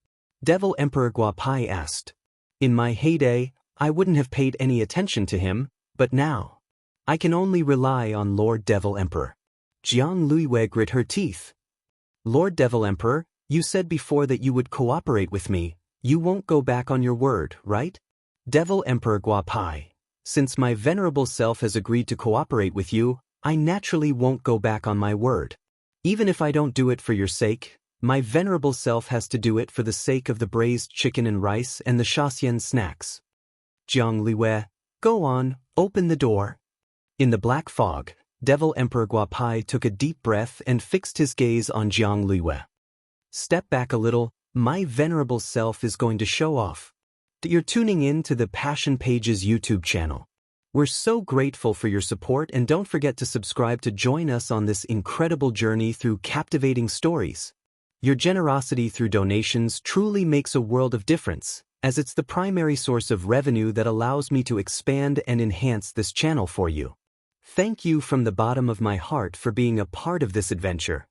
Devil Emperor Guapai asked. In my heyday, I wouldn't have paid any attention to him, but now, I can only rely on Lord Devil Emperor. Jiang Luo grit her teeth. Lord Devil Emperor, you said before that you would cooperate with me. You won't go back on your word, right? Devil Emperor Guapai, since my venerable self has agreed to cooperate with you, I naturally won't go back on my word. Even if I don't do it for your sake, my venerable self has to do it for the sake of the braised chicken and rice and the Shaxian snacks. Jiang Luo, go on, open the door. In the black fog, Devil Emperor Guapai took a deep breath and fixed his gaze on Jiang Luo. Step back a little, my venerable self is going to show off. You're tuning in to the Passion Pages YouTube channel. We're so grateful for your support, and don't forget to subscribe to join us on this incredible journey through captivating stories. Your generosity through donations truly makes a world of difference, as it's the primary source of revenue that allows me to expand and enhance this channel for you. Thank you from the bottom of my heart for being a part of this adventure.